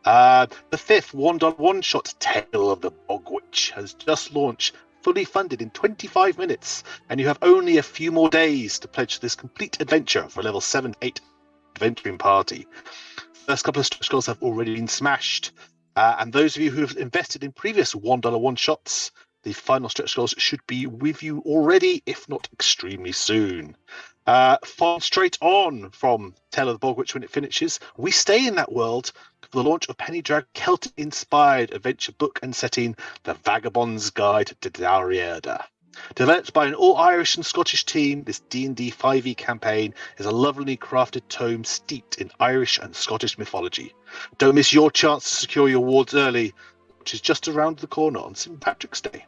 The fifth $1 one-shot, Tale of the Bog Witch, has just launched, fully funded in 25 minutes, and you have only a few more days to pledge this complete adventure for level 7 8 adventuring party. First couple of stretch goals have already been smashed, and those of you who have invested in previous $1 one-shots, the final stretch goals should be with you already, if not extremely soon. Following straight on from Tale of the Bog Witch when it finishes, we stay in that world for the launch of Penny Drag Celtic-inspired adventure book and setting, The Vagabond's Guide to Dalriada. Developed by an all-Irish and Scottish team, this D&D 5e campaign is a lovely crafted tome steeped in Irish and Scottish mythology. Don't miss your chance to secure your awards early, which is just around the corner on St. Patrick's Day.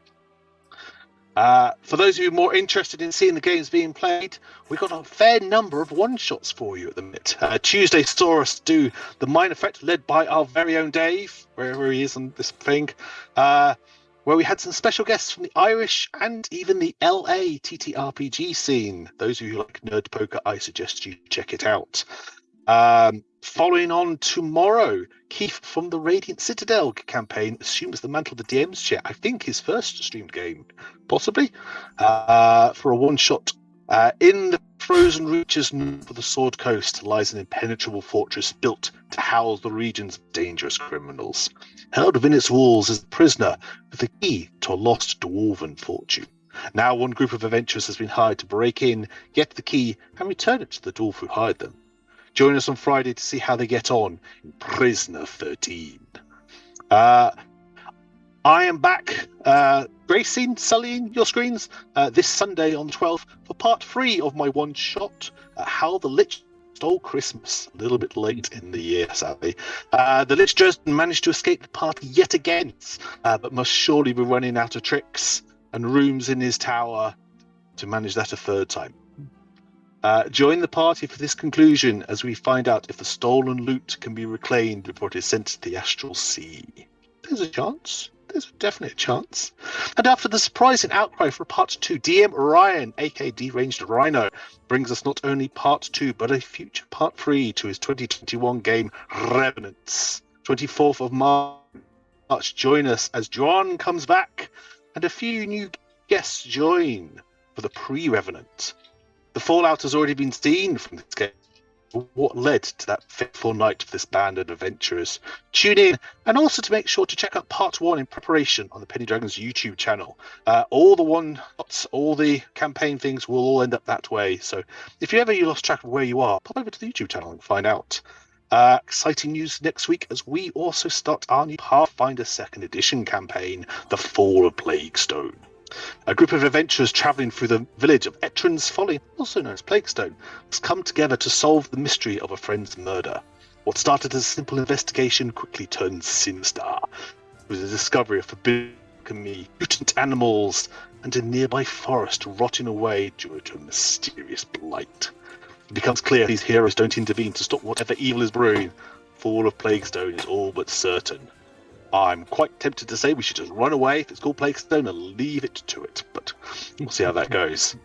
For those of you more interested in seeing the games being played, we've got a fair number of one-shots for you at the minute. Tuesday saw us do the Mind Effect, led by our very own Dave, wherever he is on this thing, where we had some special guests from the Irish and even the LA TTRPG scene. Those of you who like Nerd Poker, I suggest you check it out. Following on tomorrow, Keith from the Radiant Citadel campaign assumes the mantle of the DM's chair. I think his first streamed game, possibly, for a one-shot. In the frozen reaches for the Sword Coast lies an impenetrable fortress built to house the region's dangerous criminals. Held within its walls is a prisoner with the key to a lost dwarven fortune. Now one group of adventurers has been hired to break in, get the key, and return it to the dwarf who hired them. Join us on Friday to see how they get on in Prisoner 13. I am back, gracing, sullying your screens this Sunday on the 12th for part 3 of my one-shot, How the Lich Stole Christmas. A little bit late in the year, sadly. The Lich Dresden managed to escape the party yet again, but must surely be running out of tricks and rooms in his tower to manage that a third time. Join the party for this conclusion as we find out if the stolen loot can be reclaimed before it is sent to the Astral Sea. There's a chance. There's a definite chance. And after the surprising outcry for part 2, DM Ryan, aka Deranged Rhino, brings us not only part 2, but a future part 3 to his 2021 game, Revenants. 24th of March, join us as John comes back, and a few new guests join for the pre-Revenant. The fallout has already been seen from this game. What led to that fateful night of this band of adventurers? Tune in, and also to make sure to check out part 1 in preparation on the Penny Dragons YouTube channel. All the one-shots, all the campaign things will all end up that way. So if you lost track of where you are, pop over to the YouTube channel and find out. Exciting news next week as we also start our new Pathfinder 2nd Edition campaign, The Fall of Plaguestone. A group of adventurers travelling through the village of Etrin's Folly, also known as Plaguestone, has come together to solve the mystery of a friend's murder. What started as a simple investigation quickly turned sinister, with the discovery of forbidden alchemy, mutant animals, and a nearby forest rotting away due to a mysterious blight. It becomes clear these heroes don't intervene to stop whatever evil is brewing. Fall of Plaguestone is all but certain. I'm quite tempted to say we should just run away if it's called Plaguestone and leave it to it, but we'll see how that goes.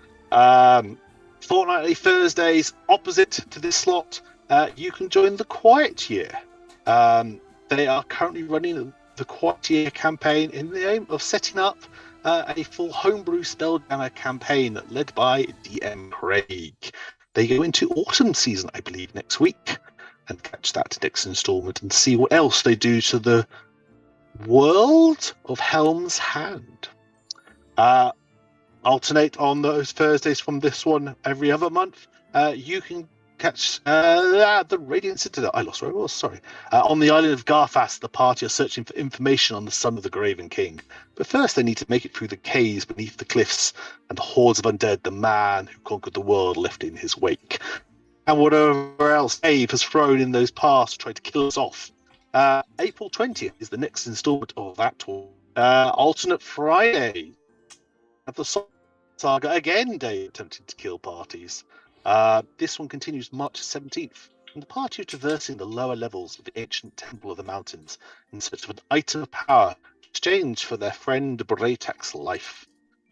Fortnightly Thursdays, opposite to this slot, you can join the Quiet Year. They are currently running the Quiet Year campaign in the aim of setting up a full homebrew Spelljammer campaign led by DM Craig. They go into autumn season, I believe, next week, and catch that next installment and see what else they do to the world of Helm's Hand. Alternate on those Thursdays from this one every other month. You can catch the Radiant Citadel. I lost where I was, sorry. On the island of Garfast, the party are searching for information on the son of the Graven King. But first they need to make it through the caves beneath the cliffs and the hordes of undead the man who conquered the world left in his wake. And whatever else Dave has thrown in those paths to try to kill us off. April 20th is the next installment of that one. Alternate Friday. At the Saga again, Dave attempting to kill parties. This one continues March 17th. And the party are traversing the lower levels of the ancient Temple of the Mountains in search of an item of power in exchange for their friend Braytak's life.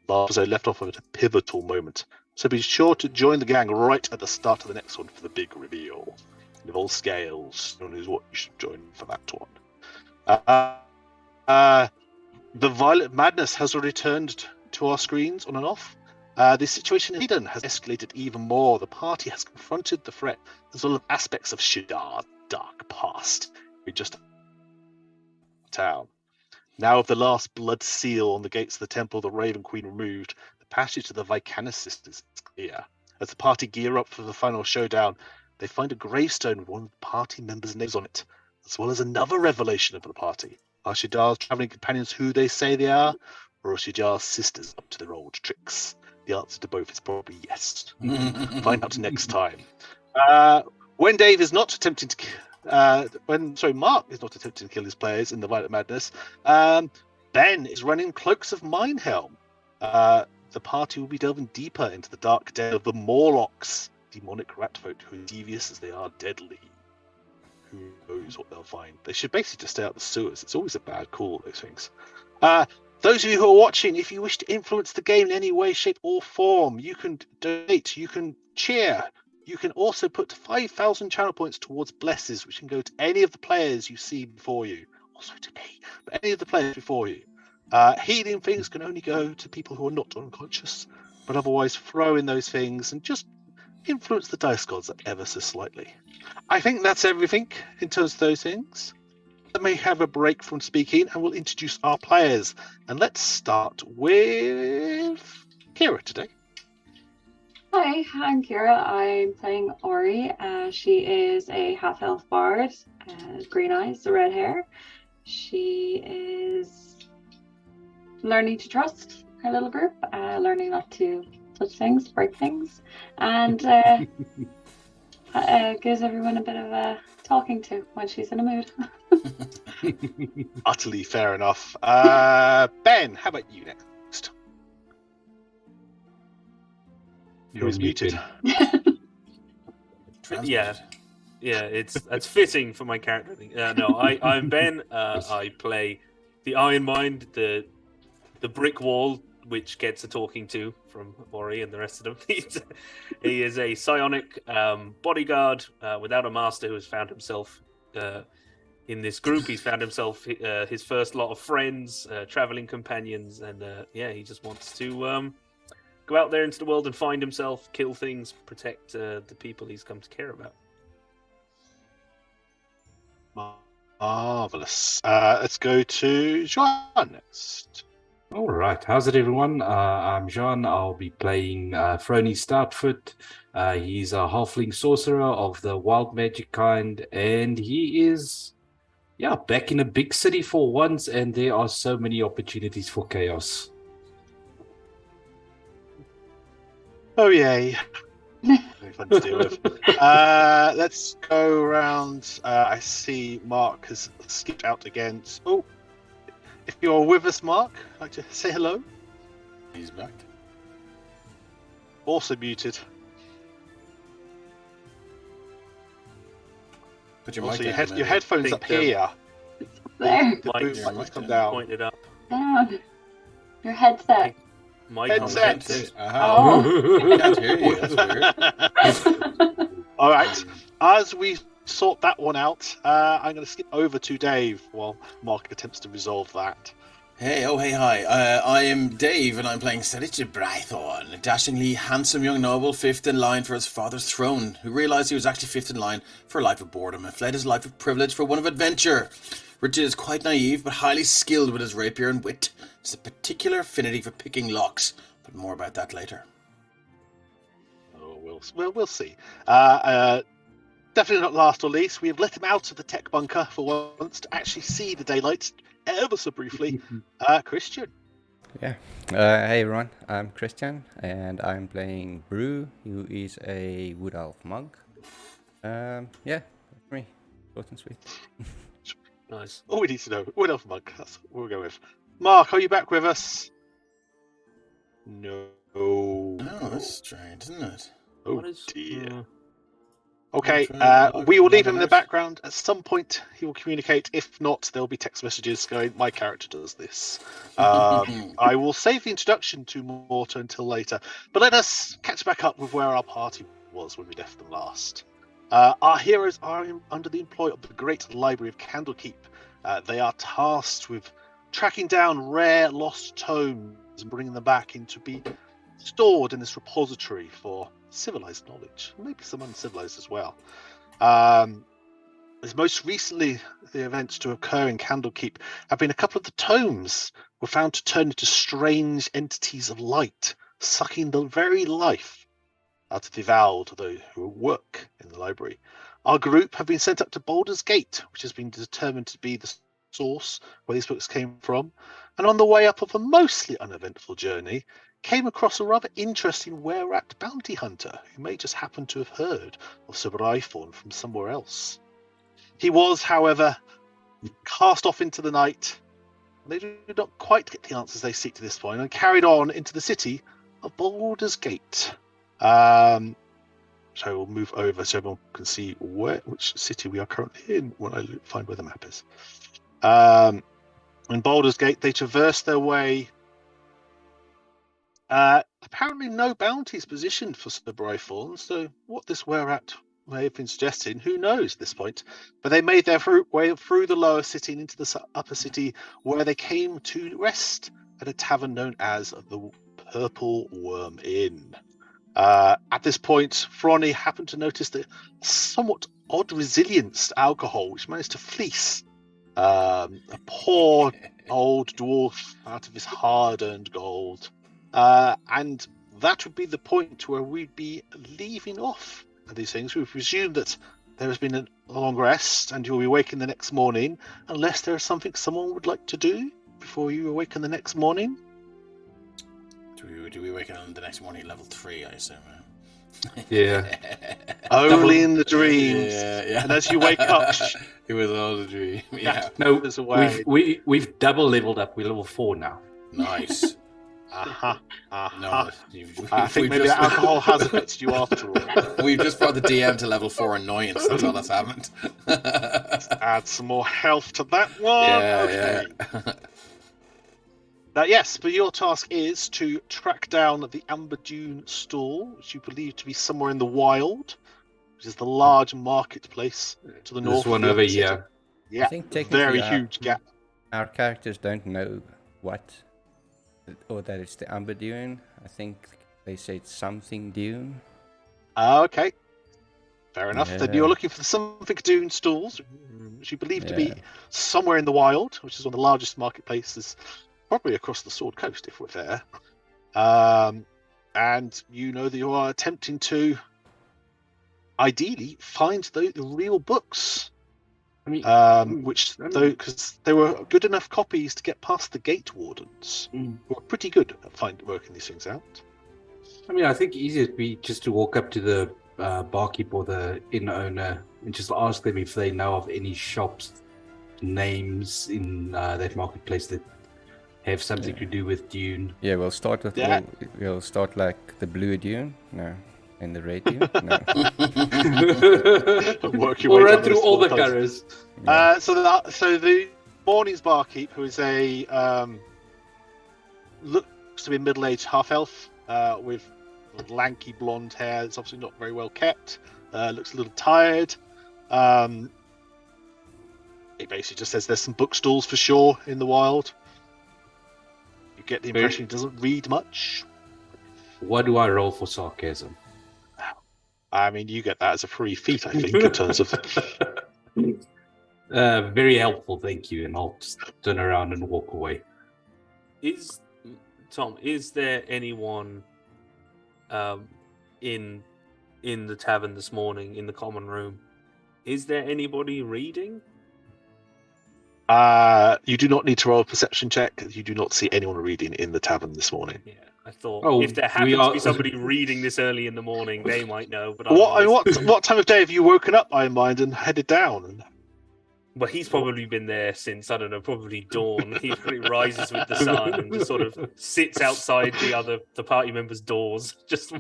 Last episode left off at a pivotal moment, so be sure to join the gang right at the start of the next one for the big reveal. Of all scales, who knows what you should join for that one. The violent madness has returned to our screens on and off. The situation in Eden has escalated even more. The party has confronted the threat as well as aspects of Shidar's dark past. We just town. Now, with the last blood seal on the gates of the temple of the Raven Queen removed, the passage to the Vicanus sisters is clear. As the party gear up for the final showdown, they find a gravestone with one of the party members' names on it, as well as another revelation of the party. Are Shidar's traveling companions who they say they are, or are Shidar's sisters up to their old tricks? The answer to both is probably yes. Find out next time. When Dave is not attempting to Mark is not attempting to kill his players in the Violent Madness, Ben is running Cloaks of Minehelm. The party will be delving deeper into the dark den of the Morlocks, demonic rat folk who are devious as they are deadly. Who knows what they'll find? They should basically just stay out the sewers. It's always a bad call, those things. Those of you who are watching, if you wish to influence the game in any way, shape, or form, you can donate, you can cheer. You can also put 5,000 channel points towards blesses, which can go to any of the players you see before you. Also to me, but any of the players before you. Healing things can only go to people who are not unconscious, but otherwise throw in those things and just influence the dice gods ever so slightly. I think that's everything in terms of those things. Let me have a break from speaking and we'll introduce our players. And let's start with Kira today. Hi, I'm Kira. I'm playing Ori. She is a half-elf bard, green eyes, red hair. She is learning to trust her little group, learning not to touch things, break things, and gives everyone a bit of a talking to when she's in a mood. Utterly fair enough. Ben, how about you next? Who's muted? Yeah, that's fitting for my character. I'm Ben. I play the Iron Mind, the brick wall, which gets a talking to from Ori and the rest of them. He is a psionic bodyguard without a master who has found himself in this group. He's found himself his first lot of friends, traveling companions, and he just wants to go out there into the world and find himself, kill things, protect the people he's come to care about. Marvelous. Let's go to Joan next. All right. How's it, everyone? I'm Jean. I'll be playing Frony Stoutfoot. He's a halfling sorcerer of the wild magic kind, and he is, back in a big city for once, and there are so many opportunities for chaos. Oh, yay. Very fun to deal with. Let's go around. I see Mark has skipped out again. Oh, if you're with us, Mark, I'd like to say hello. He's back. Also muted. Put your Also, mic your headphones up here. There. The boot mic must come down. Pointed up. Down. Your headset. Headset. Oh. I can't hear you. That's weird. All right. As we sort that one out, I'm going to skip over to Dave while Mark attempts to resolve that. Hi. I am Dave, and I'm playing Seditch Brythorn, a dashingly handsome young noble, fifth in line for his father's throne, who realised he was actually fifth in line for a life of boredom and fled his life of privilege for one of adventure. Richard is quite naive, but highly skilled with his rapier and wit. He has a particular affinity for picking locks, but more about that later. Oh, we'll see. Definitely not last or least, we have let him out of the tech bunker for once to actually see the daylight ever so briefly. Christian. Yeah. Hey everyone, I'm Christian and I'm playing Brew, who is a wood elf monk. That's me. Short and sweet. Nice. All we need to know. What else, Monk? That's what we'll go with. Mark, are you back with us? No. Oh, that's strange, isn't it? Oh dear. Okay, we will leave him in the background. At some point, he will communicate. If not, there will be text messages going, my character does this. I will save the introduction to Morta until later. But let us catch back up with where our party was when we left them last. Our heroes are under the employ of the great library of Candlekeep. They are tasked with tracking down rare lost tomes and bringing them back in to be stored in this repository for civilized knowledge, maybe some uncivilized as well. As most recently, the events to occur in Candlekeep have been a couple of the tomes were found to turn into strange entities of light, sucking the very life out of the Avowed, those who work in the library. Our group have been sent up to Baldur's Gate, which has been determined to be the source where these books came from, and on the way up of a mostly uneventful journey, came across a rather interesting were-rat bounty hunter who may just happen to have heard of Sir Brythorn from somewhere else. He was, however, cast off into the night. They do not quite get the answers they seek to this point, and carried on into the city of Baldur's Gate. So we'll move over so everyone can see which city we are currently in when I find where the map is. In Baldur's Gate, they traverse their way. Apparently no bounties positioned for Sir Brythorn, so what this were-at may have been suggesting, who knows at this point. But they made their way through the lower city and into the upper city, where they came to rest at a tavern known as the Purple Worm Inn. At this point, Frony happened to notice the somewhat odd resilience to alcohol, which managed to fleece a poor old dwarf out of his hard-earned gold. And that would be the point where we'd be leaving off these things. We presume that there has been a long rest and you'll be waking the next morning, unless there is something someone would like to do before you awaken the next morning. Do we wake up the next morning level 3, I assume? Yeah. Only in the dreams. Yeah. And as you wake up, it was all a dream. Yeah. No, away. we've double leveled up. We're level 4 now. Nice. No, I think maybe alcohol has affected you after all. We've just brought the DM to level 4 annoyance. That's all that's happened. Add some more health to that one. Yeah. Yes, but your task is to track down the Amberdune stall, which you believe to be somewhere in the wild, which is the large marketplace to the north. This one over here. Yeah, I think technically very huge gap. Our characters don't know what, or that it's the Amberdune. I think they say it's something Dune. Okay, fair enough. Yeah. Then you're looking for the something Dune stalls, which you believe to be somewhere in the wild, which is one of the largest marketplaces, probably across the Sword Coast if we're there. And you know that you are attempting to ideally find the real books. I mean, Because they were good enough copies to get past the gate wardens, who are pretty good at working these things out. I mean, I think easier would be just to walk up to the barkeep or the inn owner and just ask them if they know of any shops, names in that marketplace that have something to do with Dune. Yeah, we'll start with we'll start like the blue Dune, no, and the red Dune, no. We'll run through all the colours. Yeah. So the morning's barkeep, who is a looks to be middle-aged half-elf with lanky blonde hair. It's obviously not very well kept. Looks a little tired. He basically just says there's some bookstalls for sure in the wild. You get the impression he doesn't read much. What do I roll for sarcasm? I mean, you get that as a free feat, I think, in terms of... Very helpful, thank you. And I'll just turn around and walk away. Is there anyone in the tavern this morning, in the common room? Is there anybody reading? You do not need to roll a perception check. You do not see anyone reading in the tavern this morning. Yeah, I thought if there happens to be somebody reading this early in the morning, they might know. But what time of day have you woken up, I mind, and headed down? Well, he's probably been there since, I don't know, probably dawn. He rises with the sun and just sort of sits outside the party members' doors, just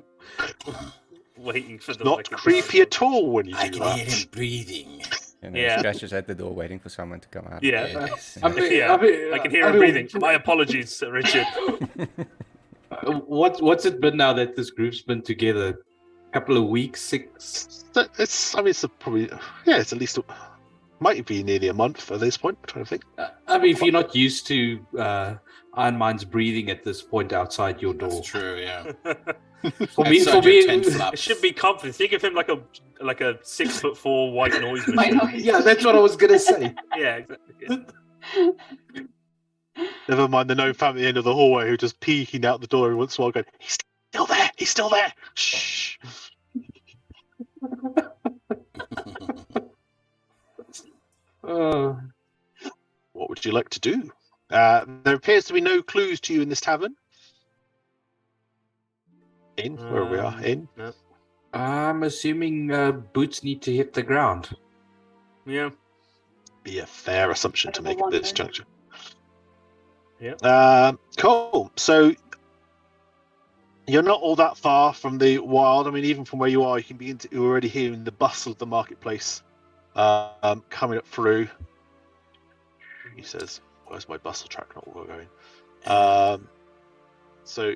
waiting for them. Not creepy at all when you do that. I can hear him breathing. And he scratches at the door waiting for someone to come out. Yeah. Yes. I can hear him breathing. My apologies, Sir Richard. What's it been now that this group's been together? A couple of weeks, 6? It's at least Might be nearly a month at this point. I'm trying to think. I mean, if you're not used to Iron Mind's breathing at this point outside your door. That's true, yeah. For me, Outside your tent flap. It should be comforting. Think of him like a 6'4" white noise White machine. noise. yeah, that's what I was gonna say. Yeah, exactly. Yeah. Never mind the gnome family at the end of the hallway who just peeking out the door every once in a while going, he's still there, he's still there. Shh. What would you like to do? There appears to be no clues to you in this tavern. Where we are. No. I'm assuming boots need to hit the ground. Yeah. Be a fair assumption to make at this juncture. Yeah. Cool. So you're not all that far from the wild. I mean, even from where you are, you can begin to you're already hearing the bustle of the marketplace coming up through. He says, "Where's my bustle track? Not where we're going." So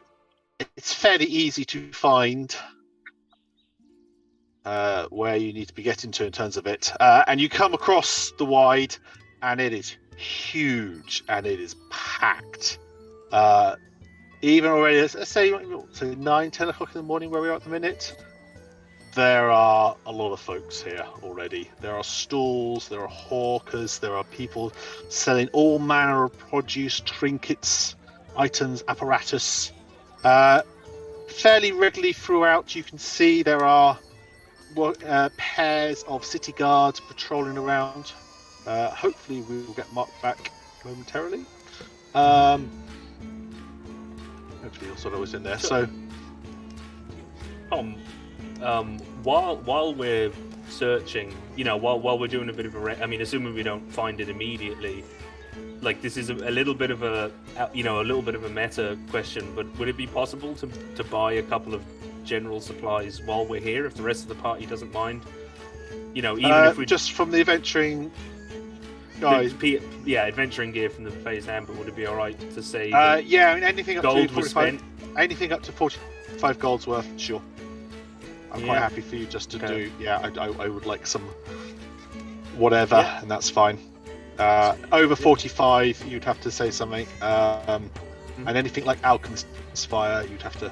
it's fairly easy to find where you need to be getting to in terms of it, and you come across the wide, and it is huge and it is packed. Even already, let's say 9-10 o'clock in the morning where we are at the minute, there are a lot of folks here already. There are stalls, there are hawkers, there are people selling all manner of produce, trinkets, items, apparatus. Fairly regularly throughout, you can see there are pairs of city guards patrolling around. Hopefully we will get marked back momentarily. Hopefully you'll sort of was in there. So while we're searching, while we're doing a bit of assuming we don't find it immediately, like this is a little bit of a meta question, but would it be possible to buy a couple of general supplies while we're here if the rest of the party doesn't mind? Even if we just from the adventuring guys, adventuring gear from the Phase Amber, would it be all right to say? I mean, anything up gold to was 45, spent? anything up to 45 gold's worth, sure. I'm quite happy for you just to do. Yeah, I would like some whatever, and that's fine. Over 45, you'd have to say something, and anything like alchemist's fire, you'd have to,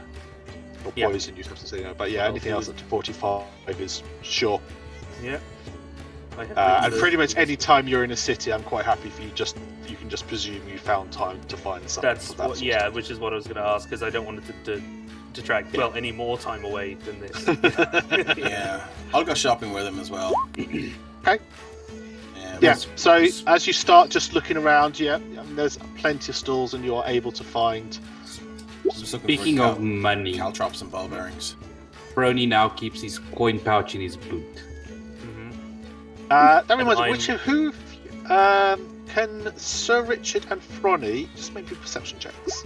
or poison, you'd have to say. But anything else up to 45 is sure. Yeah. And pretty much any time you're in a city, I'm quite happy for you. You can just presume you found time to find something. Which is what I was going to ask, because I don't want it to detract any more time away than this. Yeah, I'll go shopping with him as well. Okay. So as you start just looking around, there's plenty of stalls, and you're able to find. Speaking of money, caltrops and ball bearings. Brony now keeps his coin pouch in his boot. That reminds me, who can Sir Richard and Fronny just make perception checks?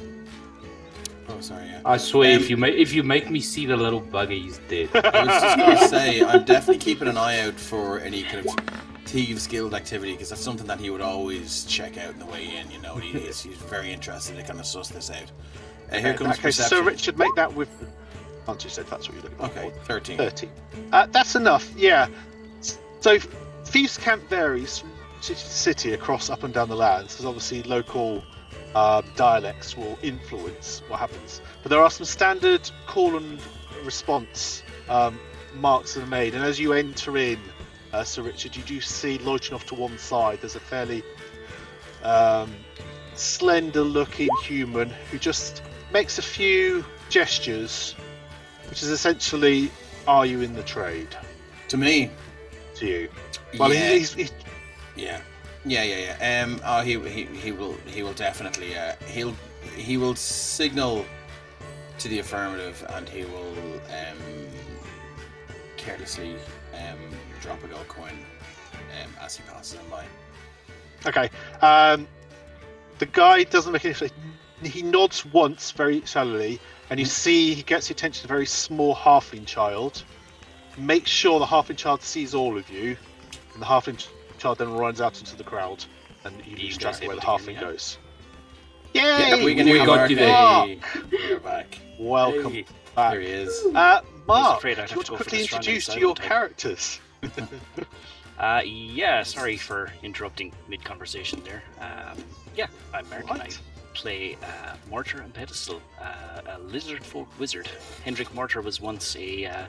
Oh, sorry. Yeah. I swear, if you make me see the little bugger, he's dead. I was just going to say, I'm definitely keeping an eye out for any kind of thieves guild activity, because that's something that he would always check out on the way in. He's very interested to kind of suss this out. Here comes perception. Sir Richard, make that with. Once you said that's what you're looking for. Okay, 13. 30. That's enough. Yeah. So thieves' camp varies from city to city across up and down the lands, because obviously local dialects will influence what happens. But there are some standard call and response marks that are made, and as you enter in, Sir Richard, you do see loitering off to one side. There's a fairly slender-looking human who just makes a few gestures, which is essentially, "Are you in the trade?" To me. To you. Well, he's Yeah. He will definitely. He will signal to the affirmative, and he will carelessly drop a gold coin as he passes him by. Okay. The guy doesn't make any. He nods once very shallowly, and you see he gets the attention of a very small halfling child. Make sure the halfling child sees all of you, and the halfling child then runs out into the crowd, and you lose track of where the halfling goes. Yay! Yeah, we got you there. We're back. Welcome back. There he is. Mark, afraid I'd do you have want to to go for quickly this run introduce inside your all the time. characters? Yeah, sorry for interrupting mid-conversation there. Yeah, I'm Mark and I play Mortar and Pedestal, a lizard folk wizard. Hendrik Mortar was once a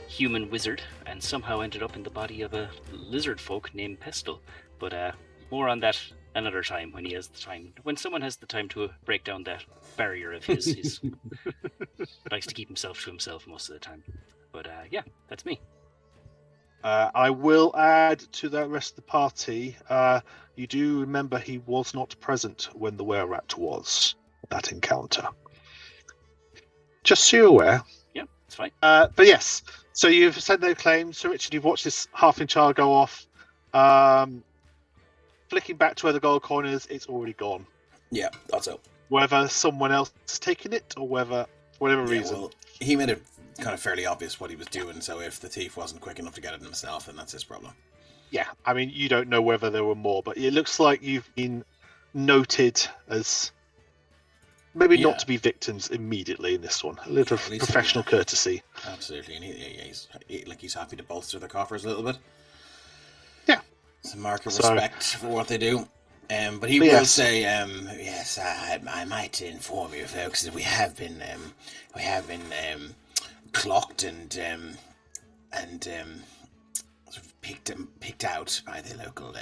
human wizard and somehow ended up in the body of a lizard folk named Pestle. But more on that another time when he has the time. When someone has the time to break down that barrier of his, he likes to keep himself to himself most of the time. But yeah, that's me. I will add to the rest of the party. You do remember he was not present when the were-rat was that encounter. Just so you're aware. Yeah, it's fine. But yes, so you've sent no claims. So Richard, you've watched this halfling child go off. Flicking back to where the gold coin is, it's already gone. Yeah, that's it. Whether someone else has taken it or whether, for whatever reason. Well, he made it kind of fairly obvious what he was doing, so if the thief wasn't quick enough to get it himself, then that's his problem. Yeah, I mean, you don't know whether there were more, but it looks like you've been noted as maybe not to be victims immediately in this one. A little professional courtesy. Absolutely, and he's happy to bolster the coffers a little bit. Yeah. It's a mark of respect for what they do. But he will say, yes, I might inform you folks that we have been clocked and sort of picked out by the local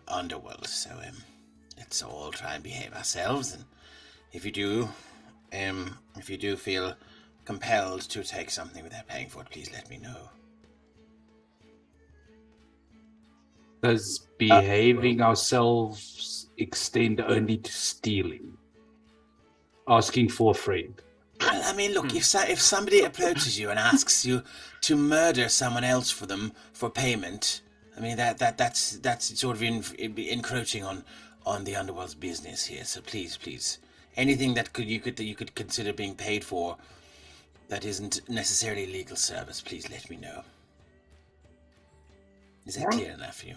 underworld. So let's all try and behave ourselves. And if you do feel compelled to take something without paying for it, please let me know. Does behaving ourselves extend only to stealing? Asking for a friend? Well, I mean, look, if somebody approaches you and asks you to murder someone else for them for payment, I mean that's sort of encroaching on the underworld's business here. So please, anything that you could consider being paid for that isn't necessarily legal service, please let me know. Is that clear enough for you?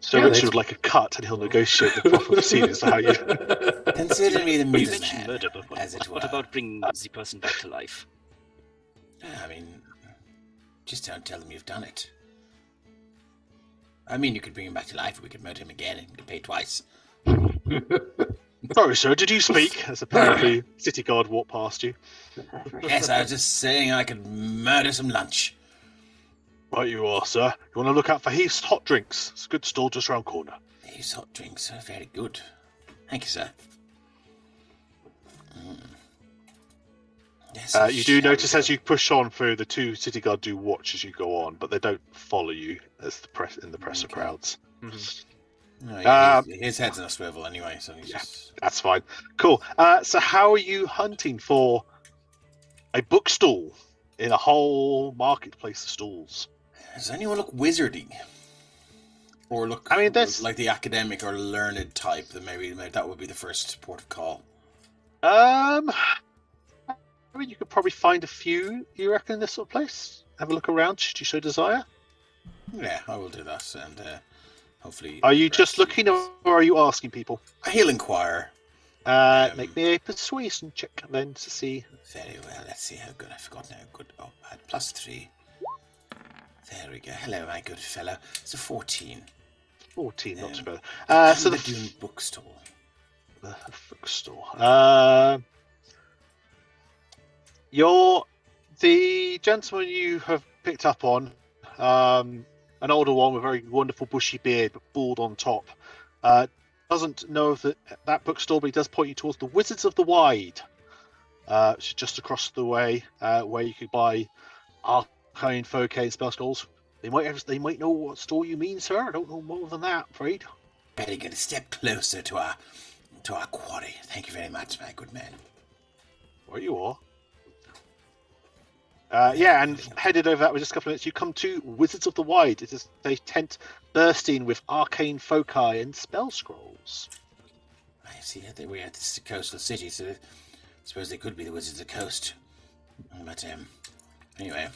So Richard would like a cut, and he'll negotiate the proper proceedings for how you... Consider me the You middleman, mentioned murder, but what about bringing the person back to life? I mean, just don't tell them you've done it. I mean, you could bring him back to life, or we could murder him again and get paid twice. Sorry, sir, did you speak? As apparently city guard walked past you. Yes, I was just saying I could murder some lunch. Right you are, sir. You want to look out for Heath's Hot Drinks. It's a good stall just round corner. Heath's Hot Drinks are very good. Thank you, sir. Yes, you do notice as you push on through, the two city guard do watch as you go on, but they don't follow you as the presser crowds. Mm-hmm. No, yeah, his head's in a swivel anyway, so he's just... That's fine. Cool. So how are you hunting for a bookstall in a whole marketplace of stalls? Does anyone look wizardy? Or look like the academic or learned type? That maybe that would be the first port of call. I mean, you could probably find a few, you reckon, in this sort of place? Have a look around, should you so desire? Yeah, I will do that, and hopefully... Are you just looking, or are you asking people? He'll inquire. Make me a persuasion check, then, to see... Very well, let's see how good I've forgotten how good... Oh, I had +3. There we go. Hello, my good fellow. It's a 14. 14, not too bad. So the Amberdune bookstall. The bookstore. The gentleman you have picked up on, an older one with a very wonderful bushy beard but bald on top, doesn't know of that bookstore, but he does point you towards the Wizards of the Wide, which is just across the way, where you could buy arcane, and spell scrolls. They might know what store you mean, sir. I don't know more than that, I'm afraid. Very good. A step closer to our quarry. Thank you very much, my good man. Where you are. And headed over that with just a couple of minutes, you come to Wizards of the Wide. It is a tent bursting with arcane foci and spell scrolls. I see. We're at this coastal city, so I suppose they could be the Wizards of the Coast. But anyway,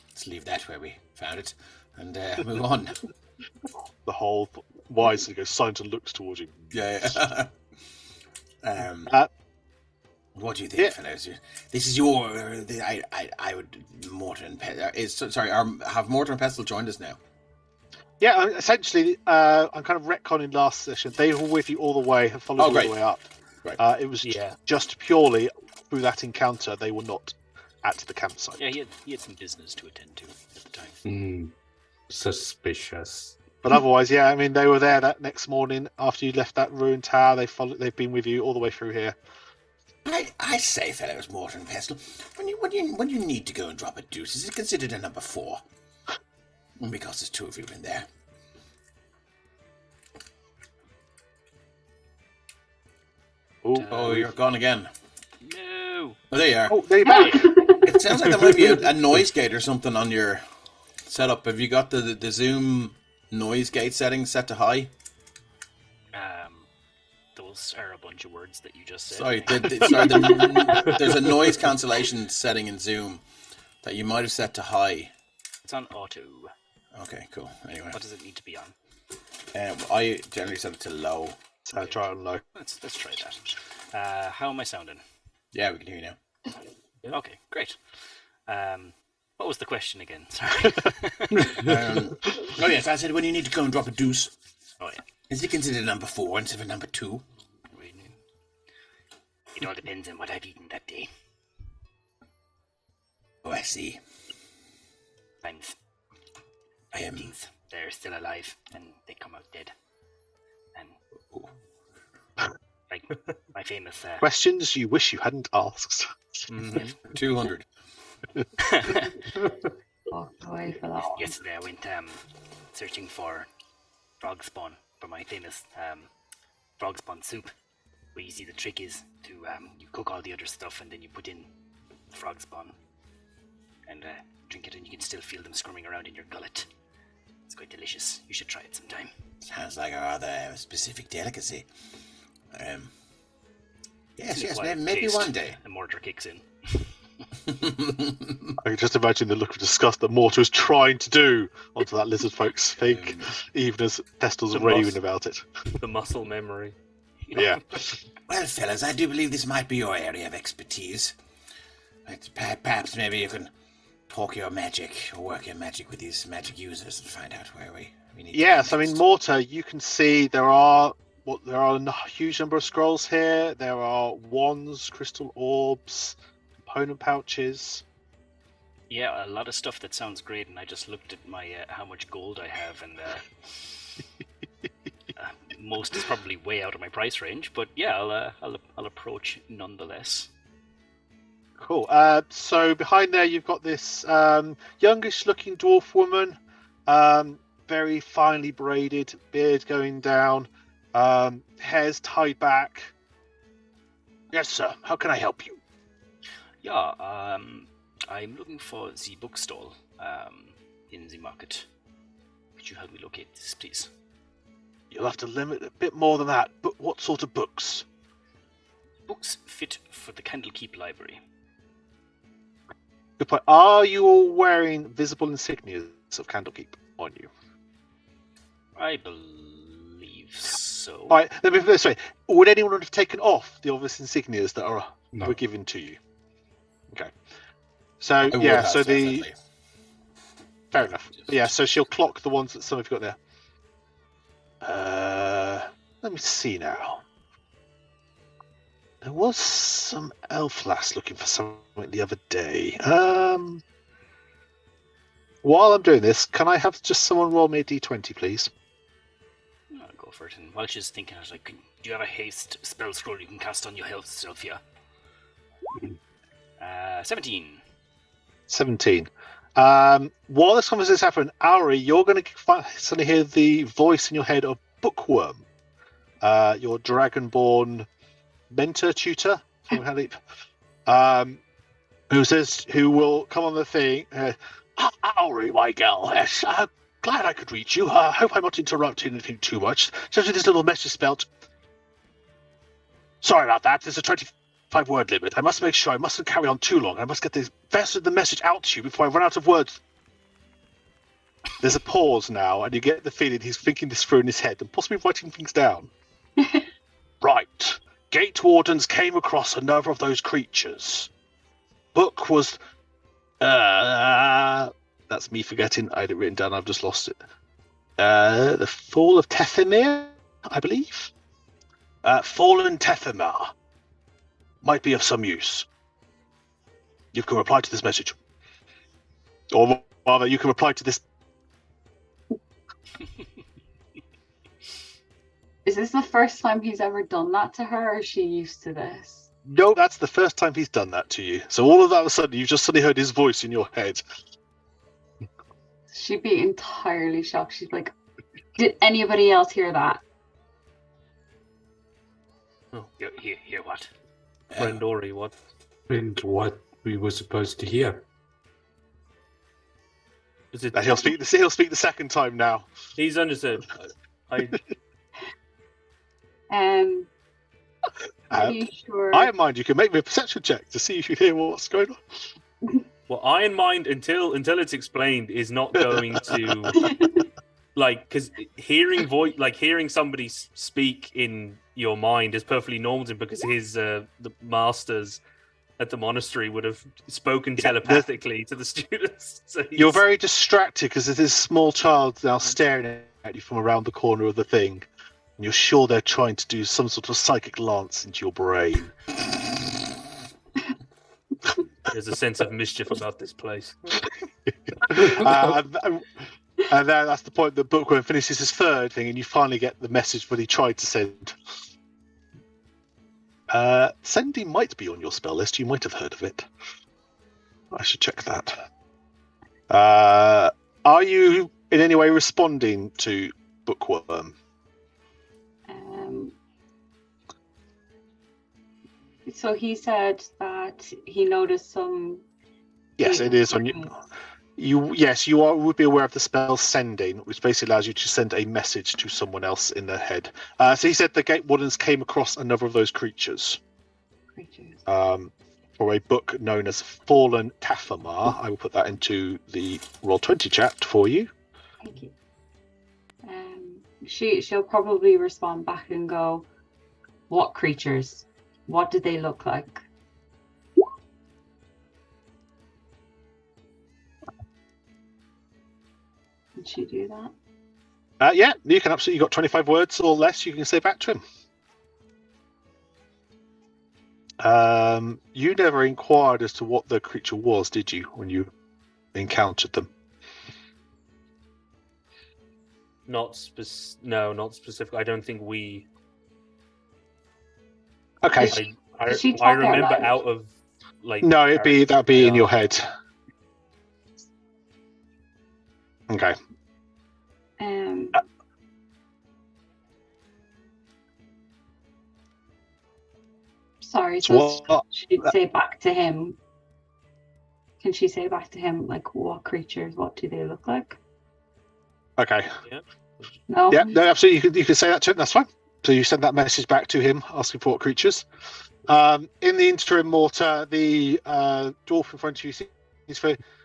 let's leave that where we found it and move on. The whole wisely goes silent and looks towards you. Yeah. What do you think, fellows? This is your. I would. Mortar and Pestle. Have Mortar and Pestle joined us now? Yeah, essentially, I'm kind of retconning last session. They were with you all the way, have followed you all the way up. Right. It was just purely through that encounter. They were not at the campsite. Yeah, he had some business to attend to at the time. Suspicious. But otherwise, yeah, I mean, they were there that next morning after you left that ruined tower. They've been with you all the way through here. I say, fellows, Mortar and Pestle, when you need to go and drop a deuce, is it considered a number 4? Because there's 2 of you in there. Oh, you're gone again. No. Oh, there you are. Oh, there you're back. It sounds like there might be a noise gate or something on your setup. Have you got the Zoom noise gate settings set to high? Those are a bunch of words that you just said. Sorry, there's a noise cancellation setting in Zoom that you might have set to high. It's on auto. Okay, cool. Anyway. What does it need to be on? I generally set it to low. So try it on low. Let's try that. How am I sounding? Yeah, we can hear you now. Okay, great. What was the question again? Sorry. Oh yes, I said when you need to go and drop a deuce. Oh yeah. Is it considered number 4 instead of number 2? It all depends on what I've eaten that day. Oh, I see. Sometimes things, they're still alive and they come out dead. And like my famous Questions you wish you hadn't asked. 200. Walked away for that one. Yesterday I went searching for frog spawn for my famous frog spawn soup. Where you see the trick is to you cook all the other stuff and then you put in the frog spawn and drink it, and you can still feel them squirming around in your gullet. It's quite delicious. You should try it sometime. Sounds like a rather specific delicacy. Yes, maybe one day. The mortar kicks in. I can just imagine the look of disgust that Mortar is trying to do onto that lizard folk's thing, even as Pestle's raving about it. The muscle memory. Yeah. Well, fellas, I do believe this might be your area of expertise. Perhaps maybe you can talk your magic or work your magic with these magic users and find out where we need to go Yes, I mean, next. Mortar, you can see there are a huge number of scrolls here. There are wands, crystal orbs, component pouches. Yeah, a lot of stuff that sounds great, and I just looked at my how much gold I have, and most is probably way out of my price range. But yeah, I'll approach nonetheless. Cool. So behind there, you've got this youngish-looking dwarf woman, very finely braided, beard going down, hair's tied back. Yes, sir. How can I help you? Yeah, I'm looking for the bookstall in the market. Could you help me locate this, please? You'll have to limit a bit more than that. But what sort of books? Books fit for the Candlekeep library. Good point. Are you all wearing visible insignias of Candlekeep on you? I believe so. All right, let me put it this way. Would anyone have taken off the obvious insignias that were given to you? Okay. So, I would yeah, have, so definitely. Fair enough. Yeah, so she'll clock the ones that some of you got there. Let me see now. There was some elf lass looking for something the other day. While I'm doing this, can I have just someone roll me a d20, please? I'll go for it. And while she's thinking, I was like, do you have a haste spell scroll you can cast on your health self here? 17. 17. While this conversation is happening, Auri, you're going to suddenly hear the voice in your head of Bookworm, your dragonborn mentor tutor, who will come on the thing. Auri, my girl, yes, glad I could reach you. I hope I'm not interrupting anything too much. Just this little message spelt. Sorry about that. There's a 25-word limit. I must make sure I mustn't carry on too long. I must get the message out to you before I run out of words. There's a pause now, and you get the feeling he's thinking this through in his head and possibly writing things down. Right. gate wardens came across another of those creatures. Book was... that's me forgetting. I had it written down. I've just lost it. The Fall of Tethymir, I believe. Fallen Tethymir might be of some use. You can reply to this message. Or rather, you can reply to this. Is this the first time he's ever done that to her, or is she used to this? No, that's the first time he's done that to you. So all of that of a sudden, you've just suddenly heard his voice in your head. She'd be entirely shocked. She's like, did anybody else hear that? Oh, Hear what? friend Ori, what? And what we were supposed to hear. Is it? He'll speak the second time now. He's understood. Are you sure? Iron Mind, you can make me a perception check to see if you hear what's going on. Well, Iron Mind, until it's explained, is not going to because hearing somebody speak in your mind is perfectly normal to him, because his the masters at the monastery would have spoken telepathically to the students. So You're very distracted because there's this small child now staring at you from around the corner of the thing, and you're sure they're trying to do some sort of psychic lance into your brain. There's a sense of mischief about this place. And then that's the point the bookworm finishes his third thing, and you finally get the message that he tried to send. Sending might be on your spell list. You might have heard of it. I should check that. Are you in any way responding to bookworm? So he said that he noticed some. Yes, it is on you. Yes, you would be aware of the spell sending, which basically allows you to send a message to someone else in their head. So he said the gate wardens came across another of those creatures. For a book known as Fallen Tethymir. I will put that into the Roll20 chat for you. Thank you. She'll probably respond back and go, "What creatures? What did they look like?" Did she do that? Yeah, you can absolutely. Got 25 words or less you can say back to him. You never inquired as to what the creature was, did you, when you encountered them? Not specific. I don't think we. Okay. I remember out of No, that'd be in your head. Okay. Sorry, so she'd say back to him. Can she say back to him, like, what creatures, what do they look like? Okay. Yeah. No? Yeah, no, absolutely. You can say that to him, that's fine. So you send that message back to him, asking for what creatures. In the interim, Mortar, the dwarf in front of you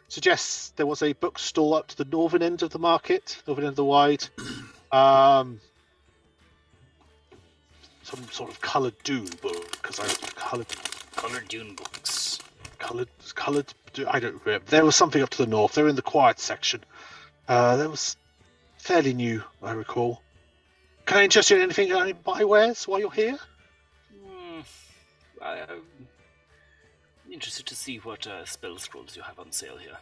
suggests there was a bookstall up to the northern end of the market, northern end of the wide. Some sort of coloured Dune book, because I Coloured Dune books. Coloured. I don't remember. There was something up to the north. They were in the quiet section. There was fairly new, I recall. Can I interest you in anything, any bywares while you're here? I'm interested to see what spell scrolls you have on sale here.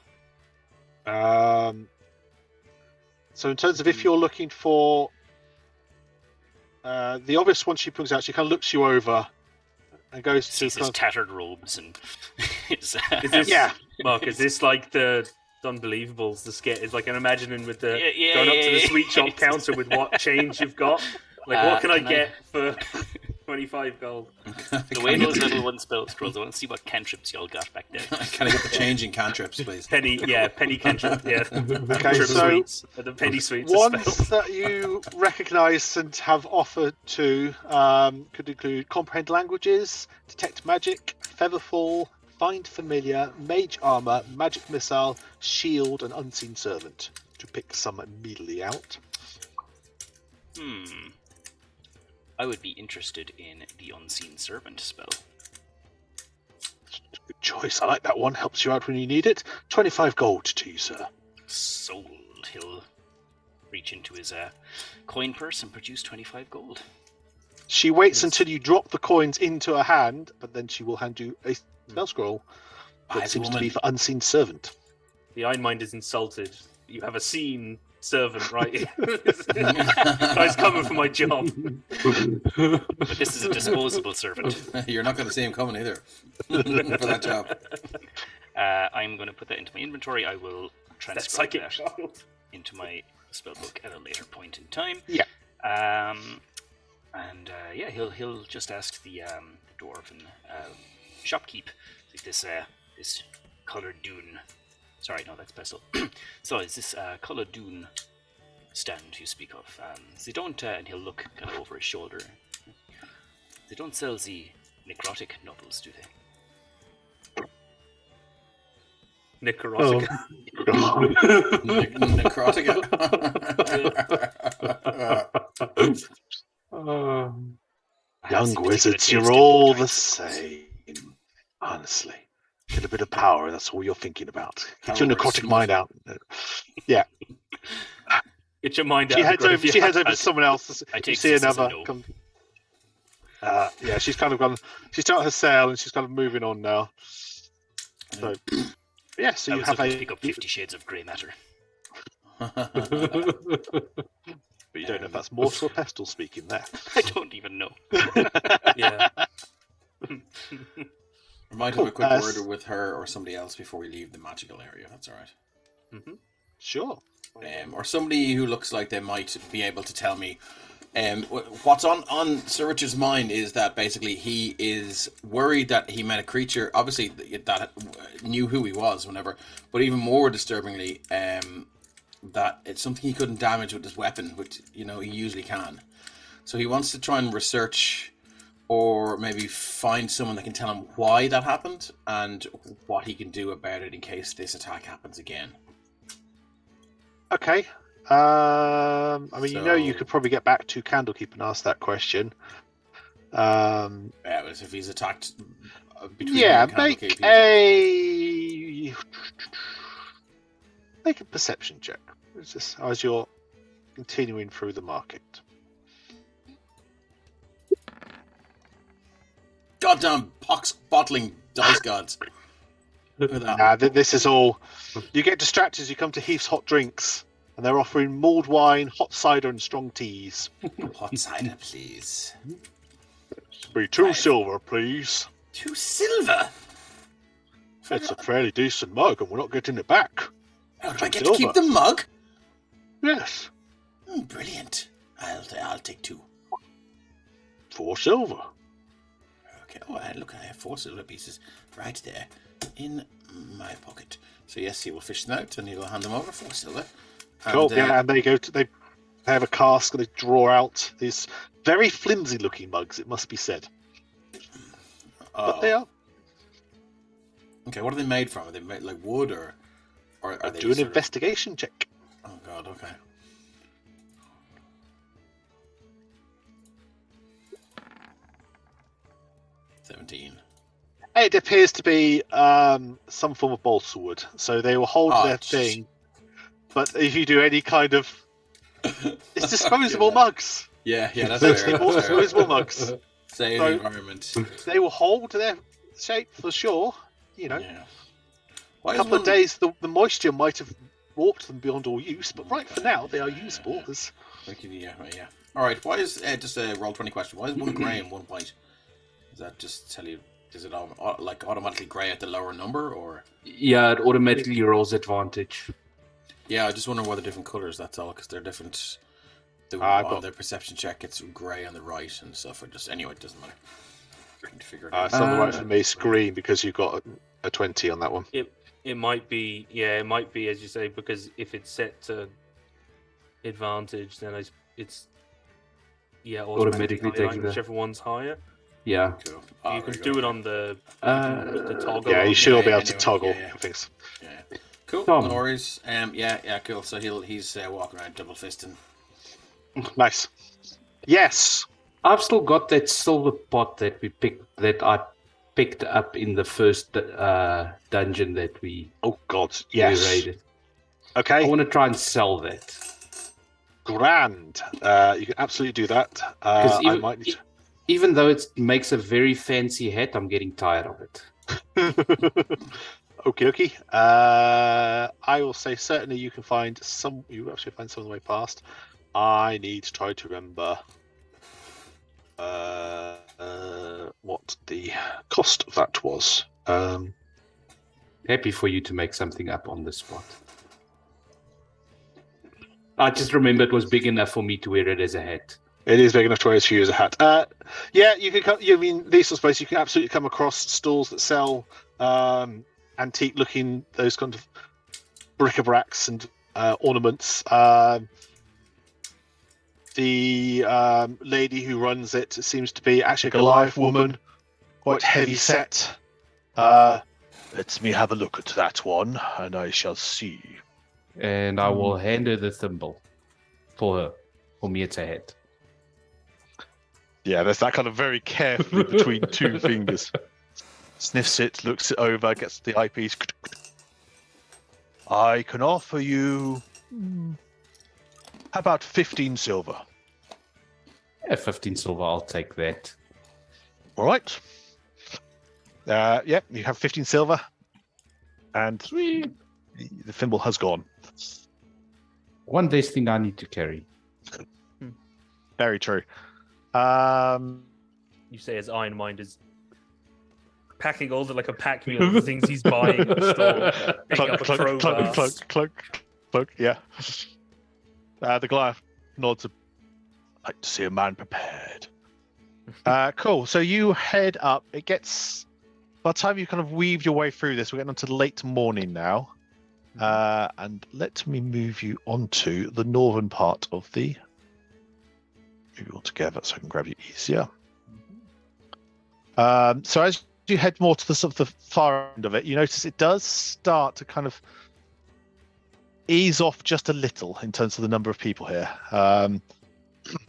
So in terms of if you're looking for the obvious one she brings out, she kind of looks you over and goes to his tattered robes and is this, Mark, is this like the Unbelievables, the skit? It's like I'm imagining with the going up to the sweet shop counter with what change you've got. Like, what can I get for 25 gold? The way those level 1 spell scrolls, I want to see what cantrips y'all got back there. Can I get the change in cantrips, please? Penny cantrip, yeah. Okay, so sweets, the penny sweets. Ones that you recognise and have offered to could include comprehend languages, detect magic, featherfall, find familiar, mage armor, magic missile, shield, and unseen servant. To pick some immediately out. I would be interested in the Unseen Servant spell. Good choice. I like that one. Helps you out when you need it. 25 gold to you, sir. Sold. He'll reach into his coin purse and produce 25 gold. She waits until you drop the coins into her hand, but then she will hand you a spell scroll that Wise seems to woman. be for Unseen Servant. The Iron Mind is insulted. You have a seen servant, right? Guy's coming for my job. But this is a disposable servant. You're not going to see him coming either for that job. I'm going to put that into my inventory. I will That transcribe psychic that child. into my spellbook at a later point in time. Yeah. Yeah, he'll just ask the dwarven shopkeep, like this coloured dune. Sorry, no, that's pestle. So is this coloured dune stand you speak of? They don't, and he'll look kind of over his shoulder. They don't sell the necrotic novels, do they? Necrotic. Necrotica. Young Fancy wizards, particular you're taste in all book the types. same. Honestly. Get a bit of power, that's all you're thinking about. Get Power your or necrotic smut. mind out. Yeah. Get your mind out. She of the heads over. graveyard. She heads over to someone else. I You take see this as a another no. come. Yeah, she's kind of gone. She's started her sail and she's kind of moving on now. So, yeah. So I you was have looking to a. pick up 50 Shades of Grey matter. But you don't know if that's mortal or pestle speaking there. I don't even know. Yeah. We might Cool. have a quick word with her or somebody else before we leave the magical area. That's all right. Sure. Or somebody who looks like they might be able to tell me. What's on Sir Richard's mind is that basically he is worried that he met a creature, obviously that knew who he was, whenever. But even more disturbingly, that it's something he couldn't damage with his weapon, which he usually can. So he wants to try and research, or maybe find someone that can tell him why that happened and what he can do about it in case this attack happens again. Okay. I mean, you So- could probably get back to Candlekeep and ask that question. Yeah, but if he's attacked between Yeah, here and Candlekeep, make a perception check. It's just as you're continuing through the market. goddamn pox bottling dice gods. Look at that. Nah, this is all. You get distracted as you come to Heath's Hot Drinks, and they're offering mulled wine, hot cider, and strong teas. Hot cider, please. Be 2 Right. silver, please. 2 silver. It's a fairly decent mug, and we're not getting it back. Oh, do I get to silver. keep the mug? Yes, Brilliant. I'll take 2. 4 silver. Okay. Oh, look, I have 4 silver pieces right there in my pocket. So yes, he will fish them out, and he will hand them over 4 silver. Cool. And, Yeah, and they have a cask, and they draw out these very flimsy-looking mugs. It must be said, but they are. Okay, what are they made from? Are they made like wood, or are they Do an sort of- investigation check. Oh god, okay. $17. It appears to be some form of balsa wood, so they will hold Oh, their thing. But if you do any kind of, it's disposable Yeah. mugs. Yeah, that's Essentially, fair. all That's fair. disposable mugs. Save So- the environment. They will hold their shape for sure. Yeah. A Why is couple of one- days, the moisture might have warped them beyond all use, but right for now, they are usable. There's Yeah. All right. Why is just a roll 20 question? Why is 1 grey and 1 white? Does that just tell you? Does it automatically grey at the lower number, or? Yeah, it automatically rolls advantage. Yeah, I just wonder why they're different colours. That's all, because they're different. I've On got- their perception check, it's grey on the right and stuff. Anyway, it doesn't matter. I can figure it out. it's on the right for me screen because you've got a 20 on that one. It might be, it might be, as you say, because if it's set to advantage, then it's Automatically highlight taking the- whichever one's higher. Yeah. Cool. You can do it on the toggle. Yeah, you on should all be able anyway, to toggle yeah. things. Yeah. Cool. Tom. No worries. Yeah, cool. So he's walking around double fisting. Nice. Yes. I've still got that silver pot that I picked up in the first dungeon that we Oh God, we yes. raided. I Okay, want to try and sell that. grand. You can absolutely do that. Because I might need even though it makes a very fancy hat, I'm getting tired of it. Okay, okay. I will say certainly you can find some. You actually find some on the way past. I need to try to remember what the cost of that was. Happy for you to make something up on the spot. I just remember it was big enough for me to wear it as a hat. It is big enough to wear as you as a hat. Yeah, you can. I mean, these sorts of places you can absolutely come across stalls that sell antique-looking those kind of bric-a-bracs and ornaments. The lady who runs it seems to be actually a Goliath woman, quite heavy set. Let me have a look at that one, and I shall see. And I will hand her the thimble for her. For me, it's a hat. Yeah, there's that kind of very carefully between two fingers. Sniffs it, looks it over, gets the eyepiece. I can offer you. How about 15 silver? Yeah, 15 silver, I'll take that. All right. Yeah, you have 15 silver, and Sweet. the thimble has gone. One less thing I need to carry. Very true. You say his iron mind is packing all the like a pack mule of the things he's buying at the store. Picking up a crowbar. Clunk. Yeah. The Goliath nods. I'd like to see a man prepared. Cool. So you head up. It gets. By the time you kind of weave your way through this, we're getting onto late morning now. And let me move you onto the northern part of the. Move you all together so I can grab you easier. So as you head more to the sort of the far end of it, you notice it does start to kind of ease off just a little in terms of the number of people here.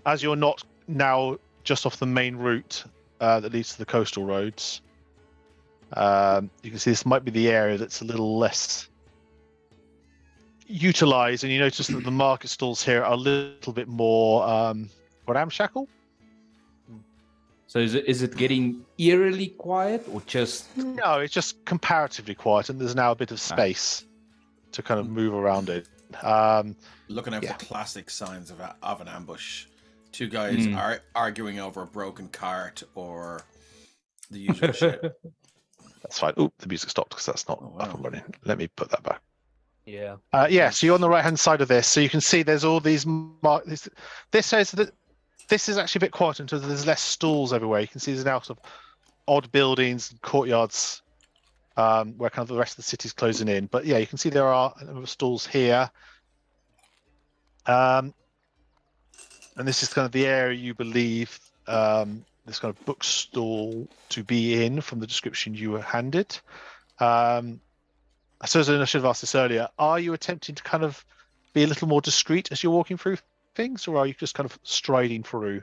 As you're not now just off the main route that leads to the coastal roads, you can see this might be the area that's a little less utilized, and you notice that the market stalls here are a little bit more ramshackle. So is it getting eerily quiet or just... No, it's just comparatively quiet, and there's now a bit of space to kind of move around it. Looking out for classic signs of an ambush. Two guys are arguing over a broken cart or the usual shit. That's fine. Oh, the music stopped because that's not up and running. Let me put that back. Yeah. So you're on the right-hand side of this, so you can see there's all these This says that this is actually a bit quieter in terms of there's less stalls everywhere. You can see there's now sort of odd buildings and courtyards where kind of the rest of the city's closing in. But yeah, you can see there are a number of stalls here. And this is kind of the area you believe this kind of bookstall to be in from the description you were handed. I suppose I should have asked this earlier. Are you attempting to kind of be a little more discreet as you're walking through things, or are you just kind of striding through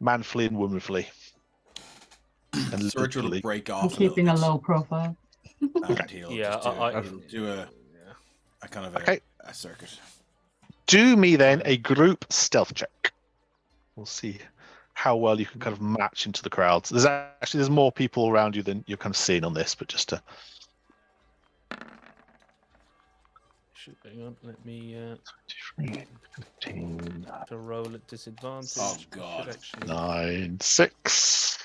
manfully and womanfully? And Search will break off. Keeping a low profile. And he'll do a kind of a circuit. Do me then a group stealth check. We'll see how well you can kind of match into the crowds. There's more people around you than you're kind of seeing on this, but just to. Hang on, let me to roll at disadvantage. Oh god. 9, 6.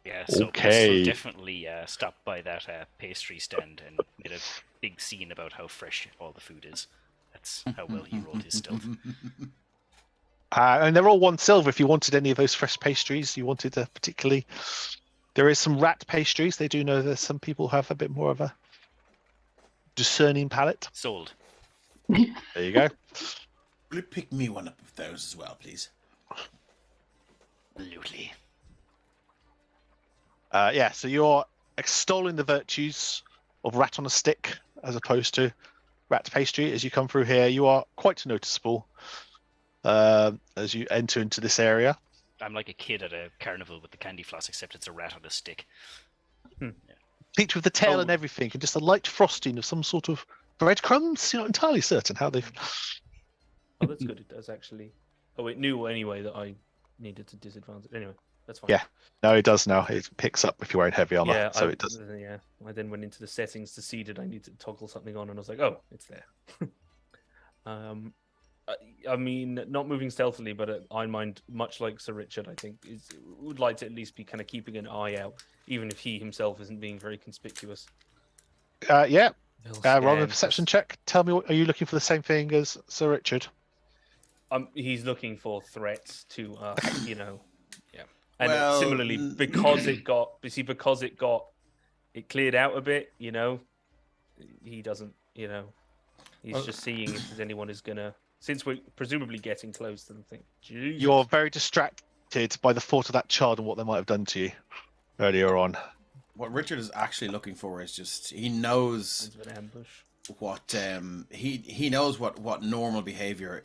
Yeah, so okay. definitely stopped by that pastry stand and made a big scene about how fresh all the food is. That's how well he rolled his stealth. And they're all 1 silver if you wanted any of those fresh pastries. You wanted particularly. There is some rat pastries. They do know that some people have a bit more of a discerning palate. Sold. There you go. Will you pick me one up of those as well, please? Absolutely. So you're extolling the virtues of rat on a stick as opposed to rat pastry as you come through here. You are quite noticeable as you enter into this area. I'm like a kid at a carnival with the candy floss, except it's a rat on a stick. Peach with the tail Oh. and everything, and just a light frosting of some sort of breadcrumbs. You're not entirely certain how they've. Oh, that's good. It does actually. Oh, it knew anyway that I needed to disadvantage. Anyway, that's fine. Yeah. No, it does now. It picks up if you're wearing heavy armor, Yeah, so it does. Yeah, I then went into the settings to see did I need to toggle something on, and I was like, oh, it's there. I mean, not moving stealthily, but I mind, much like Sir Richard, I think would like to at least be kind of keeping an eye out, even if he himself isn't being very conspicuous. Yeah. He'll Roll a scan, perception check. Tell me, are you looking for the same thing as Sir Richard? He's looking for threats to us, you know. Yeah, and Well, similarly, because it cleared out a bit, you know. He doesn't, you know. He's just seeing if there's anyone who's gonna. Since we're presumably getting close to them, think, Jesus. You're very distracted by the thought of that child and what they might have done to you earlier on. What Richard is actually looking for is just he knows An ambush. what he knows what normal behavior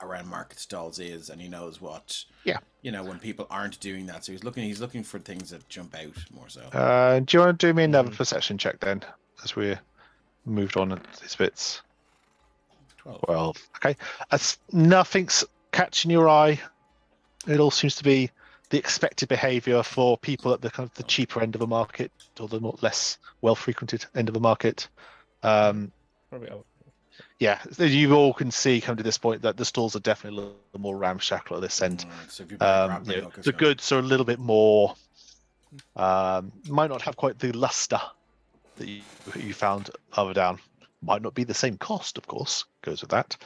around market stalls is, and he knows what when people aren't doing that. So he's looking for things that jump out more so. Do you want to do me another perception check then, as we moved on at these bits? 12. Okay. As nothing's catching your eye. It all seems to be the expected behaviour for people at the kind of the cheaper end of the market, or the less well-frequented end of the market. Probably. Yeah, you all can see come to this point that the stalls are definitely a little more ramshackle at this end. So if you grab The goods are a little bit more. Might not have quite the luster that you found other down. Might not be the same cost, of course. Goes with that.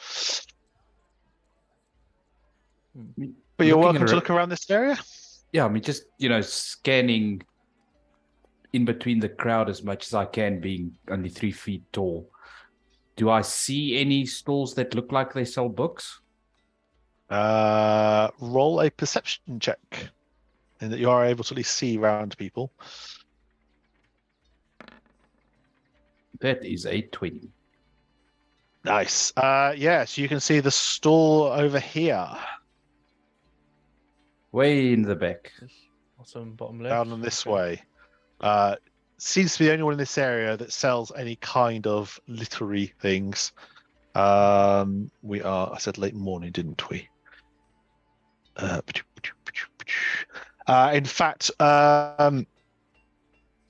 But you're welcome to look around this area. Yeah, I mean, just scanning in between the crowd as much as I can, being only 3 feet tall. Do I see any stalls that look like they sell books? Roll a perception check, and that you are able to at least see around people. That is a 20. Nice. So you can see the stall over here. Way in the back. Bottom left. Down on this way. Seems to be the only one in this area that sells any kind of literary things. I said late morning, didn't we? In fact,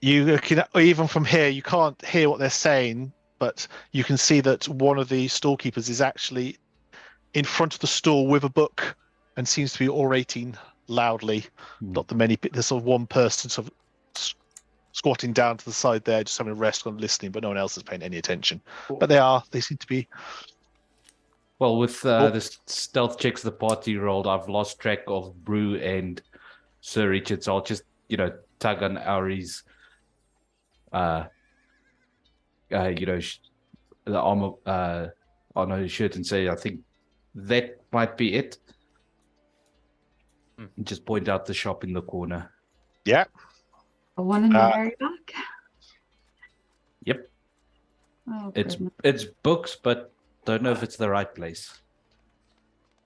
you can, even from here, you can't hear what they're saying, but you can see that one of the stall keepers is actually in front of the stall with a book and seems to be orating loudly. Not the many, there's sort of one person sort of squatting down to the side there, just having a rest on listening, but no one else is paying any attention. But they seem to be. Well, with the stealth checks the party rolled, I've lost track of Brew and Sir Richard, so I'll just, tug on Auri's, the armor on his shirt and say, I think that might be it. And just point out the shop in the corner. Yeah. The one in the very back? Yep. Oh, it's books, but don't know if it's the right place.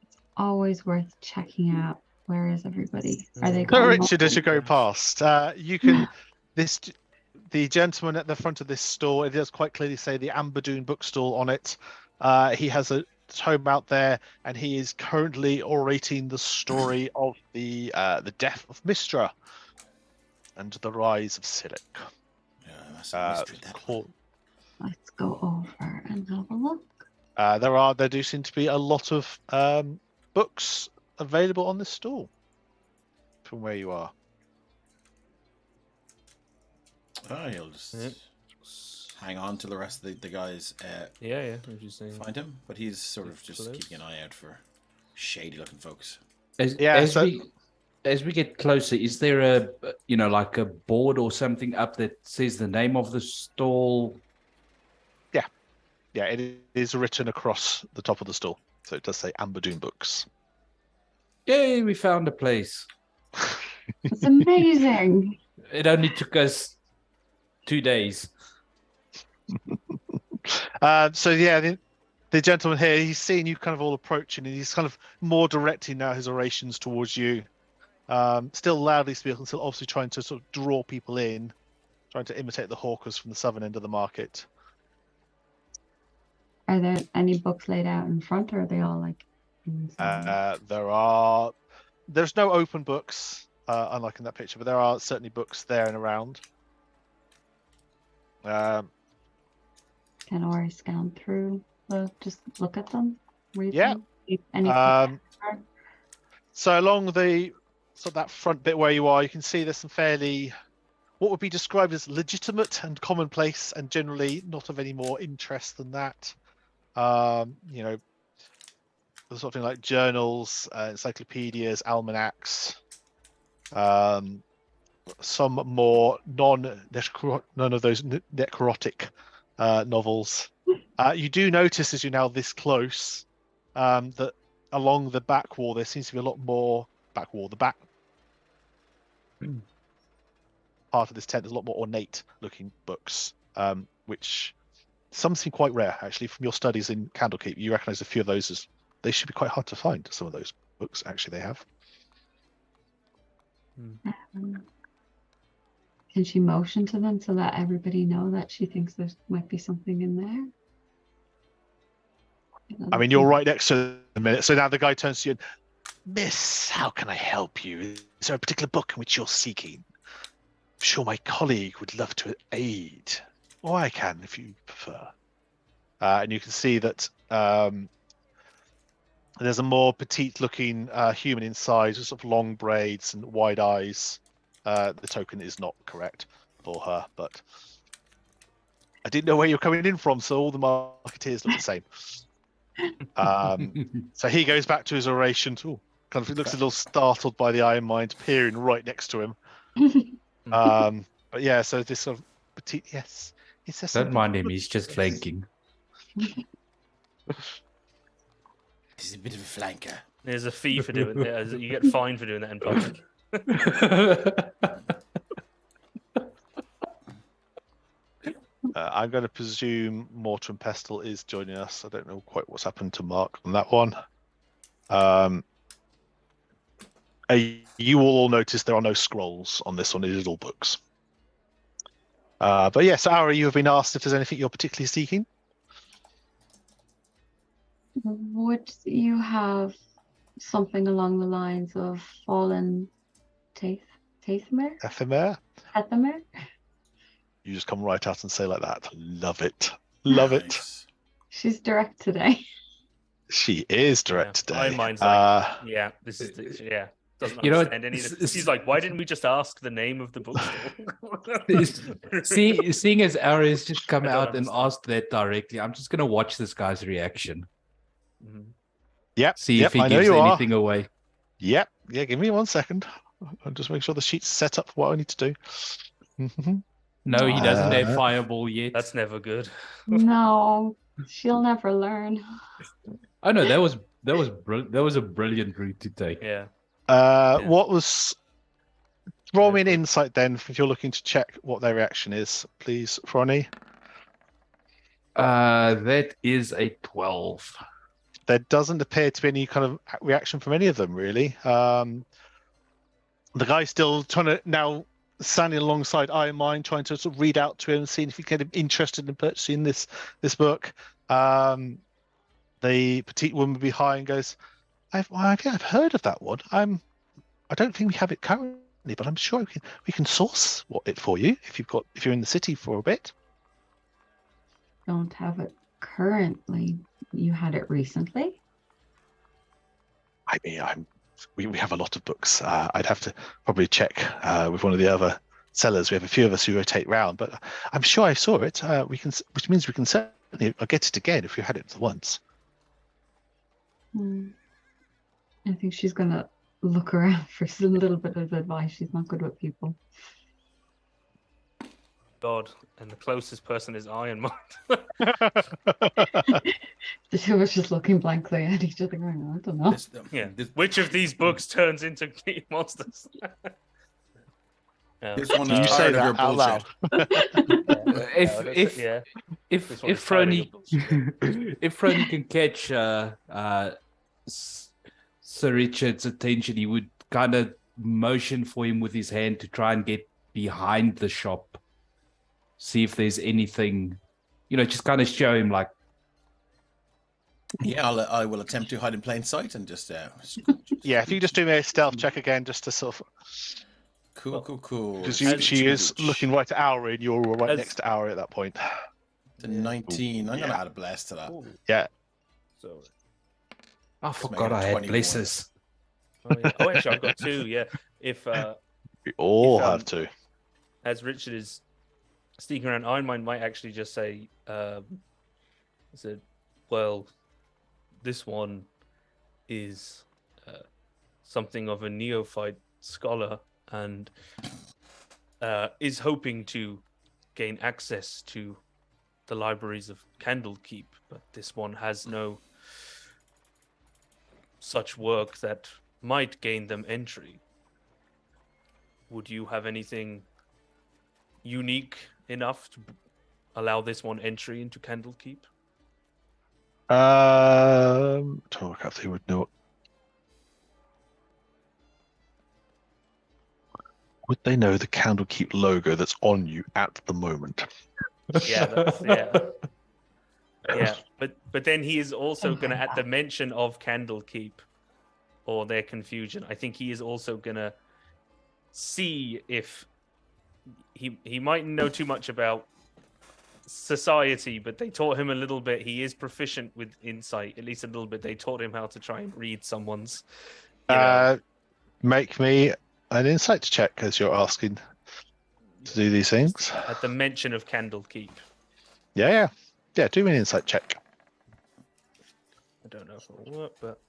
It's always worth checking out. Where is everybody? Are they going? So Richard, as you go past, you can the gentleman at the front of this store, it does quite clearly say the Amberdune bookstall on it. He has a tome out there, and he is currently orating the story of the death of Mistra and the rise of Silic. Yeah, that's a mystery, that one. Let's go over and have a look. There do seem to be a lot of books available on this stall from where you are. He'll just hang on till the rest of the guys I'm just saying. find him, but he's sort of just keeping an eye out for shady looking folks. As we get closer, is there a like a board or something up that says the name of the stall? Yeah, it is written across the top of the stall, so it does say Amberdune Books. Yay, we found a place. It's amazing. It only took us 2 days. The gentleman here, he's seeing you kind of all approaching, and he's kind of more directing now his orations towards you. Still loudly speaking, still obviously trying to sort of draw people in, trying to imitate the hawkers from the southern end of the market. Are there any books laid out in front, or are they all like inside? There's no open books, unlike in that picture, but there are certainly books there and around. Can Ori scan through? Just look at them, read Yeah. them? Any So along the that front bit where you are, you can see there's some fairly what would be described as legitimate and commonplace, and generally not of any more interest than that. There's something like journals, encyclopedias, almanacs, some more none of those necrotic novels. You do notice as you're now this close that along the back wall there seems to be a lot more the back part of this tent. There's a lot more ornate looking books, which some seem quite rare actually. From your studies in Candlekeep, you recognize a few of those as they should be quite hard to find. Some of those books actually they have. Can she motion to them to let everybody know that she thinks there might be something in there? I mean, you're right next to the minute. So now the guy turns to you. Miss, how can I help you? Is there a particular book in which you're seeking? I'm sure my colleague would love to aid. Or I can, if you prefer. And you can see that there's a more petite-looking human inside, with sort of long braids and wide eyes. The token is not correct for her, but I didn't know where you're coming in from, so all the marketeers look the same. So he goes back to his oration. Kind of looks a little startled by the Iron Mind peering right next to him. But yeah, so this sort of petite, yes. Don't mind him, he's just flanking. He's a bit of a flanker. There's a fee for doing it. You get fined for doing that in public. I'm going to presume Mortar and Pestle is joining us. I don't know quite what's happened to Mark on that one. You will all notice there are no scrolls on this one. It is all books. But yes, Ara, you have been asked if there's anything you're particularly seeking. Would you have something along the lines of fallen Tathmer? Ephemer? Ethamer? You just come right out and say like that. Love it. Love it. Nice. She's direct today. She is direct today. My mind's like, yeah, this is doesn't You know, understand any of it. She's like, why didn't we just ask the name of the bookstore? Seeing as Ari's just come I don't out and understand. asked that directly, I'm just going to watch this guy's reaction. Yep. See if he I know gives you are. anything away. Yep. Yeah, give me 1 second. I'll just make sure the sheet's set up for what I need to do. No, he doesn't have Fireball yet. That's never good. No, she'll never learn. Oh no, that was a brilliant route to take. Yeah. What was... Roll me an insight then, if you're looking to check what their reaction is, please, Fronny. That is a 12. There doesn't appear to be any kind of reaction from any of them, really. The guy's still trying to now standing alongside Iron Mind, trying to sort of read out to him, seeing if he can get him interested in purchasing this book. The petite woman behind goes, I've heard of that one. I don't think we have it currently, but I'm sure we can source it for you if you're in the city for a bit. Don't have it currently. You had it recently? I mean, we have a lot of books. I'd have to probably check with one of the other sellers. We have a few of us who rotate round, but I'm sure I saw it. Which means we can certainly get it again if you had it once. I think she's gonna look around for some little bit of advice. She's not good with people. God, and the closest person is Iron Mind. The two of us just looking blankly at each other going, I don't know. Yeah. Which of these books turns into monsters? This one You is say tired of your that out loud. Yeah. If This one is tired of your Frony bullshit. if Frony can catch Sir Richard's attention, he would kind of motion for him with his hand to try and get behind the shop, see if there's anything, just kind of show him like. Yeah, I will attempt to hide in plain sight and just. Yeah, if you just do me a stealth check again, just to sort of. Cool. Because she is looking right at Auri, and you're right next to Auri at that point. The 19. I'm going to add a bless to that. Yeah. So. I forgot I had blesses. Oh, actually, I've got 2. Yeah. If we all have 2. As Richard is sneaking around, Ironmind might actually just say, well, this one is something of a neophyte scholar and is hoping to gain access to the libraries of Candlekeep, but this one has no such work that might gain them entry. Would you have anything unique enough to allow this one entry into Candlekeep? To work out if they would know. Would they know the Candlekeep logo that's on you at the moment? Yeah, yeah. But then he is also going to, at the mention of Candlekeep or their confusion, I think he is also going to see if he mightn't know too much about society, but they taught him a little bit. He is proficient with insight, at least a little bit. They taught him how to try and read someone's. Make me an insight check as you're asking to do these things. At the mention of Candlekeep. Yeah. Do me an insight check. I don't know if it'll work, but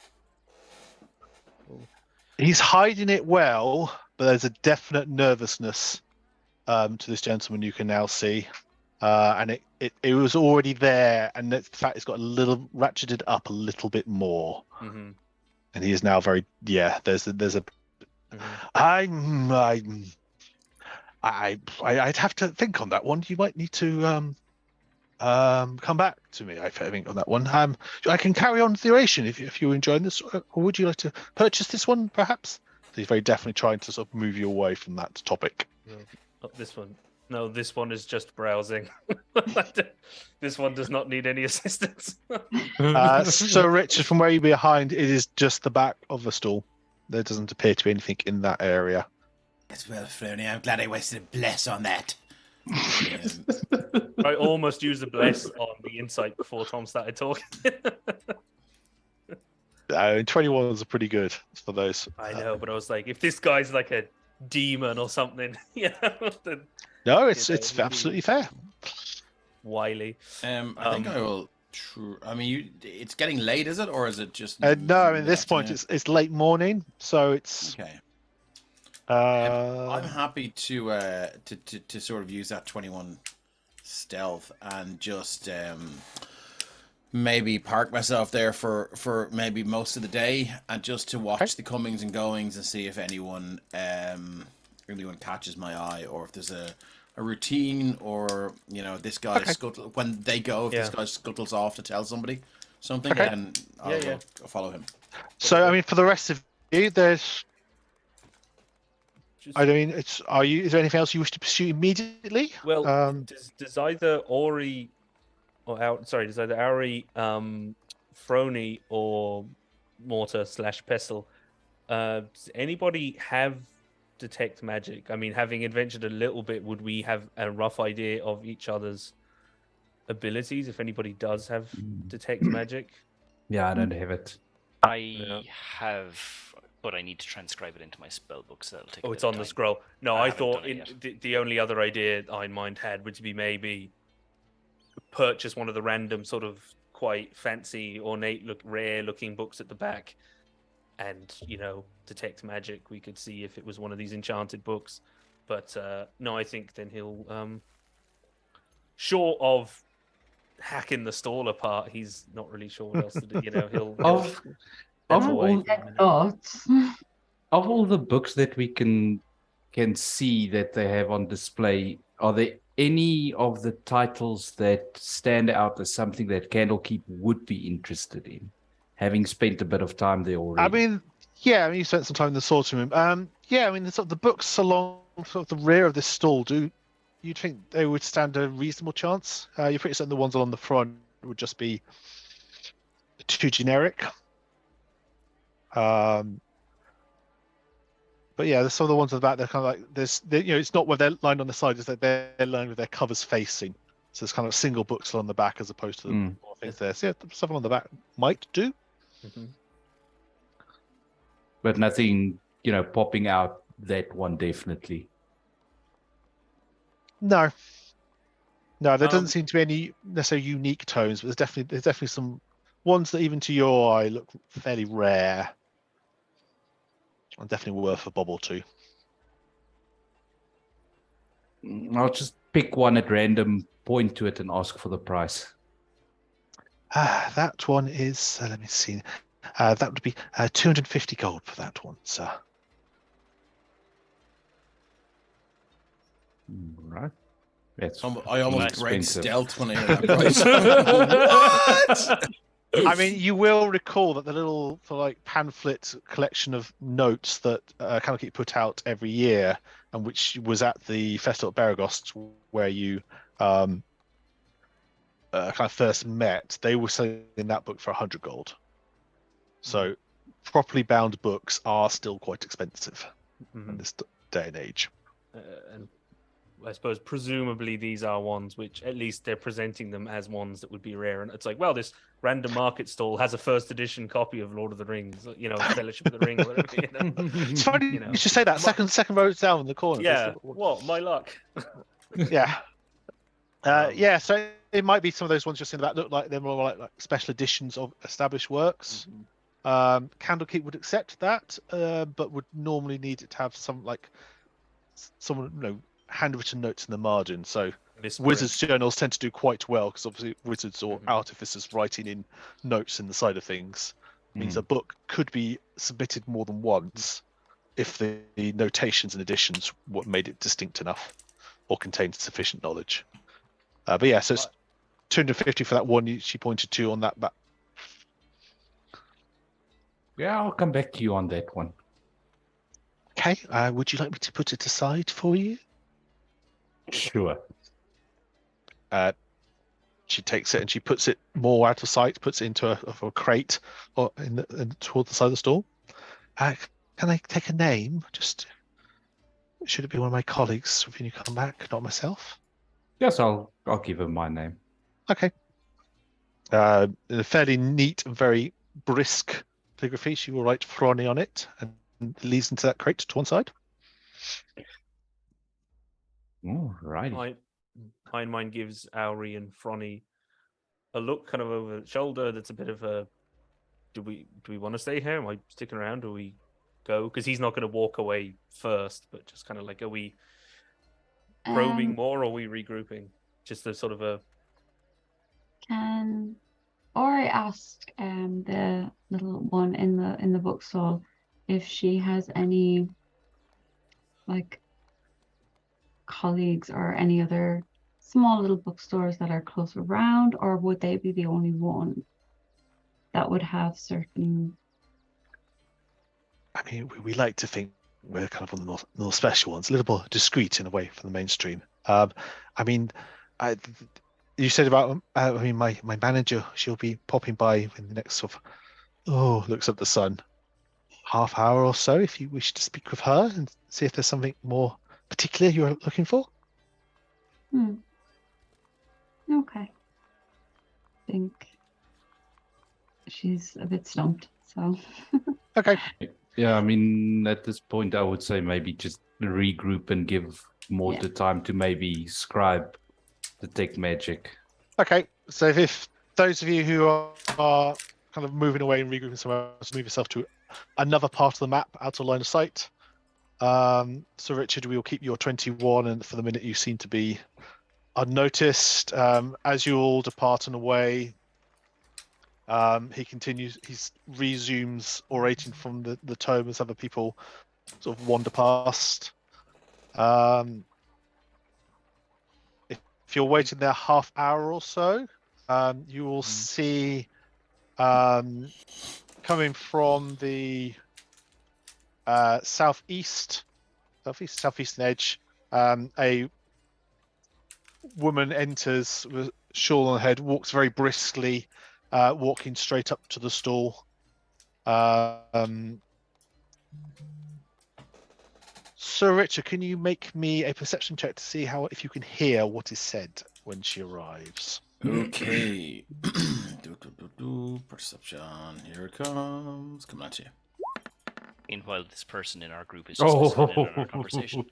he's hiding it well, but there's a definite nervousness to this gentleman. You can now see, and it was already there, and in fact, it's got a little ratcheted up a little bit more, and he is now very There's a. I'd have to think on that one. You might need to come back to me. I think on that one. I can carry on the oration if you're enjoying this, or would you like to purchase this one, perhaps? So he's very definitely trying to sort of move you away from that topic. Not this one. No, this one is just browsing. This one does not need any assistance. So, Richard, from where you're behind, it is just the back of the stall. There doesn't appear to be anything in that area. Yes, well, Frony, I'm glad I wasted a bless on that. I almost used a bless on the insight before Tom started talking. 21s are pretty good for those. I know, but I was like, if this guy's like a demon or something, then no, it's absolutely fair. Wily. I think I will. I mean, it's getting late, is it, or is it just? No, I mean, at this point it's late morning, so it's okay. I'm happy to sort of use that 21 stealth and just maybe park myself there for maybe most of the day and just to watch the comings and goings and see if anyone catches my eye, or if there's a routine, or this guy scuttle when they go. If this guy scuttles off to tell somebody something, then I'll follow him. So I mean, for the rest of you, there's. I mean, is there anything else you wish to pursue immediately? Well, does either Ori does either Auri, Frony, or Mortar / Pestle, does anybody have detect magic? I mean, having adventured a little bit, would we have a rough idea of each other's abilities if anybody does have detect magic? Yeah, I don't have it. I have, but I need to transcribe it into my spell book, so that'll take. It's on the scroll. No, I thought the only other idea Ironmind had would be maybe purchase one of the random sort of quite fancy, ornate, rare looking books at the back, and detect magic. We could see if it was one of these enchanted books, but no, I think then he'll short of hacking the stall apart, he's not really sure what else to do. He'll Of all the books that we can see that they have on display, are there any of the titles that stand out as something that Candlekeep would be interested in, having spent a bit of time there already? I mean, you spent some time in the sorting room. Yeah, I mean, the books along sort of the rear of this stall, you'd think they would stand a reasonable chance? You're pretty certain the ones along the front would just be too generic. But yeah, some of the ones at the back, they're kind of like it's not where they're lined on the side, it's that they're lined with their covers facing. So it's kind of single books along the back as opposed to the things there. So yeah, stuff on the back might do. But nothing, popping out. That one definitely. No, there doesn't seem to be any necessarily unique tones, but there's definitely some ones that even to your eye look fairly rare and definitely worth a bob or two. I'll just pick one at random, point to it, and ask for the price. That one is, let me see, that would be 250 gold for that one, sir. Right. That's I almost break expensive. stealth when I hear that price. What? I mean, you will recall that the little pamphlet collection of notes that Candlekeep put out every year, and which was at the festival at Baragost, where you kind of first met. They were selling that book for 100 gold. So, properly bound books are still quite expensive in this day and age. And I suppose presumably these are ones which at least they're presenting them as ones that would be rare. And it's like, well, this random market stall has a first edition copy of Lord of the Rings, Fellowship of the Ring, or whatever. It's funny you should say that. Second row down in the corner. Yeah. What? My luck. Yeah. Yeah. So it might be some of those ones you're seeing that look like they're more like special editions of established works. Candlekeep would accept that, but would normally need it to have some handwritten notes in the margin. So Wizards journals tend to do quite well because obviously wizards or artificers writing in notes in the side of things means a book could be submitted more than once if the notations and additions what made it distinct enough or contained sufficient knowledge. But yeah, so it's 250 for that one she pointed to on that back. Yeah, I'll come back to you on that one. Okay, would you like me to put it aside for you? Sure. She takes it and she puts it more out of sight, puts it into a crate or toward the side of the stall. Can I take a name? Just should it be one of my colleagues when you come back, not myself? Yes, I'll give him my name. Okay. In a fairly neat and very brisk calligraphy, she will write Frony on it and leads into that crate to one side. All righty. Hindmind gives Auri and Frony a look kind of over the shoulder that's a bit of a do we want to stay here? Am I sticking around? Do we go? Because he's not going to walk away first, but just kind of like, are we probing more or are we regrouping? Just a sort of a Can Ori ask the little one in the bookstall if she has any colleagues or any other small little bookstores that are close around, or would they be the only one that would have certain? I mean, we like to think we're kind of one of the more special ones, a little more discreet in a way from the mainstream. I mean, you said about my manager, she'll be popping by in the next sort of looks at the sun, half hour or so, if you wish to speak with her and see if there's something more particular you're looking for. Okay. I think she's a bit stumped, so. Okay. Yeah, I mean, at this point, I would say maybe just regroup and give Morta time to maybe scribe the tech magic. Okay, so if those of you who are kind of moving away and regrouping somewhere else, move yourself to another part of the map out of line of sight. So Richard, we will keep your 21, and for the minute you seem to be unnoticed. As you all depart and away, he resumes orating from the tome as other people sort of wander past. If you're waiting there half hour or so, you will see coming from the southeastern edge. A woman enters with a shawl on her head, walks very briskly, walking straight up to the stall. Sir Richard, can you make me a perception check to see if you can hear what is said when she arrives? Okay. Perception. Here it comes. Coming at you. Meanwhile, this person in our group is just listening in on our conversation.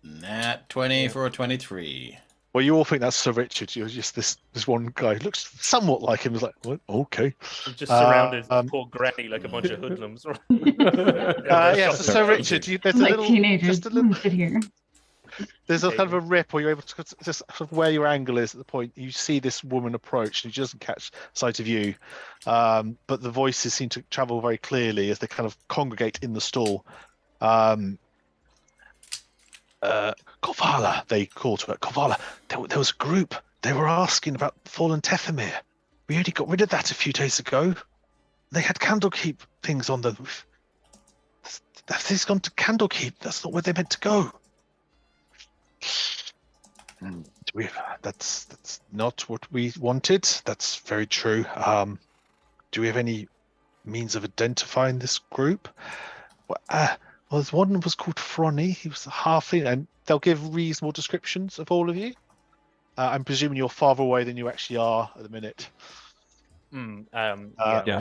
Nat 20 for a 23. Well, you all think that's Sir Richard. You're just this one guy who looks somewhat like him. Is like, what? Okay. We've just surrounded poor granny like a bunch of hoodlums. Yeah, so Sir Richard, there's a Like little, teenagers. just a little, Sit here. there's a kind of a rip where you're able to just sort of where your angle is at the point you see this woman approach, and she doesn't catch sight of you, but the voices seem to travel very clearly as they kind of congregate in the stall. Kovala, they call to it. Kovala, there was a group. They were asking about fallen Tethemir. We only got rid of that a few days ago. They had Candlekeep things on the roof. That thing's gone to Candlekeep. That's not where they meant to go. That's not what we wanted. That's very true. Do we have any means of identifying this group? Well, one was called Fronny. He was a halfling, and they'll give reasonable descriptions of all of you. I'm presuming you're farther away than you actually are at the minute. Yeah,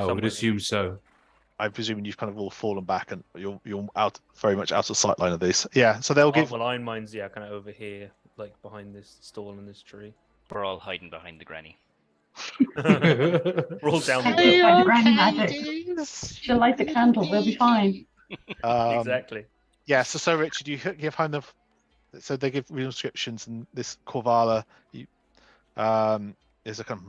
I would assume so. I'm presuming you've kind of all fallen back, and you're out very much out of sight line of this. Yeah, so they'll give. Well, Iron Mine's kind of over here, like behind this stall and this tree. We're all hiding behind the granny. Roll down the Hey, well. Granny magic. She'll light the candle. We'll be fine. Exactly. Yeah, so Richard, you give home the. So they give real descriptions, and this Korvala, is a kind of.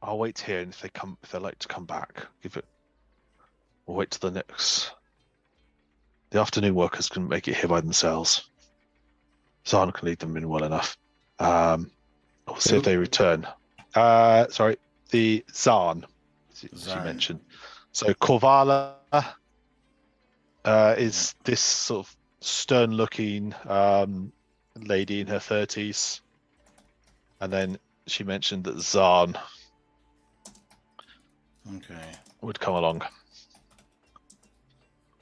I'll wait here, and if they like to come back, we'll wait till the next. The afternoon workers can make it here by themselves. Zahn can lead them in well enough. We'll see if they return. Sorry, the Zahn, as you mentioned. So Korvala is this sort of stern-looking lady in her 30s, and then she mentioned that Zahn would come along.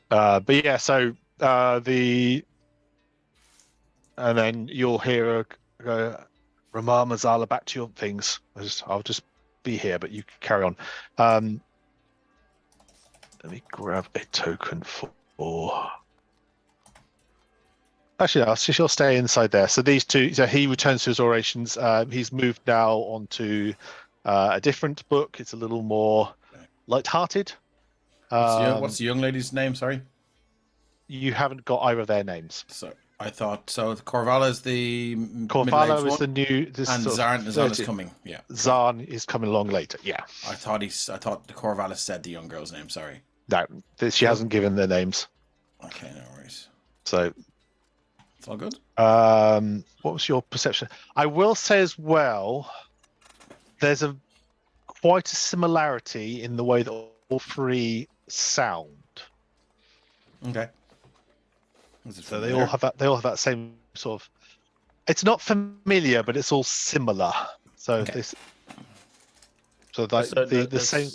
But yeah, so and then you'll hear her go, Ramar Mazala, back to your things. I'll just be here, but you can carry on. Let me grab a token for. Actually, no, she'll stay inside there. So these two, so he returns to his orations. He's moved now onto a different book. It's a little more light-hearted. What's the young lady's name? Sorry, you haven't got either of their names. So I thought so. Korvala is the Korvala is the new, and Zarn is coming. Yeah, Zarn is coming along later. Yeah, I thought the Korvala said the young girl's name. Sorry, no, she hasn't given their names. Okay, no worries. So it's all good. What was your perception? I will say as well, there's quite a similarity in the way that all three sound. Okay. So they all have that. They all have that same sort of. It's not familiar, but it's all similar. So Okay. the same.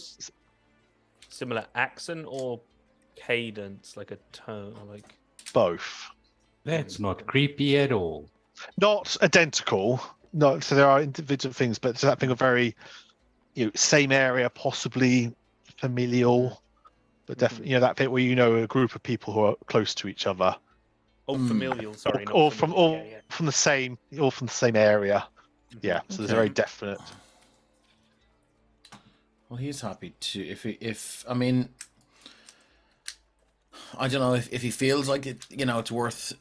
Similar accent or cadence, like a tone, or like Both. That's not creepy at all. Not identical. No, so there are individual things, but it's that thing of very, same area, possibly familial, but definitely, that bit where a group of people who are close to each other. oh, familial. Sorry, all not from familiar. Yeah. from the same, all from the same area. Yeah, so there's a very definite. Well, he's happy to. If I mean, I don't know if he feels like it. It's worth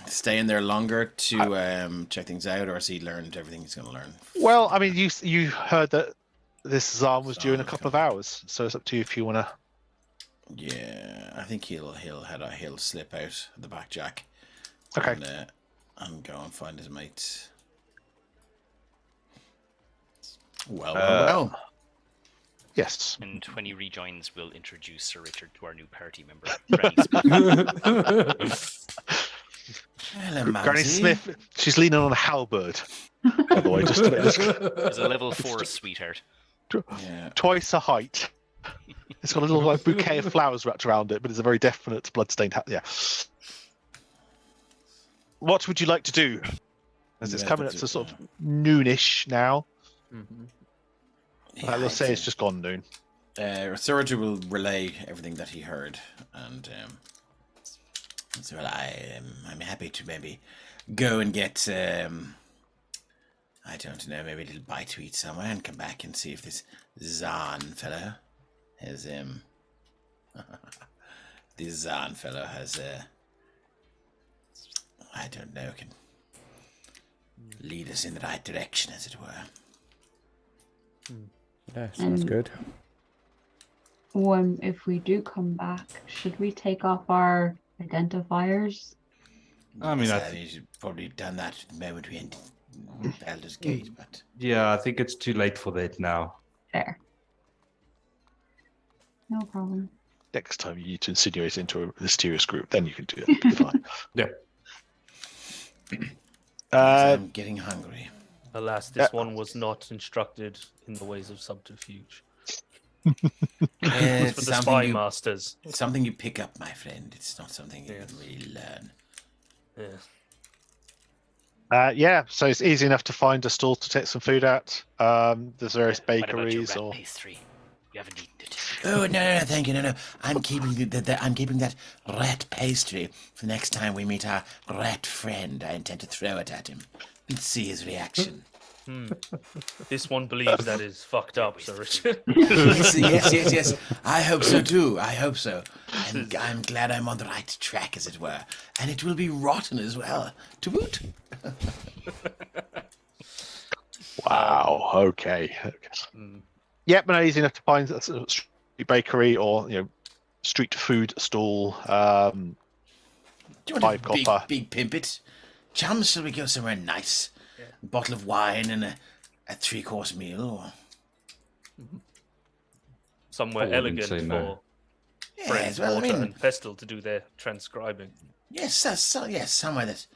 staying there longer to check things out, or has he learned everything he's going to learn? Well, I mean, you heard that this Zahn was due in a couple of hours, so it's up to you if you want to. Yeah, I think he'll slip out the back jack. Okay. And go and find his mates. Well. Yes. And when he rejoins, we'll introduce Sir Richard to our new party member, Granny Smith. Hello, Granny Mumsy. Smith, she's leaning on a halberd. By the way, just to make this There's a level 4 sweetheart. Yeah. twice her height. It's got a little like bouquet of flowers wrapped around it, but it's a very definite bloodstained hat. Yeah. What would you like to do? As it's Yeah, coming up that's to it, sort of noonish now. Yeah, Let's say it's just gone noon. Sir Richard will relay everything that he heard, and so I'm happy to maybe go and get I don't know, maybe a little bite to eat somewhere, and come back and see if this Zahn fellow has this Zahn fellow has I don't know, can lead us in the right direction, as it were. Yeah, sounds good. If we do come back, should we take off our identifiers? I mean, Yes, you should probably have done that the moment we entered Baldur's Gate, but yeah, I think it's too late for that now. Fair. No problem. Next time you need to insinuate into a mysterious group, then you can do it. Fine. Yeah. I'm getting hungry. Alas, this one was not instructed in the ways of subterfuge. It's For the something spy you- masters. It's something you pick up, my friend. It's not something you Yeah. can really learn. Yeah. Yeah, so it's easy enough to find a stall to take some food at. There's various What about your bakeries rat or pastry? You haven't eaten it. Oh no, thank you, no. I'm keeping I'm keeping that rat pastry for next time we meet our rat friend. I intend to throw it at him and see his reaction. This one believes that is fucked up, Sir Richard. yes. I hope so too. I hope so. I'm glad I'm on the right track, as it were, and it will be rotten as well. To boot. wow. Okay. Yep, but no, easy enough to find a sort of street bakery or street food stall. Do you want 5 to copper. big pimp it? Chums, shall we go somewhere nice? A bottle of wine and a 3-course meal, or Somewhere I wouldn't elegant say for no. friends well, I Mortar mean, and Pestle to do their transcribing. yes, somewhere that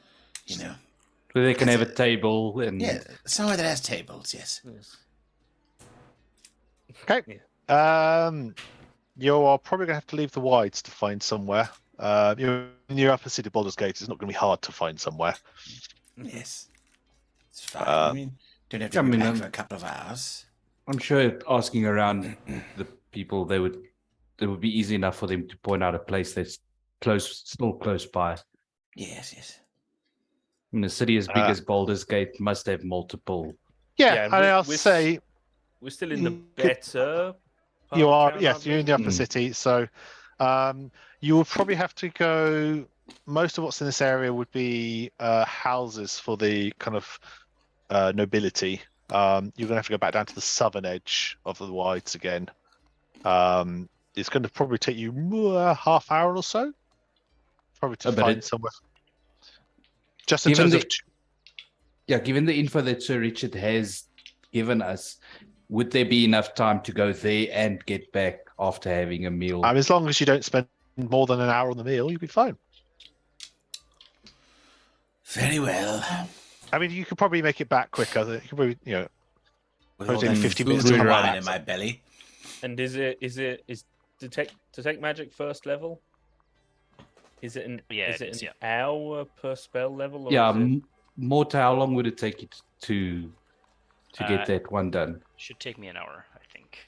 Where they can have a table and somewhere that has tables. Yes. Yes. Okay. You are probably going to have to leave the wides to find somewhere. You're in your upper city Baldur's Gate. It's not going to be hard to find somewhere. Yes. It's fine. I mean, don't have to be back for a couple of hours. I'm sure asking around the people, it would be easy enough for them to point out a place that's still close by. Yes. And a city as big as Baldur's Gate must have multiple. Yeah, and and I'll we're say We're still in the You could- better. part you of are. town, Yes, aren't you're we? in the upper city. So you will probably have to go. Most of what's in this area would be houses for the kind of nobility. You're going to have to go back down to the southern edge of the wides again. It's going to probably take you a half hour or so, probably to But find it- somewhere. Just in Given terms of given the info that Sir Richard has given us, would there be enough time to go there and get back after having a meal? as long as you don't spend more than an hour on the meal, you'll be fine. Very well. I mean, you could probably make it back quicker. You could probably, With all Probably take them 50 food minutes to and come wine back. in my belly. And is detect magic first level? Is it an Yeah, is it it is, an yeah. hour per spell level? Or Yeah, is it... Morta, how long would it take you to get that one done? Should take me an hour, I think.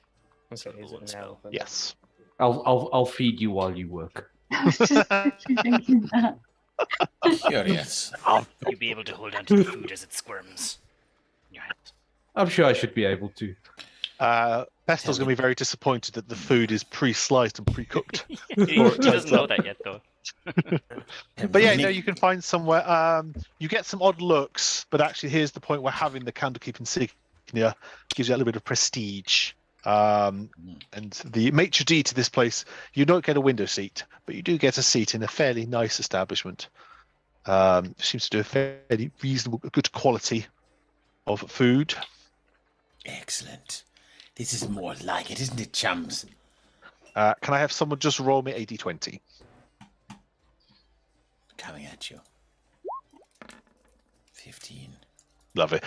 Okay, is it an hour? then? yes. I'll feed you while you work. I was just actually thinking that. Curious. You'll be able to hold on to the food as it squirms in your hand. I'm sure I should be able to. Pestel's going to be very disappointed that the food is pre-sliced and pre-cooked. He doesn't know that yet, though. But yeah, no, you can find somewhere. You get some odd looks, but actually, here's the point where having the Candlekeep insignia gives you a little bit of prestige. And the maitre d' to this place, you don't get a window seat, but you do get a seat in a fairly nice establishment. Seems to do a fairly reasonable, good quality of food. Excellent. This is more like it, isn't it, chums? Can I have someone just roll me a d20? Coming at you. 15. Lovely.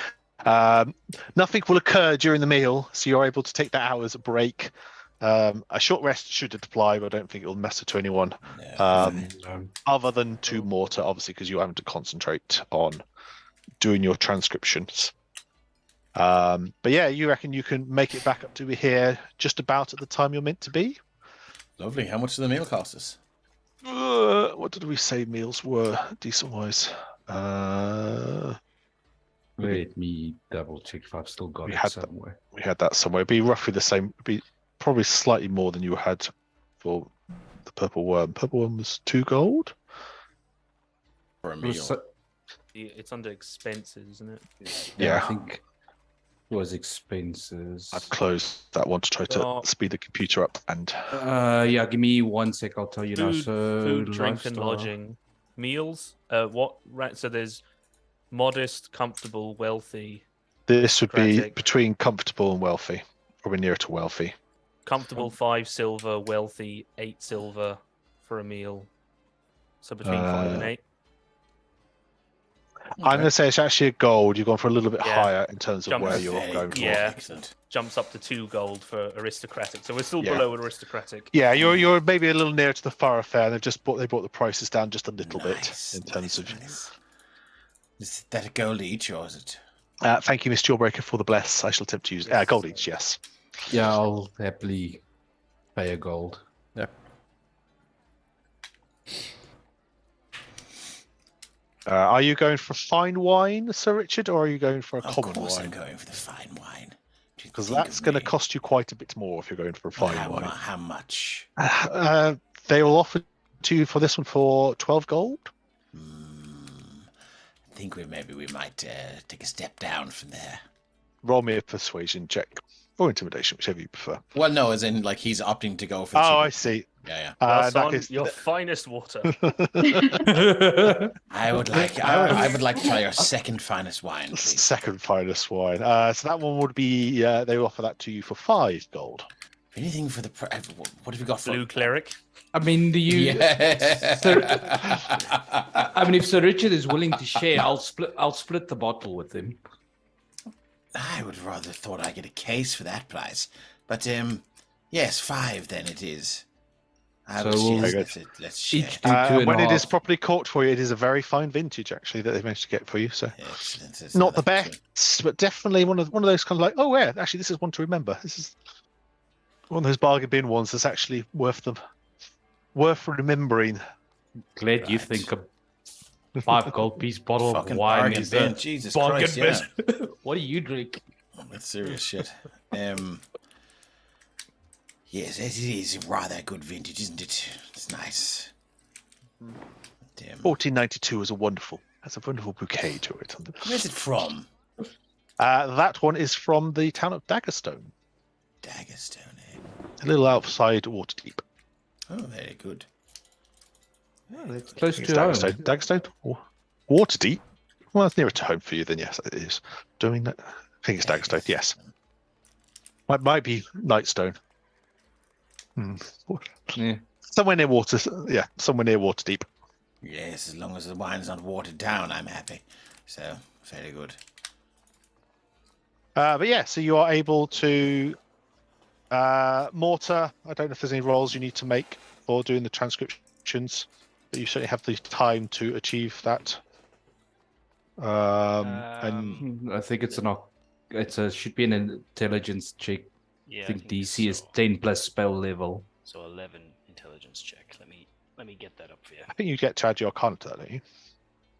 Nothing will occur during the meal, so you're able to take that hour as a break. A short rest should apply, but I don't think it will matter to anyone. Other than to Mortar, obviously, because you're having to concentrate on doing your transcriptions. But yeah, you reckon you can make it back up to here just about at the time you're meant to be? Lovely. How much did the meal cost us? What did we say meals were, decent-wise? Let me double check if I've still got We it had somewhere. We had that somewhere. It'd be roughly the same. It'd be probably slightly more than you had for the purple worm. Purple worm was 2 gold. For a It was meal. so- It's under expenses, isn't it? Yeah. I think it was expenses. I've closed that one to try to Oh. speed the computer up. And Yeah, give me 1 sec. I'll tell you now. Food, So food, drink, and lifestyle. lodging. Meals. Right. So there's modest, comfortable, wealthy. this would be Aristocratic. between comfortable and wealthy, probably nearer to wealthy. Comfortable 5 silver, wealthy 8 silver for a meal. So between 5 and 8. I'm going to say it's actually a gold. You've gone for a little bit Yeah. higher in terms of Jump where to you're Very going good. for. Yeah. Excellent. Jumps up to 2 gold for aristocratic. So we're still Yeah. below aristocratic. Yeah, you're maybe a little nearer to the thoroughfare. They brought the prices down just a little Nice, bit in terms nice, of. nice. Is that a gold each, or is it? Thank you, Miss Jawbreaker, for the bless. I shall attempt to use gold each. Yes. Yeah, I'll happily pay a gold. Are you going for fine wine, Sir Richard, or are you going for a Of common course I'm wine? going for the fine wine. Because that's going to cost you quite a bit more if you're going for a fine wine. How much? They will offer to you for this one for 12 gold. I think we might take a step down from there. Roll me a persuasion check or intimidation, whichever you prefer. Well, no, as in like he's opting to go for the Oh, cheaper- I see. Yeah, Pass that on is- your finest water. I would like to try your second finest wine, please. Second finest wine. So that one would be. They will offer that to you for 5 gold. Anything for the what have you got for Blue cleric. I mean, do you? Yeah. I mean, if Sir Richard is willing to share, I'll split the bottle with him. I would rather thought I get a case for that price, but yes, 5 then it is. So we'll- Let's share. Each do 2.5. When it is properly corked for you, it is a very fine vintage actually that they managed to get for you. So Excellent. That's not the another best, but definitely one of those kind of like, oh yeah, actually this is one to remember. This is one of those bargain bin ones that's actually worth remembering. Glad you Right. think a 5 gold piece bottle of fucking wine bargain is bin. a Jesus bargain Christ, yeah. bin. What do you drink? That's serious shit. Yes, it is rather good vintage, isn't it? It's nice. Damn. 1492 has a wonderful bouquet to it. Where's it from? That one is from the town of Daggerstone, Daggerstone, eh? a little outside Waterdeep. Oh, very good. It's close I think to it's home. Daggerstone? Waterdeep? Well, it's nearer to home for you then, yes, it is. Doing that? I think it's Daggerstone, yes. Might be Nightstone. Yeah. Somewhere near Waterdeep. Yes, as long as the wine's not watered down, I'm happy. So, very good. But yeah, so you are able to Mortar. I don't know if there's any rolls you need to make for doing the transcriptions, but you certainly have the time to achieve that. And I think should be an intelligence check. Yeah, I think DC is 10 plus spell level. So 11 intelligence check. Let me get that up for you. I think you get to add your Arcana to that, don't you?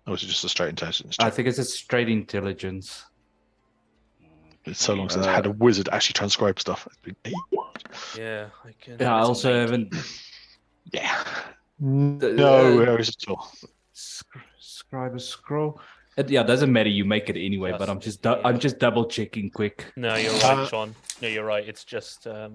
Or is it just a straight intelligence check? I think it's a straight intelligence. It's so long since I had a wizard actually transcribe stuff. It's been Yeah, I can. Yeah, I it's also 19. haven't. yeah. No, where is it at all? Scribe a scroll. It doesn't matter. You make it anyway. But I'm just I'm just double checking quick. No, you're right, Sean. No, you're right. It's just. Yeah,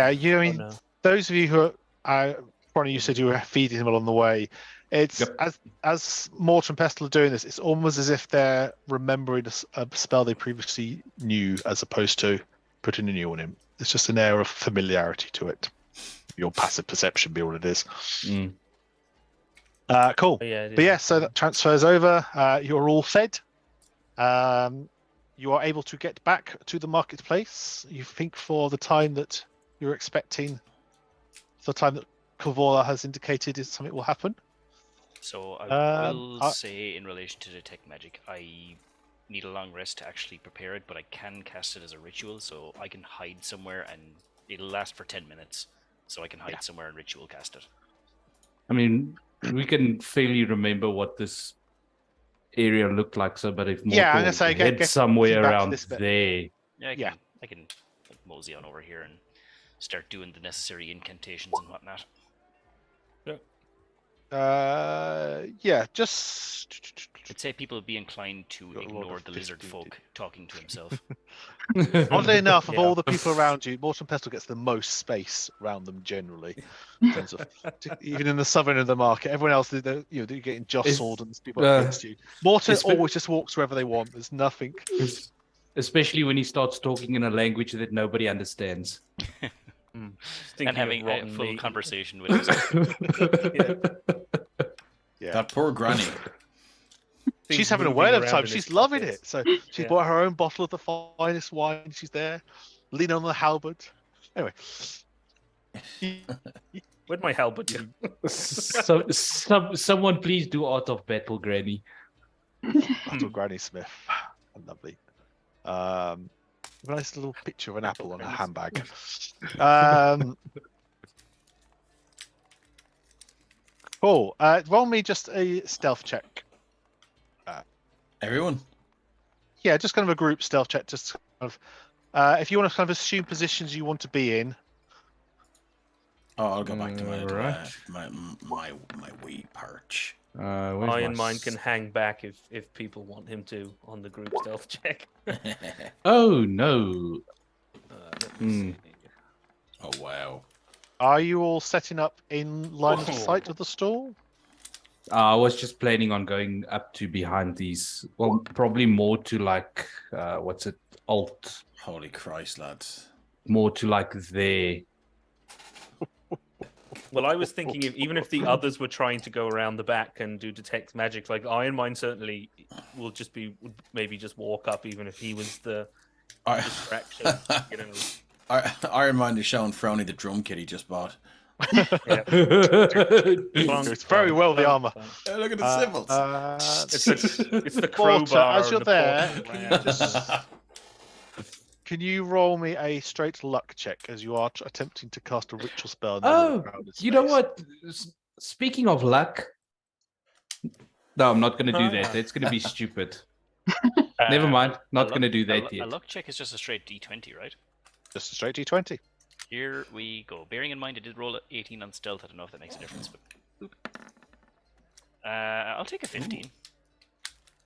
you. I mean, no. those of you who are, Ronnie, you said you were feeding them along the way. It's Yep. as Mortar and Pestle are doing this, it's almost as if they're remembering a spell they previously knew, as opposed to putting a new one in. It's just an air of familiarity to it. Your passive perception be all it is. Mm. Cool. Oh, yeah, it But is. yeah, so that transfers over. You're all fed. You are able to get back to the marketplace. You think for the time that you're expecting, the time that Kavola has indicated is something will happen. So I will I- say, in relation to detect magic, I need a long rest to actually prepare it, but I can cast it as a ritual, so I can hide somewhere, and it'll last for 10 minutes. So I can hide somewhere and ritual cast it. I mean, we can fairly remember what this area looked like. So, but if Yeah, I'm Mortal gonna say, head get somewhere back to around this bit. there, Yeah, I can like, mosey on over here and start doing the necessary incantations and whatnot. Yeah, just I'd say people would be inclined to Got a lot ignore of the lizard 50. folk talking to himself. oddly enough, of Yeah. all the people around you, Morton Pestle gets the most space around them generally. In terms of, even in the southern end of the market, everyone else, they're getting jostled and there's people up against you. Morton always just walks wherever they want. There's nothing. Especially when he starts talking in a language that nobody understands. And Thinking having of a rotten full meat. conversation with himself. Yeah, That poor granny. she's Things having a moving whale of around time. in She's his loving pockets. it. So she's Yeah. bought her own bottle of the finest wine. She's there, leaning on the halberd. Anyway, Where'd my halberd go? Someone please do Art of Battle, Granny. Little Granny Smith, lovely. A nice little picture of an apple on her handbag. Cool. Roll me just a stealth check. Everyone. Yeah, just kind of a group stealth check. Just kind of, if you want to kind of assume positions you want to be in. Oh, I'll go back to my little, Right. my wee perch. Where's Iron my Mind can hang back if people want him to on the group stealth check. Oh no! Let me see. Oh wow. Are you all setting up in line of Oh. sight of the stall? I was just planning on going up to behind these. Well, probably more to like, what's it? Alt. Holy Christ, lads. More to like there. Well, I was thinking even if the others were trying to go around the back and do detect magic, like Iron Mind certainly would maybe just walk up, even if he was the distraction. You know. Iron Mind is showing Frony the drum kit he just bought. Yeah. It's very well the armor. Hey, look at the symbols. It's the Walter, crowbar. as you're and the there, portal can you ram. just can you roll me a straight luck check as you are attempting to cast a ritual spell? In the Oh, crowded you know space? what? Speaking of luck, no, I'm not going to do that. Ah. That's going to be stupid. Never mind. Not going to do that A yet. luck check is just a straight D20, right? Just a straight D20. Here we go. Bearing in mind I did roll an 18 on stealth, I don't know if that makes a difference, but I'll take a 15.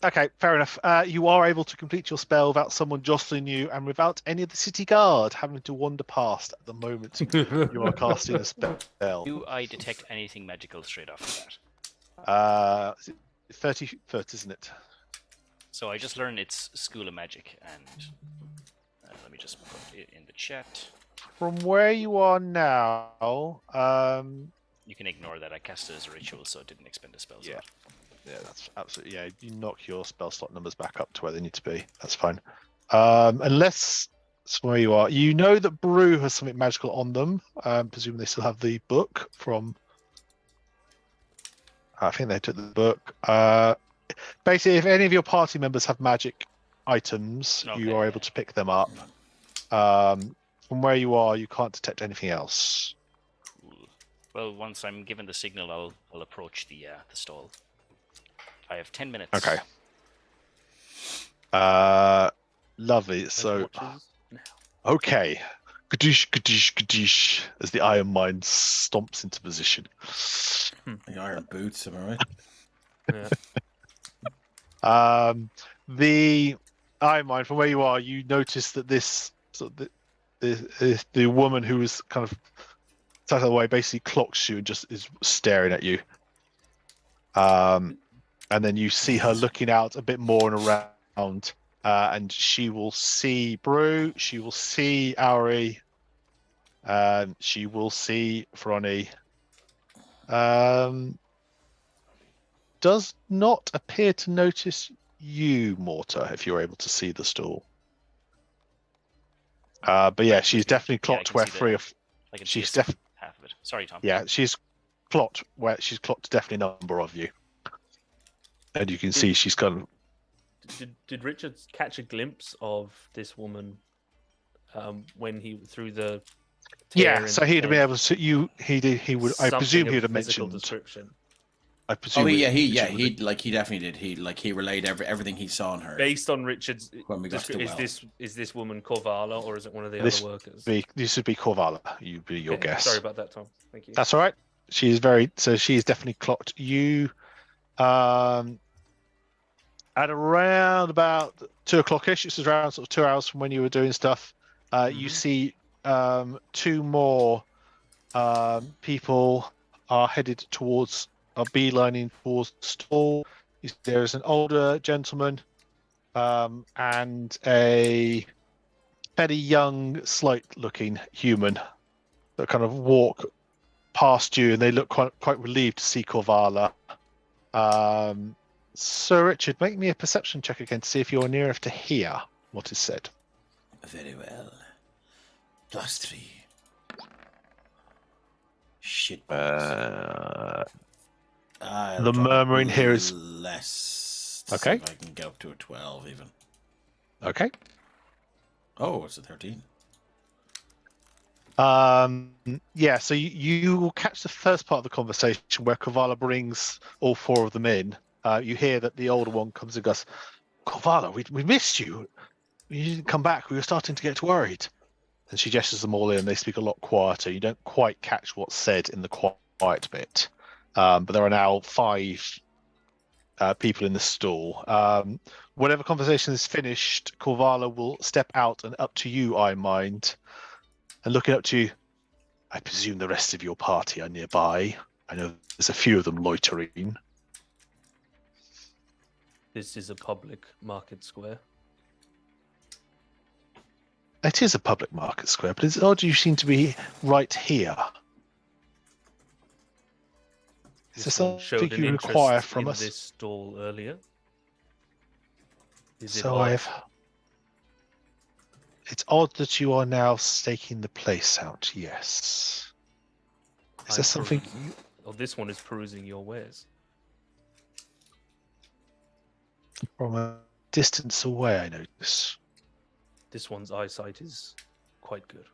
Okay, fair enough. You are able to complete your spell without someone jostling you and without any of the city guard having to wander past at the moment you are casting a spell. Do I detect anything magical straight off of that? 30 foot, isn't it? So I just learned it's School of Magic, and let me just put it in the chat. From where you are now, You can ignore that. I cast it as a ritual, so it didn't expend a spell slot. yeah, that's absolutely, yeah, you knock your spell slot numbers back up to where they need to be. That's fine. Unless it's where you are. You know that Brew has something magical on them. Presumably they still have the book from... I think they took the book. Basically, if any of your party members have magic items, you Okay. are able to pick them up. From where you are, you can't detect anything else. Cool. Well, once I'm given the signal, I'll approach the stall. I have 10 minutes. Okay. Lovely. So, Watches. okay. Kadoosh, kadoosh, kadoosh, as the Iron Mind stomps into position. The iron boots, am I right? Yeah. The Iron Mind, from where you are, you notice that this sort of the woman who was kind of sat out of the way basically clocks you and just is staring at you. And then you see her looking out a bit more and around, and she will see Brew, she will see Auri, she will see Frony. Does not appear to notice you, Mortar, if you're able to see the stall. But yeah, she's definitely clocked where three of. I can She's see half of it. Sorry, Tom. Yeah, she's clocked definitely a number of you, and you can see she's gone. Did Richard catch a glimpse of this woman when he threw the? Yeah, so he'd have been able to. He would. I presume he'd have mentioned. Description. I presume. He definitely did. He relayed everything he saw and heard. Based on Richard's, when we got to the well. Is this woman Korvala or is it one of the other workers? This would be Korvala. You'd be your guess. Sorry about that, Tom. Thank you. That's all right. She's definitely clocked you. At around about 2:00ish, this is around sort of 2 hours from when you were doing stuff. You see two more people are headed towards. Are beelining towards the stall. There is an older gentleman and a fairly young, slight-looking human that kind of walk past you, and they look quite relieved to see Korvala. Sir Richard, make me a perception check again to see if you're near enough to hear what is said. Very well. +3. Shit. The murmuring here is less. Okay. If I can go up to a 12 even. Okay. Oh, it's a 13. Yeah, so you will catch the first part of the conversation where Korvala brings all four of them in. You hear that the older one comes and goes, Korvala, we missed you. You didn't come back. We were starting to get worried. And she gestures them all in. They speak a lot quieter. You don't quite catch what's said in the quiet bit. But there are now 5 people in the stall. Whenever conversation is finished, Korvala will step out and up to you, I mind. And looking up to you, I presume the rest of your party are nearby. I know there's a few of them loitering. This is a public market square. It is a public market square, but it's odd you seem to be right here. Is there something you require from us? This stall earlier. It's odd that you are now staking the place out. Yes. Is there something? This one is perusing your wares. From a distance away, I notice. This one's eyesight is quite good.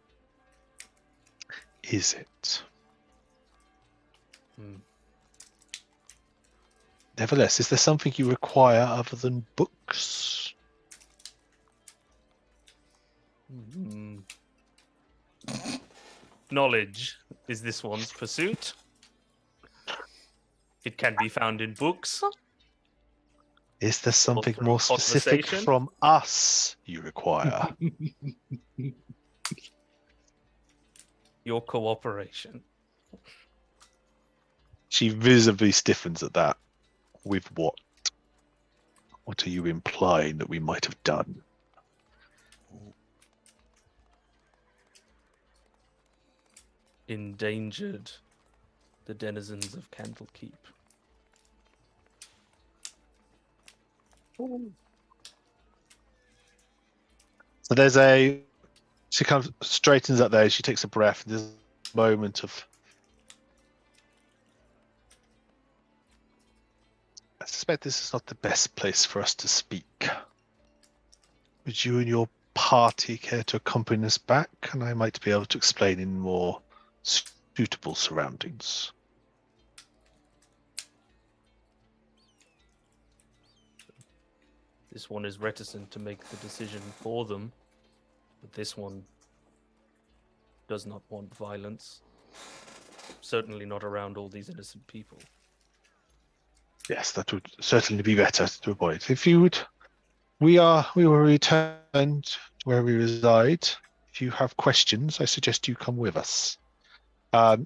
Is it? Nevertheless, is there something you require other than books? Knowledge is this one's pursuit. It can be found in books. Is there something more specific from us you require? Your cooperation. She visibly stiffens at that. With what? What are you implying that we might have done? Endangered the denizens of Candlekeep. So she kind of straightens up there, she takes a breath, and there's a moment of, I suspect this is not the best place for us to speak. Would you and your party care to accompany us back? And I might be able to explain in more suitable surroundings. This one is reticent to make the decision for them, but this one does not want violence. Certainly not around all these innocent people. Yes, that would certainly be better to avoid. If you would, we will return to where we reside. If you have questions, I suggest you come with us.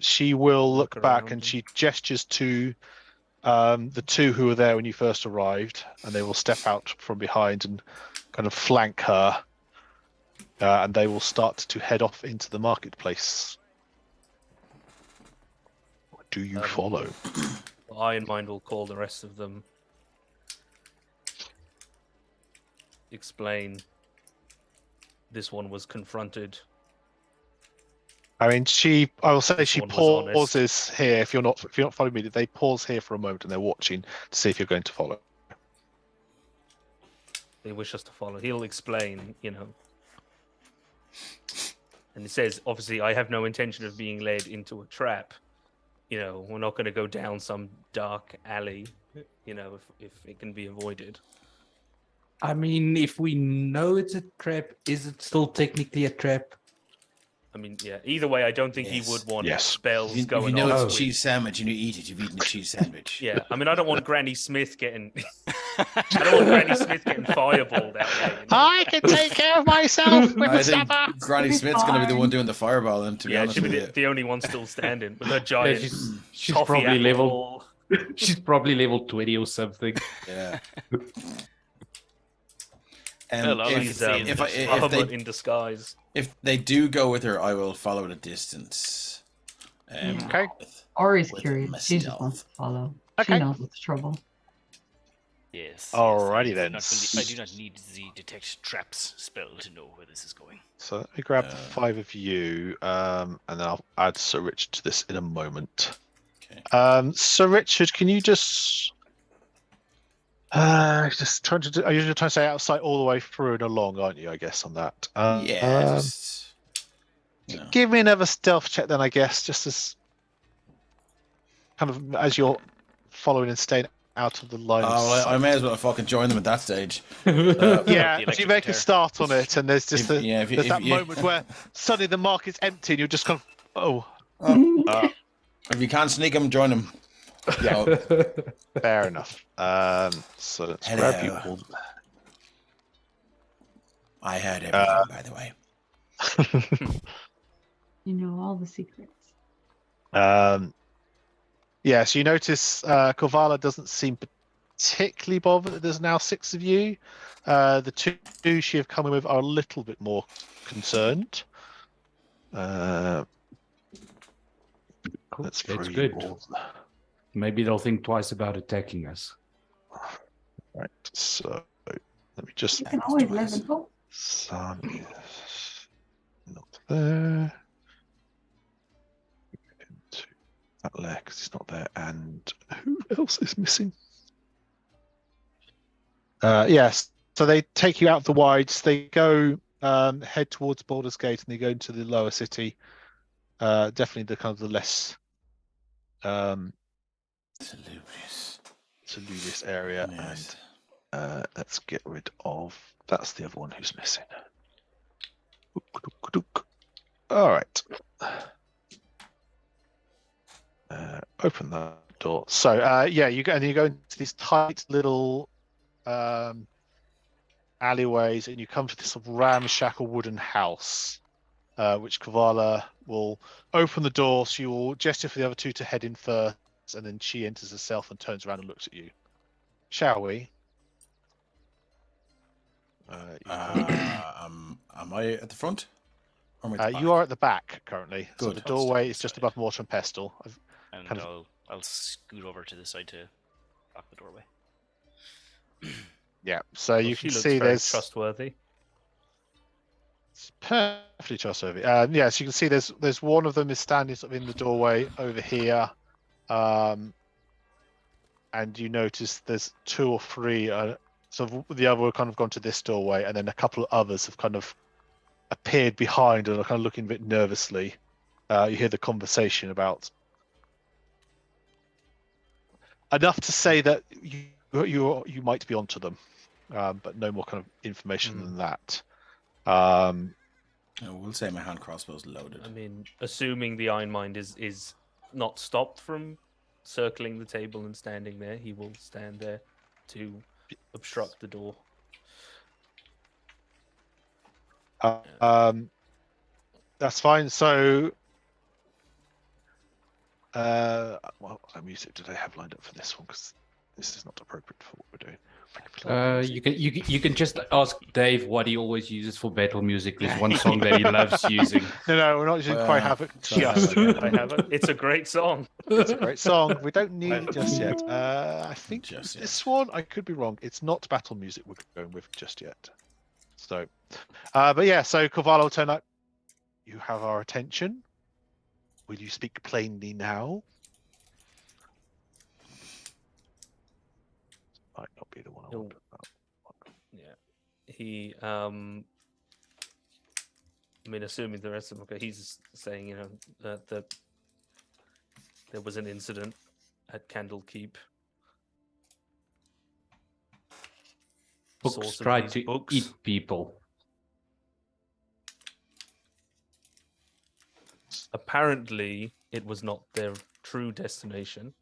She will look back and she gestures to the two who were there when you first arrived, and they will step out from behind and kind of flank her, and they will start to head off into the marketplace. Do you follow? Iron Mind will call the rest of them. Explain. This one was confronted. I mean, I will say she This one was honest. pauses here. If you're not following me, they pause here for a moment and they're watching to see if you're going to follow. They wish us to follow. He'll explain, And he says, obviously, I have no intention of being led into a trap. We're not going to go down some dark alley, if it can be avoided. I mean, if we know it's a trap, is it still technically a trap? I mean, yeah. Either way, I don't think Yes. he would want Yes. spells If going you know on. it's a with- cheese sandwich and you eat it, you've eaten a cheese sandwich. Yeah, I mean, I don't want Granny Smith getting. I don't want Granny Smith getting fireballed that way. I can take care of myself with I a think stabber. Granny Smith's going to be the one doing the fireball, and to be Yeah, honest she'll with be you. the only one still standing with her giant. She's toffee probably apple level. ball. She's probably level 20 or something. Yeah. Well, all I can She's say is that- Bahamut in disguise. if they do go with her, I will follow at a distance. Yeah. Okay. Ori's With curious. my She just stealth. wants to follow. Okay. She knows what's trouble. Yes. Alrighty yes, then. I do not need the detect traps spell to know where this is going. So let me grab the 5 of you, and then I'll add Sir Richard to this in a moment. Okay. Sir Richard, can you just trying to do, are you trying to say outside all the way through and along, aren't you? I guess on that. Yeah, just Give me another stealth check then, I guess, just as kind of as you're following and staying out of the line. Oh, of well, I sight. may as well fucking join them at that stage. Yeah, The if you electric make a tear. start on it, and there's just there's that you- moment where suddenly the market's empty, and you're just kind of, If you can't sneak them, join them. Yeah. Oh, fair enough. So let's grab you Hello. all. I heard everything, by the way. You know all the secrets. Yeah, so you notice Kovala doesn't seem particularly bothered that there's now 6 of you. The two she have come in with are a little bit more concerned. Let's That's free good. all. Maybe they'll think twice about attacking us. Right, so let me just. You can always live in hope. Sun is not there. Into that layer because he's not there. And who else is missing? Yes. So they take you out of the wides. They go head towards Baldur's Gate, and they go into the lower city. Definitely the kind of the less salubrious area. Yes. And let's get rid of. That's the other one who's missing. All right. Open that door. So yeah, you go into these tight little alleyways, and you come to this sort of ramshackle wooden house, which Kavala will open the door. She will gesture for the other two to head in first, and then she enters herself and turns around and looks at you. Shall we? Am I at the front? Or am I at the You back? are at the back currently. So Good. the doorway is just above Mortar and Pestle. And kind of- I'll scoot over to the side to block the doorway. Yeah. So you She can looks see very there's trustworthy. it's perfectly trustworthy. Yeah, so you can see there's one of them is standing sort of in the doorway over here, and you notice there's 2 or 3. So the other have kind of gone to this doorway, and then a couple of others have kind of appeared behind and are kind of looking a bit nervously. You hear the conversation about enough to say that you might be onto them, but no more kind of information than that. We'll say my hand crossbow's loaded. I mean, assuming the Iron Mind is not stopped from circling the table and standing there, he will stand there to obstruct the door. That's fine. So What music did I have lined up for this one? Because this is not appropriate for what we're doing. You can just ask Dave what he always uses for battle music. There's one song that he loves using. No, we're not using Cry Havoc Cry just Havoc. yet. I have it. It's a great song. It's a great song. We don't need it just yet. I think Just this one, I could be wrong. It's not battle music we're going with just yet. So, but yeah, so Cavallo turn up. You have our attention. Will you speak plainly now? Might not be the one I want. Yeah. He I mean, assuming the rest of them, okay, he's saying, you know, that there was an incident at Candlekeep. Books Source of try these to books. eat people. Apparently, it was not their true destination.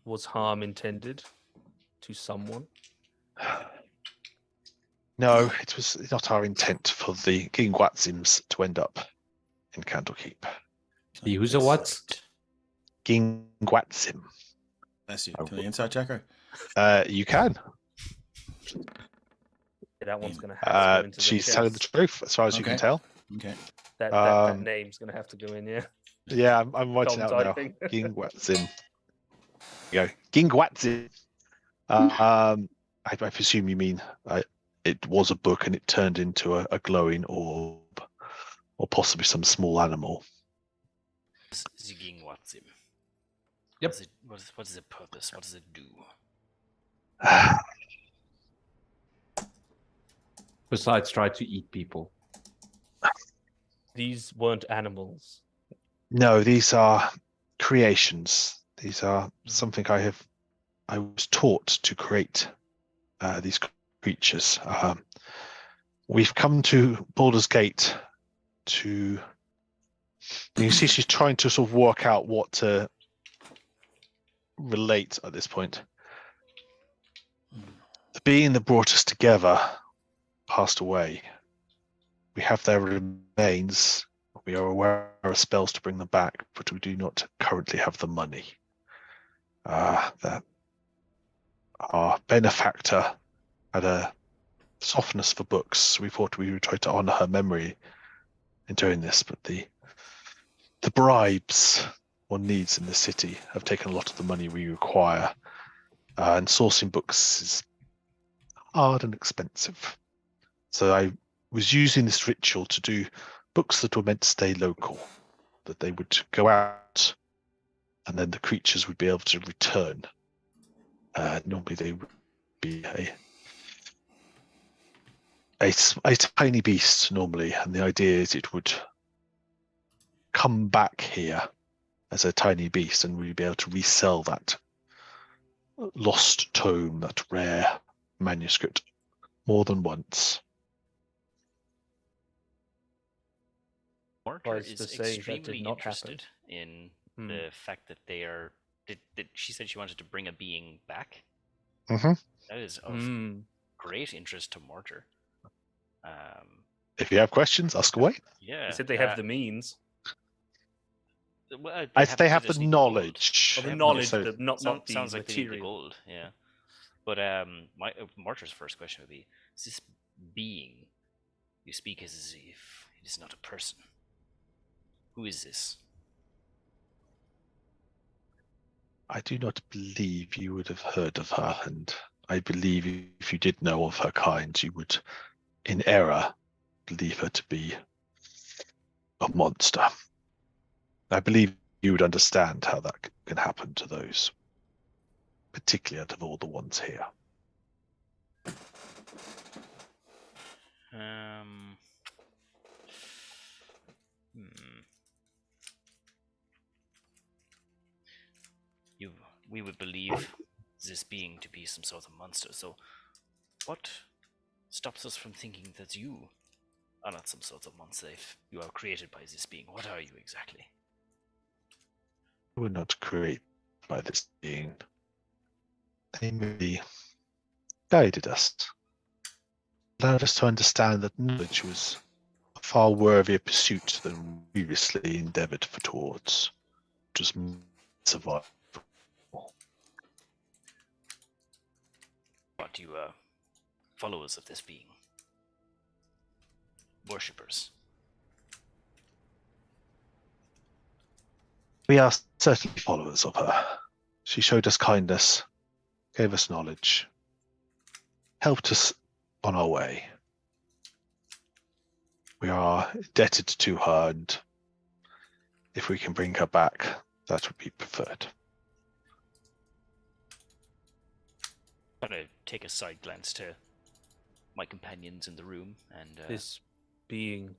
Was harm intended to someone? No, it was not our intent for the King Watzims to end up in Candlekeep. The user what? King Watzim. Bless you. Can I inside checker? You can. Yeah, that one's going to have to go into the She's telling the chest. truth, as far as you can Okay. tell. Okay. That name's going to have to go in, yeah. Yeah, I'm writing Tom out now. typing. King Watzim. There you go. King Watzim. I presume you mean it was a book and it turned into a glowing orb, or possibly some small animal. Ziging Watsim. Yep. What is the purpose? What does it do? Besides, try to eat people. These weren't animals. No, these are creations. These are something I was taught to create these creatures. We've come to Baldur's Gate to. You see, she's trying to sort of work out what to relate at this point. The being that brought us together passed away. We have their remains. We are aware of spells to bring them back, but we do not currently have the money. That our benefactor had a softness for books. We thought we would try to honor her memory in doing this, but the bribes one needs in the city have taken a lot of the money we require, and sourcing books is hard and expensive. So I was using this ritual to do books that were meant to stay local, that they would go out and then the creatures would be able to return. Normally they would be a tiny beast normally, and the idea is it would come back here as a tiny beast and we'd be able to resell that lost tome, that rare manuscript, more than once. Mortar Was is to say that did extremely not happen. interested in the fact that they are. She said she wanted to bring a being back. Mm-hmm. That is of great interest to Mortar. If you have questions, ask away. Yeah. He said they have the means. Well, They have the just need knowledge. Or the Yeah, knowledge, so- but not the sounds like they need the material. gold. Yeah. But Mortar's first question would be: is this being you speak as if it is not a person? Who is this? I do not believe you would have heard of her, and I believe if you did know of her kind, you would, in error, believe her to be a monster. I believe you would understand how that can happen to those, particularly out of all the ones here. We would believe this being to be some sort of monster. So, what stops us from thinking that you are not some sort of monster if you are created by this being? What are you exactly? We were not created by this being. They merely guided us, allowed us to understand that knowledge was of far worthier pursuit than previously endeavoured for towards. Just survive. What do you followers of this being? Worshippers. We are certainly followers of her. She showed us kindness, gave us knowledge, helped us on our way. We are indebted to her, and if we can bring her back, that would be preferred. I'm gonna take a side glance to my companions in the room, and This being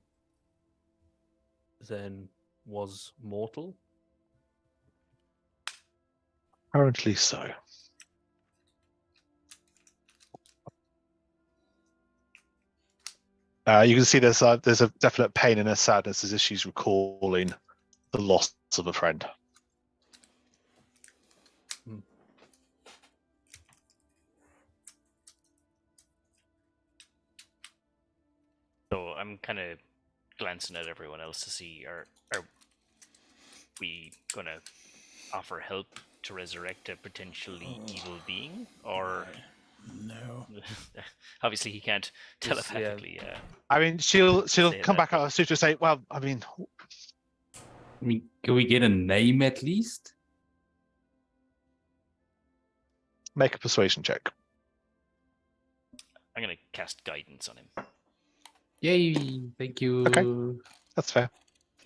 then was mortal? Apparently so. You can see there's a definite pain in her sadness as if she's recalling the loss of a friend. so I'm kind of glancing at everyone else to see are we gonna offer help to resurrect a potentially evil being, or No. obviously he can't telepathically. I mean, she'll Say come that, back out of suit and say, "Well, I mean, Can we get a name at least? make a persuasion check." I'm gonna cast guidance on him. Yay! Thank you. Okay. That's fair.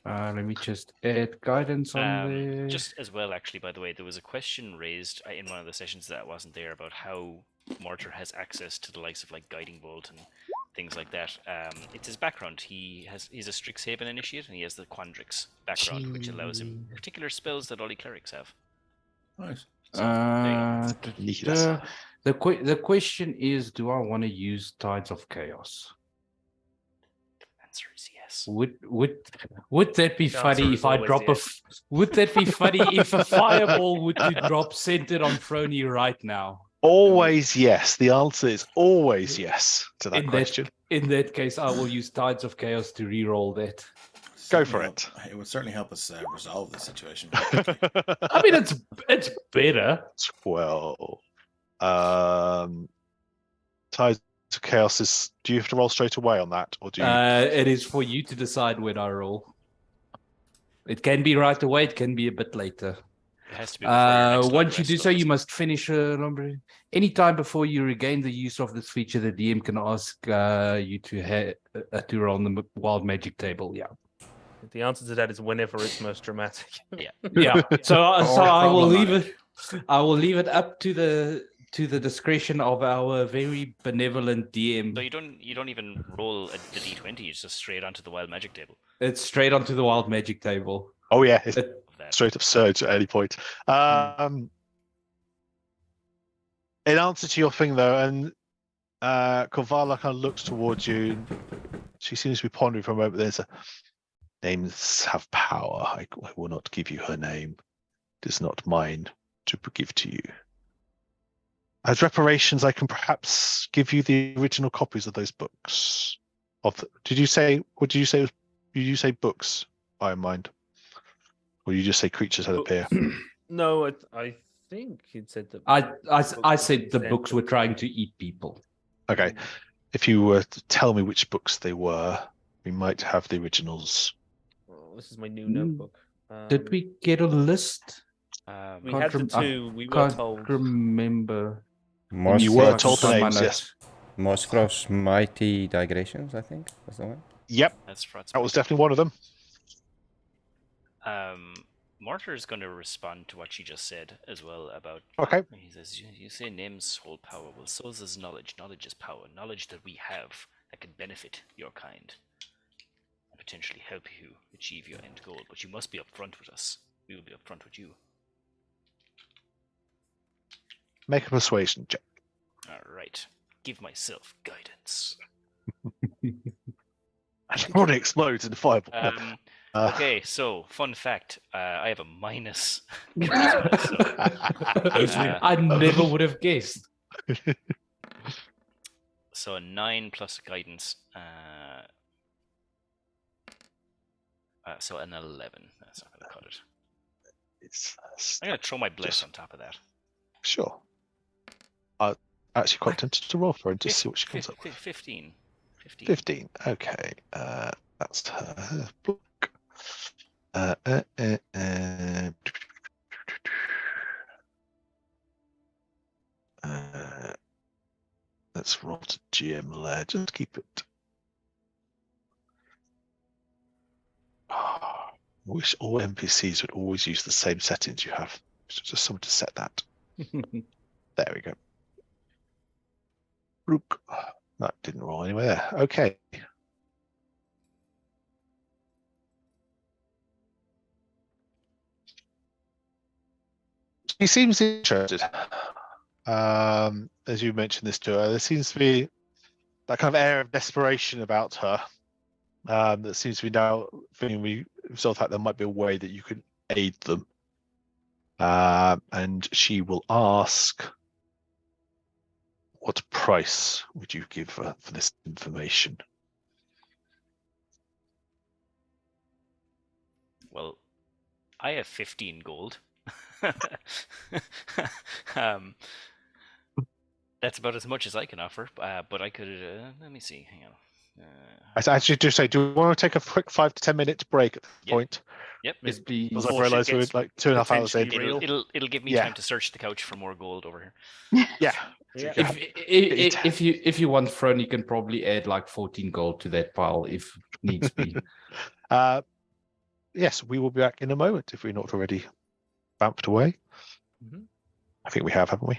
Let me just add guidance on there. Just as well, actually, by the way, there was a question raised in one of the sessions that wasn't there about how Mortar has access to the likes of like Guiding Bolt and things like that. It's his background. He's a Strixhaven initiate, and he has the Quandrix background, which allows him particular spells that only clerics have. Nice. So, there you go. The question is, do I want to use Tides of Chaos? Answer is yes. Would that be The funny answer if is I always drop yes. Would that be funny if a fireball would to drop centered on Frony right now? Always yes. The answer is always yes to that question. In that case, I will use Tides of Chaos to re-roll that. Go for it. It would certainly help us resolve the situation. I mean, it's better. 12. Tides of Chaos is. Do you have to roll straight away on that, or do you? It is for you to decide when I roll. It can be right away. It can be a bit later. It has to be before your next long Once you rest, do though, so, you doesn't it? must finish a number. Anytime before you regain the use of this feature, the DM can ask you to roll on the wild magic table. Yeah. The answer to that is whenever it's most dramatic. Yeah. So I will leave problematic. it. I will leave it up to the discretion of our very benevolent DM. So you don't even roll the d20. You just straight onto the wild magic table. It's straight onto the wild magic table. Oh yeah, it's Of that. straight up surge at any point. In answer to your thing though, and Kovala kind of looks towards you. She seems to be pondering for a moment. There's a names have power. I will not give you her name. It is not mine to give to you. As reparations, I can perhaps give you the original copies of those books. Did you say? What did you say? Did you say books? I mind. Or you just say creatures that appear? No, I think it said that. I said the books were trying to eat people. Okay. If you were to tell me which books they were, we might have the originals. This is my new notebook. Did we get a list? We had the two. We were told. Can't remember. You were told the names, yes. Mazfroths Mighty Digressions, I think. That's the one. Yep, That's Frot's that was definitely one of them. Mortar is going to respond to what she just said as well about. Okay. He says, "You say names hold power. Well, so is knowledge. Knowledge is power. Knowledge that we have that can benefit your kind and potentially help you achieve your end goal. But you must be upfront with us. We will be upfront with you." Make a persuasion check. All right. Give myself guidance. And it probably explodes in the fireball. Okay, so fun fact: I have a minus. charisma, so, I never would have guessed. so a 9 plus guidance. So an 11. That's not going to cut it. It's I'm going to throw my bless just- on top of that. sure. I'm actually quite tempted to roll for her and just see what she comes up with. 15. 15. Okay. That's her block. Let's roll to GM layer. Just keep it. I wish all NPCs would always use the same settings you have. Just someone to set that. There we go. Rook. That didn't roll anywhere. Okay. He seems interested. As you mentioned this to her, there seems to be that kind of air of desperation about her. That seems to be now thinking we resolve that there might be a way that you can aid them. And she will ask, what price would you give for this information? Well, I have 15 gold. That's about as much as I can offer. But I could. Let me see. Hang on. I actually do say, do you want to take a quick 5 to 10 minute break at this point? Yep. Yes, please. Because I Before she realised we were gets like 2.5 hours in. potentially real. It'll give me Yeah. time to search the couch for more gold over here. Yeah. Yeah. If you want, Fron, you can probably add like 14 gold to that pile if needs be. Yes, we will be back in a moment if we're not already bumped away. Mhm. I think we have, haven't we?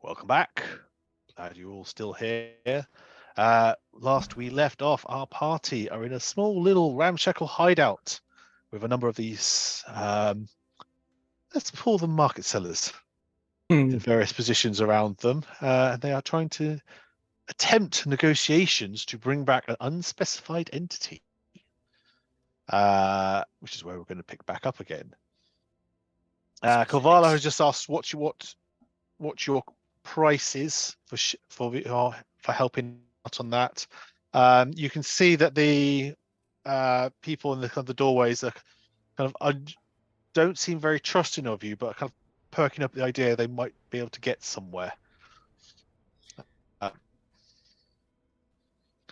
Welcome back. Glad you're all still here. Last we left off, our party are in a small little ramshackle hideout with a number of these, let's call them market sellers, in various positions around them. They are trying to attempt negotiations to bring back an unspecified entity, which is where we're going to pick back up again. Kovala has just asked what your price is for helping out on that. You can see that the people in the doorways are kind of don't seem very trusting of you, but kind of perking up the idea they might be able to get somewhere. To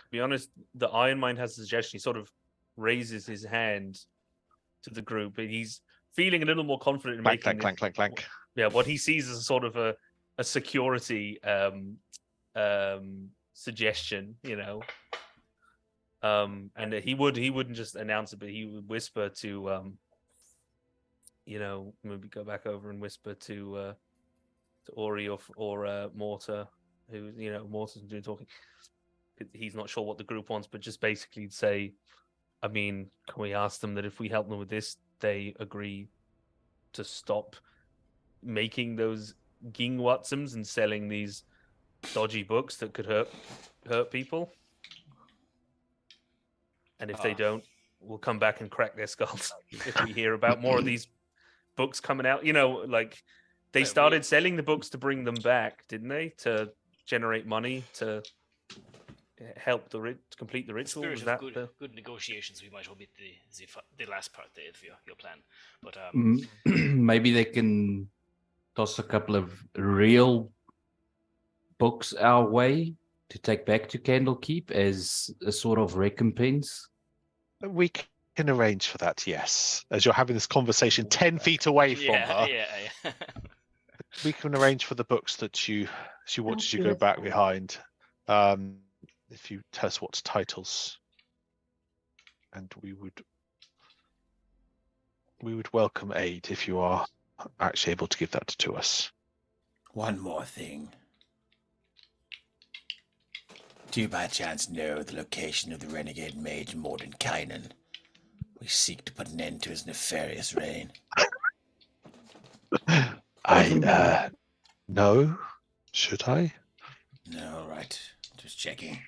be honest, the Iron Mind has a suggestion. He sort of raises his hand to the group, and he's feeling a little more confident in making Clank. Yeah, what he sees as sort of a security suggestion, and he wouldn't just announce it, but he would whisper to maybe go back over and whisper to Ori or Mortar, who Mortar's doing talking. He's not sure what the group wants, but just basically say, I mean, can we ask them that if we help them with this, they agree to stop making those Gingwatsums and selling these dodgy books that could hurt people? And if they don't, we'll come back and crack their skulls if we hear about more of these books coming out. They started selling the books to bring them back, didn't they? To generate money to help complete the ritual. Spirit Was of that good negotiations, we might omit the last part there of your plan. But maybe they can toss a couple of real books our way to take back to Candlekeep as a sort of recompense. We can arrange for that, yes. As you're having this conversation 10 feet away from her, Yeah. we can arrange for the books that she wants you to go back behind. If you tell us what titles, and we would welcome aid if you are actually able to give that to us. One more thing. Do you by chance know the location of the renegade mage Mordenkainen? We seek to put an end to his nefarious reign. No. Should I? No, right. Just checking.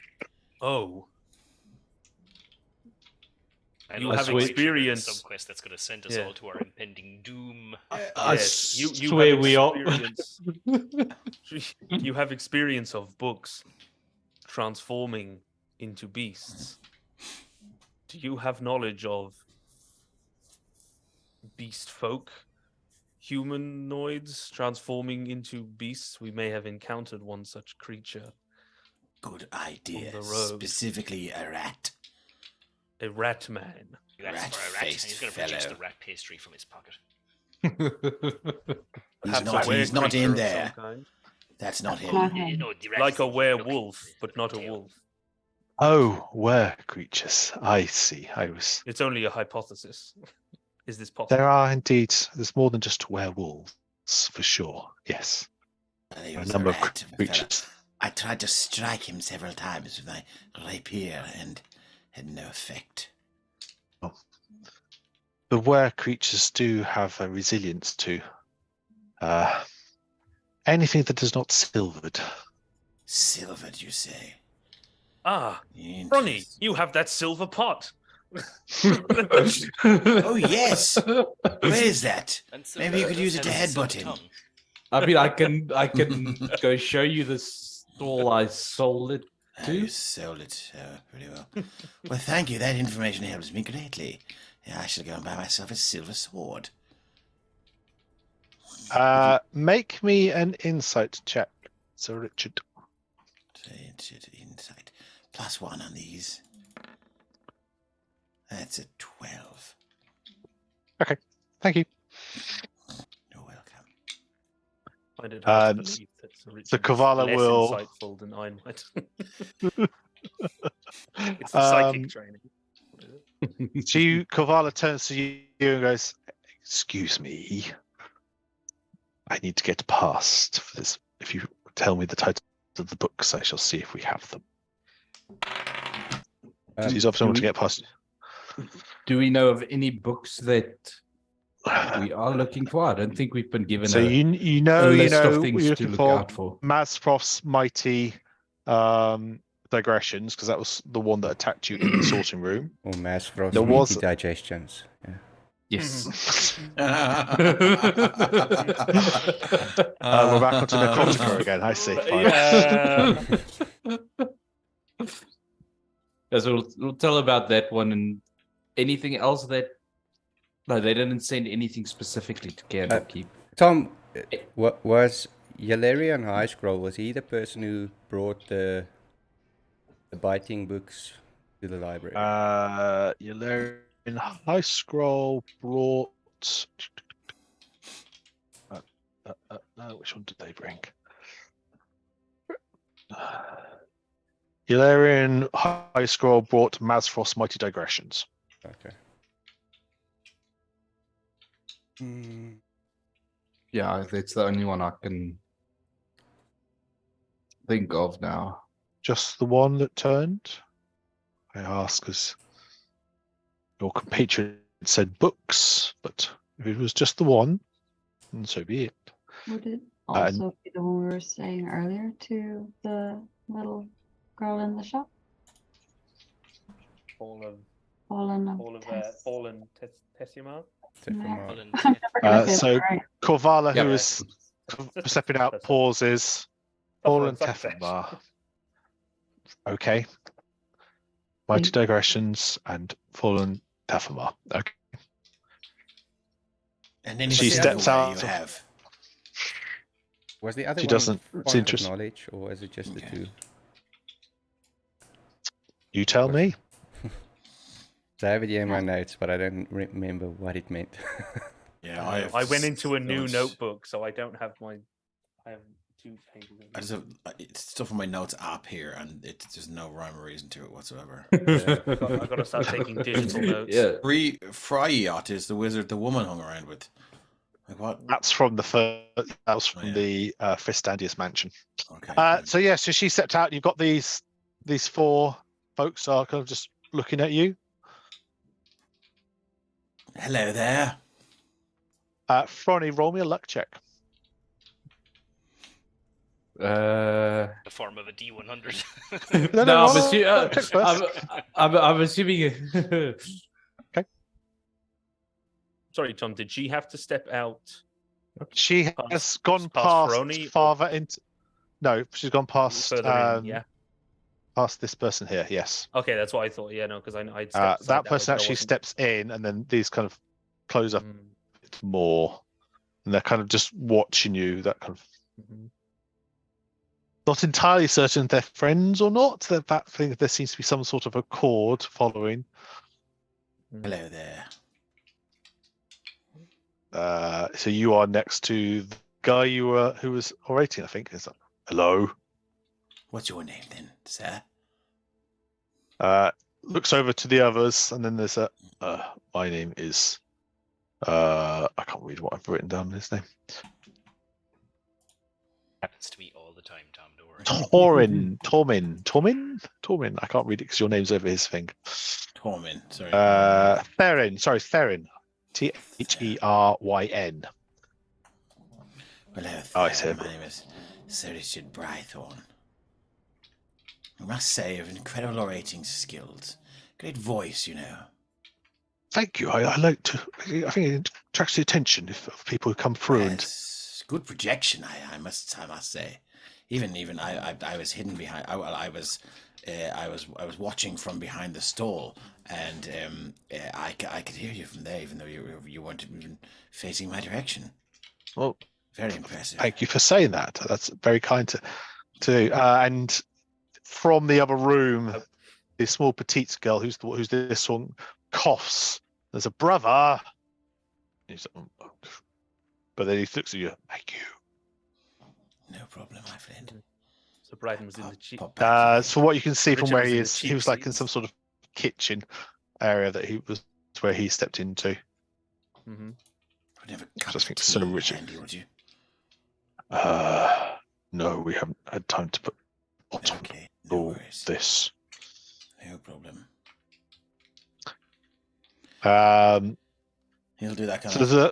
Oh. You have experience. Some quest that's going to send us all to our impending doom. I You swear have we are. experience. You have experience of books transforming into beasts. Do you have knowledge of beast folk, humanoids transforming into beasts? We may have encountered one such creature. Good idea. On the road. Specifically a rat. A rat man. You asked for a rat, and he's going to produce the rat pastry from his pocket. He's not in there. That's not him. Like a werewolf, but not a wolf. Oh, were creatures. I see. It's only a hypothesis. Is this possible? There are indeed. There's more than just werewolves, for sure. Yes. A number of creatures. I tried to strike him several times with my rapier and had no effect. Oh. The were creatures do have a resilience to anything that is not silvered. Silvered, you say? Ah, Ronnie, you have that silver pot. Oh, yes. Where is that? Maybe you could use it to headbutt him. I mean, I can go show you the stall I sold it to. You sold it pretty well. Well, thank you. That information helps me greatly. Yeah, I shall go and buy myself a silver sword. Make me an insight check, Sir Richard. Insight. +1 on these. That's a 12. Okay, thank you. You're welcome. I did hard to believe that Sir Richard the Kovala less will insightful than I might. It's the psychic training. Kovala turns to you and goes, "Excuse me. I need to get past for this. If you tell me the titles of the books. I shall see if we have them. She's obviously want to get past. Do we know of any books that we are looking for? I don't think we've been given So a list of things you're to looking look for out for. Mazfroths Mighty Digressions, because that was the one that attacked you in the sorting room. Or Mazfroths There Mighty was- Digestions. Yeah. Yes. We're back onto Necrotica again. I see. Fine. Yeah. Yes, we'll tell about that one. And anything else that... No, they didn't send anything specifically to Candlekeep. Tom, what was Yalarian High Scroll? Was he the person who brought the biting books to the library? Yalarian High Scroll brought. No, which one did they bring? Yalarian High Scroll brought Mazfroths Mighty Digressions. Okay. Yeah, that's the only one I can think of now. Just the one that turned? I ask because your compatriot said books, but if it was just the one, then so be it. Would it also be the one we were saying earlier to the little girl in the shop? Fallen Tessimar. So Corvala, Yep. who is stepping out, pauses. Fallen Tefamar. Okay. Mighty Digressions and Fallen Tefamar. Okay. And then She steps out. You have. Was the other She one doesn't. It's point of interesting. knowledge, or was it just the two? You tell me. So I have it here in my notes, but I don't remember what it meant. Yeah, I went into a new notebook, so I don't have my. I have 2 pages. I just have it's stuff on my notes app here, and there's no rhyme or reason to it whatsoever. I got to start taking digital notes. Yeah. Fryot is the wizard the woman hung around with. Like what? That's from the first. That was from yeah. the Fistandius mansion. Okay. So she stepped out. You've got these 4 folks are kind of just looking at you. Hello there. Fronny, roll me a luck check. The form of a D100. I'm assuming. Okay. Sorry, Tom. Did she have to step out? She has gone past Fronny, farther into. No, she's gone past. Further in, yeah. Past this person here. Yes. Okay, that's what I thought. Yeah, no, because I'd stepped That aside person way, but I actually wasn't- steps in, and then these kind of close up Mm, a bit more, and they're kind of just watching you. That kind of. mhm. Not entirely certain if they're friends or not. That thing, there seems to be some sort of accord following. Hello there. So you are next to the guy who was orating, I think. Is that hello? What's your name then, sir? Looks over to the others, and then there's my name is I can't read what I've written down in his name. Happens to me all the time, Tom. Don't worry. Tormin. I can't read it because your name's over his thing. Tormin, sorry. Theron. Sorry, Theron. Theryn. Hello, Oh, it's him. my name is Sir Richard Brythorn. I must say, you have incredible orating skills. Great voice, you know. Thank you. I like to. I think it attracts the attention of people who come through. And Yes, good projection, I must say. Even I was hidden behind. I was watching from behind the stall, and I could hear you from there, even though you weren't even facing my direction. well, Very impressive. thank you for saying that. That's very kind to. And from the other room, this small petite girl who's this one coughs. There's a brother. He's, but then he looks at you. Thank you. No problem, my friend. So Bryden was in the cheap. So what you can see from Richard where was he in the is, cheap he was like in seats. some sort of kitchen area that he was where he stepped into. Mm-hmm. Would have a I cup just of think tea so, Richard. handy, would you? No, we haven't had time to put bottom Okay, no all worries. this. No problem. He'll do that kind So of. there's a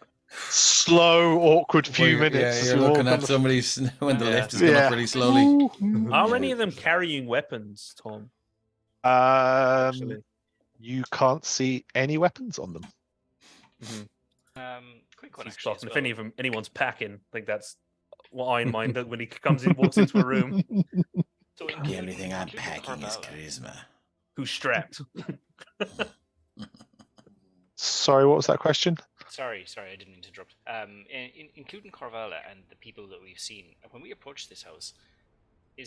slow, awkward few Where minutes. Yeah, as you're you all looking kind at of- somebody's when the Yeah. lift is going up really slowly. Are any of them carrying weapons, Tom? Actually. You can't see any weapons on them. Quick one, He's actually. talking. As If well. anyone's packing, I think that's what Ironmind does when he walks into a room. So The only thing I'm including packing is Carvala. charisma. Who's strapped? Sorry, what was that question? Sorry, I didn't mean to interrupt. Including Carvala and the people that we've seen, when we approach this house, do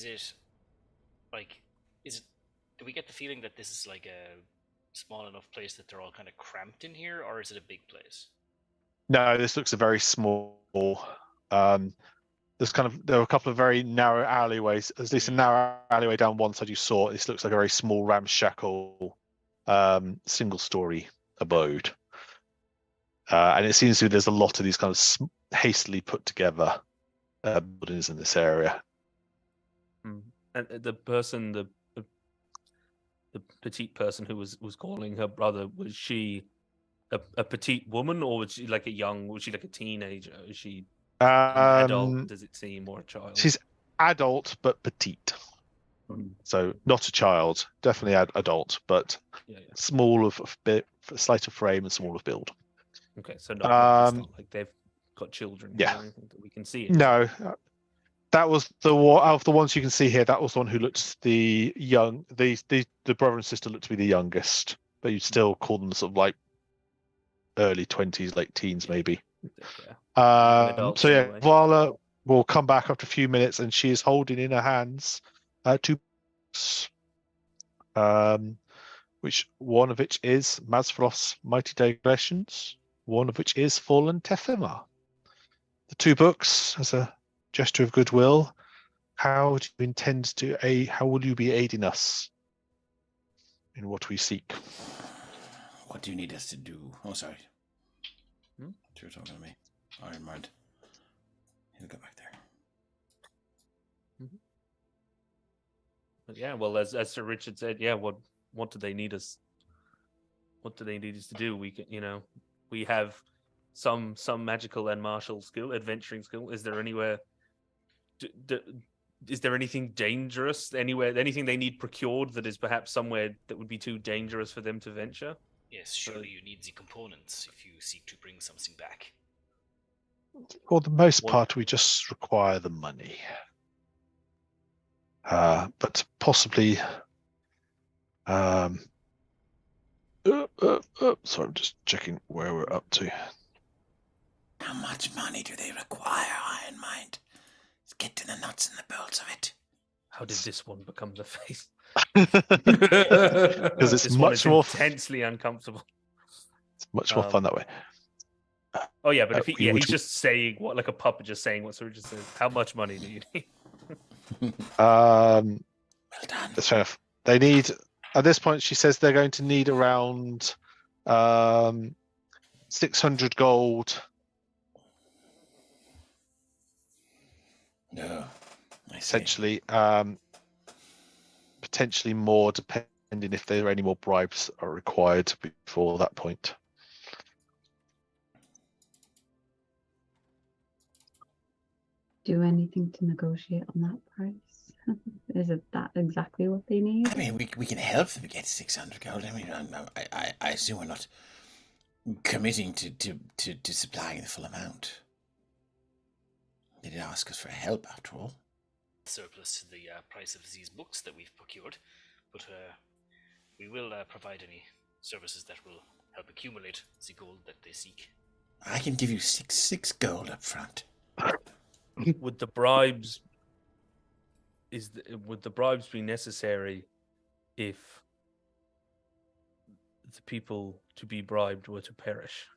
we get the feeling that this is like a small enough place that they're all kind of cramped in here, or is it a big place? No, this looks a very small. There are a couple of very narrow alleyways. At least a narrow alleyway down one side you saw. This looks like a very small, ramshackle, single-story abode. And it seems to be there's a lot of these kind of hastily put together buildings in this area. And the person, the petite person who was calling her brother, was she a petite woman, or was she like was she like a teenager? Is she an adult, does it seem, or a child? She's adult but petite. So not a child, definitely adult, but small of bit, slight of frame and small of build. Okay, so no, it's not like they've got children or anything that we can see. No, that was the one out of the ones you can see here. That was the one who looked the young. The brother and sister looked to be the youngest, but you'd still call them sort of like early 20s, late teens, maybe. Adults So yeah, anyway. Vala will come back after a few minutes, and she is holding in her hands two books, which one of which is Mazfroths Mighty Digressions, one of which is Fallen Tefima. The two books, as a gesture of goodwill, how do you intend to aid? How will you be aiding us in what we seek? What do you need us to do? Oh, sorry. You're talking to me. Iron Mind. He'll go back there. But yeah, well, as Sir Richard said, what do they need us? What do they need us to do? We can, we have some magical and martial skill, adventuring skill. Is there anywhere? Is there anything dangerous anywhere? Anything they need procured that is perhaps somewhere that would be too dangerous for them to venture? Yes, surely you need the components if you seek to bring something back. For the most part, we just require the money. But possibly. Sorry, I'm just checking where we're up to. How much money do they require, Iron Mind? Let's get to the nuts and the bolts of it. How did this one become the face? Because it's this much more intensely uncomfortable. It's much more fun that way. Oh yeah, but if he's just saying what, like a puppet, just saying what Sir Richard says. How much money do you need? Well done. That's fair enough. They need, at this point, she says they're going to need around 600 gold. No, essentially, potentially more, depending if there are any more bribes are required before that point. Do anything to negotiate on that price? Is it that exactly what they need? I mean, we can help them get 600 gold. I mean, I assume we're not committing to supplying the full amount. They did ask us for help, after all. Surplus to the price of these books that we've procured, but we will provide any services that will help accumulate the gold that they seek. I can give you six gold up front. Would the bribes would the bribes be necessary if the people to be bribed were to perish?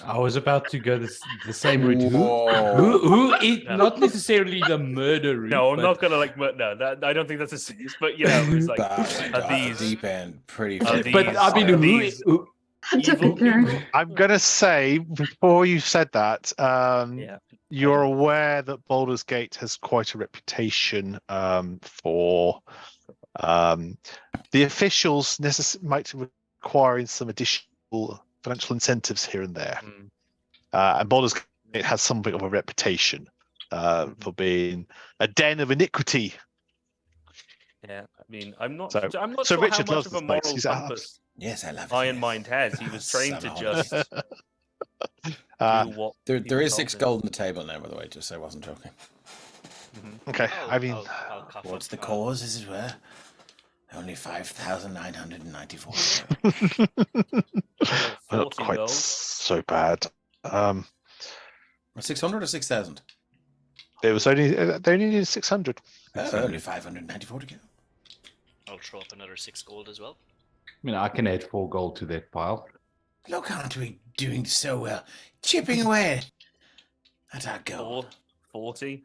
I was about to go the same route. Who is not necessarily the murder route? No, I'm not gonna I don't think that's a serious. But it's like That went are off these the deep end pretty are far. these- But I mean, these- Evil people. I'm gonna say before you said that, Yeah. you're aware that Baldur's Gate has quite a reputation for the officials might require some additional financial incentives here and there. And Baldur's Gate has something of a reputation for being a den of iniquity. Yeah, I mean, I'm not So sure Richard how loves much of a this place. moral He's compass Yes, I love it. Iron yes. Mind has. He was trained to Son of a just Uh, do what. There people is told 6 him. gold on the table now, by the way, just so I wasn't joking. okay, I mean, I'll cough What's the up, cause, as it were? Only 5,994. not 40 quite gold. so bad. 600 or 6,000? It was only they only needed 600. Only 594 to go. I'll throw up another 6 gold as well. I mean, I can add 4 gold to that pile. Look, aren't we doing so well? Chipping away at our gold. 40,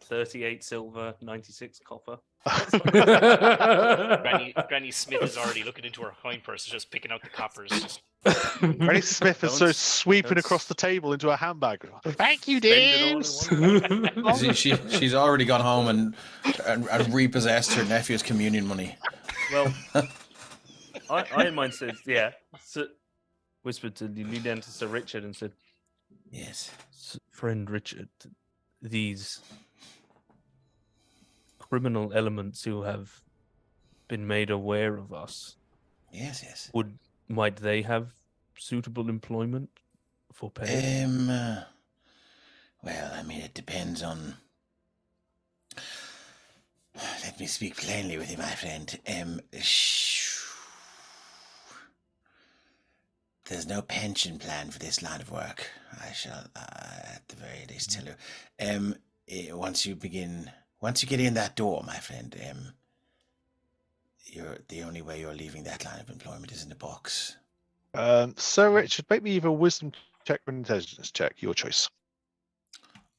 38 silver, 96 copper. Granny Smith is already looking into her coin purse, just picking out the coppers. Just Granny Smith is so Don't- sweeping don't across the table into her handbag. Thank you, spend it all in Dames. one go. She's already gone home and repossessed her nephew's communion money. Well, Iron Mind says, yeah. Whispered to lean down to Sir Richard and said, Yes. Friend Richard, these criminal elements who have been made aware of us, Yes. might they have suitable employment for pay? Well, I mean, it depends on. Let me speak plainly with you, my friend. There's no pension plan for this line of work. I shall, at the very least, tell you. Once you get in that door, my friend, the only way you're leaving that line of employment is in a box. Sir Richard, make me either a wisdom check or an intelligence check. Your choice.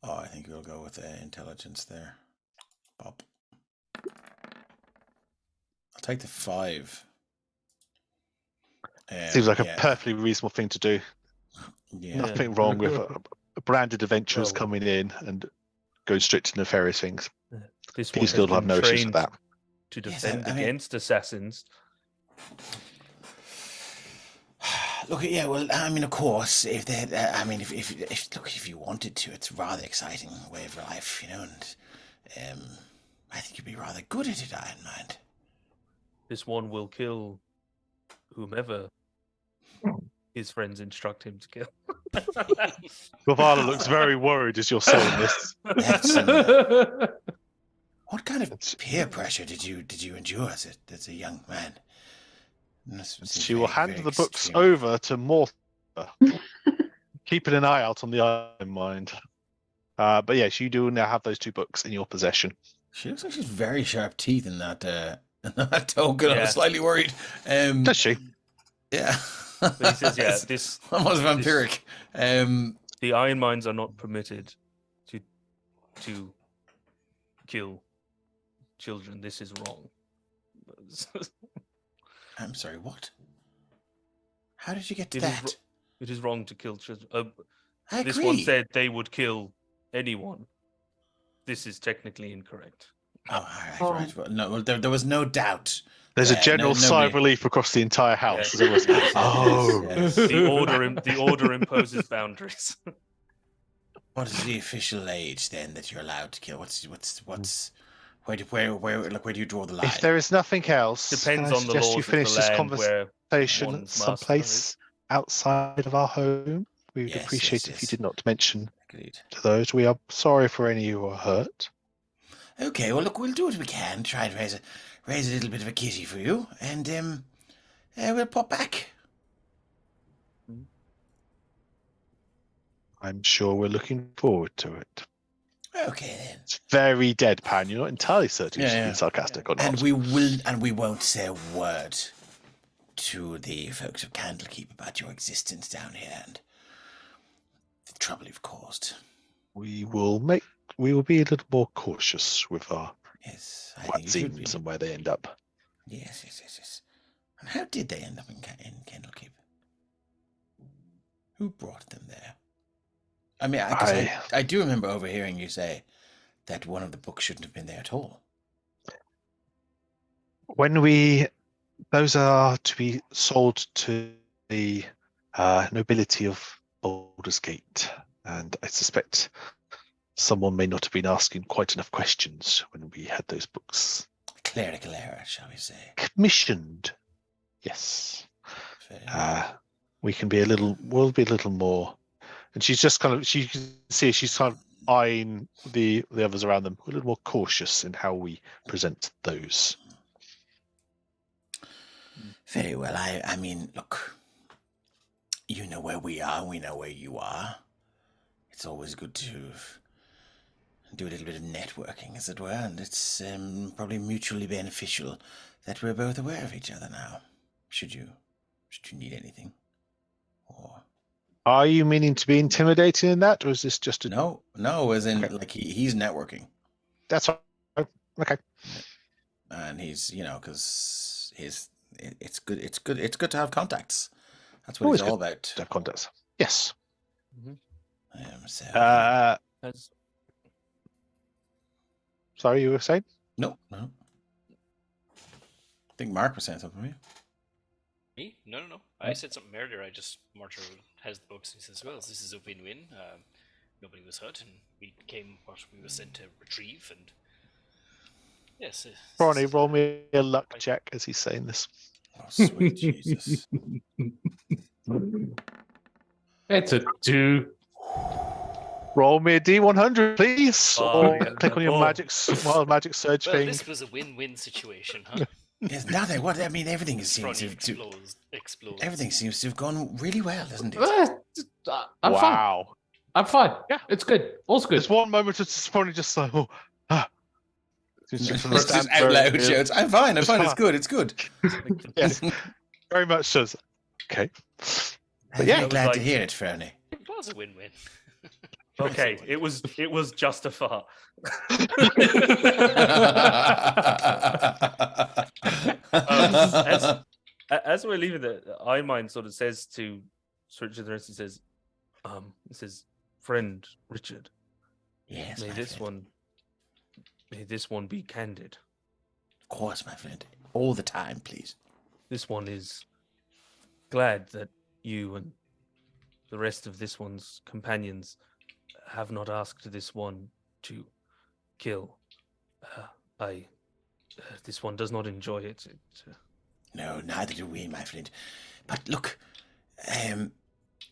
Oh, I think we'll go with intelligence there. Bob. I'll take the 5. Seems like a perfectly reasonable thing to do. Yeah. Nothing wrong with branded adventurers Well- coming in and going straight to nefarious things. This These guilds have no issues with that. to Yes, defend I mean- against assassins. Look, yeah. Well, I mean, of course, if they, if you wanted to, it's a rather exciting way of life, you know, and I think you'd be rather good at it, Iron Mind. This one will kill whomever his friends instruct him to kill. Gavala looks very worried as you're saying this. That's what kind of peer pressure did you endure as a young man? She will hand the books over to Mortha, keeping an eye out on the Iron Mind. But yes, you do now have those 2 books in your possession. She looks like she's very sharp teeth in that token. Yeah. I'm slightly worried. Does she? Yeah. But he says, yeah, this almost vampiric. the Iron Minds are not permitted to kill children. This is wrong. I'm sorry, what? How did you get to It is that? It is wrong to kill children. I agree. This one said they would kill anyone. This is technically incorrect. Oh, all right. Well, no, well, there was no doubt. There's a general sigh of relief across the entire house. Yeah. As everyone's, oh, Yes. The order imposes boundaries. What is the official age then that you're allowed to kill? Where do you draw the line? if there is nothing else, Depends can I on the suggest laws you of finish the this land where conversation one's someplace outside of our home? We would Yes, appreciate yes, if you yes. did not mention Agreed. to those. We are sorry for any who are hurt. Okay, well, look, we'll do what we can. Try and raise a little bit of a kitty for you, and we'll pop back. I'm sure we're looking forward to it. Okay then. It's very deadpan. You're not entirely certain if Yeah, you're yeah. being sarcastic or not. And we won't say a word to the folks of Candlekeep about your existence down here and the trouble you've caused. We will be a little more cautious with our Yes, I what think you should be. seems and where they end up. Yes. And how did they end up in Candlekeep? Who brought them there? I mean, I do remember overhearing you say that one of the books shouldn't have been there at all. Those are to be sold to the nobility of Baldur's Gate, and I suspect someone may not have been asking quite enough questions when we had those books. Clerical error, shall we say? Commissioned, yes. Fair. We'll be a little more. And she's just kind of, you can see she's kind of eyeing the others around them, a little more cautious in how we present those. Very well. I mean, look, you know where we are, we know where you are. It's always good to do a little bit of networking, as it were, and it's probably mutually beneficial that we're both aware of each other now. Should you need anything? Or Are you meaning to be intimidating in that, or is this just a... No, as in, like, he's networking. That's all right. Okay. And he's, because it's good to have contacts. That's what Always he's all good about. to have contacts. Yes. So, Sorry, you were saying? no. I think Mark was saying something. Me? No. I said something earlier. Marcher has the books. He says, well, this is a win-win. Nobody was hurt, and we came what we were sent to retrieve, and yes. Ronnie, roll me a luck check as he's saying this. Oh, sweet Jesus. It's a 2. Roll me a D100, please. Or click on your wild magic surge well, thing. this was a win-win situation, huh? Yes, nothing. What I mean, everything seems to explodes. everything seems to have gone really well, doesn't it? I'm fine. Wow. I'm fine. Yeah. It's good. All's good. There's one moment it's probably just like, Just out loud shouts, I'm fine. It's good. Yes, very much so. Okay. But yeah, glad to hear it, Fernie. It was a win-win. Okay, it was just a fart. As we're leaving, the eye mind sort of says to Richard the rest, he says, friend Richard, yes, may this one be candid. Of course, my friend. All the time, please. This one is glad that you and the rest of this one's companions have not asked this one to kill. This one does not enjoy it. No, neither do we, my friend. But look,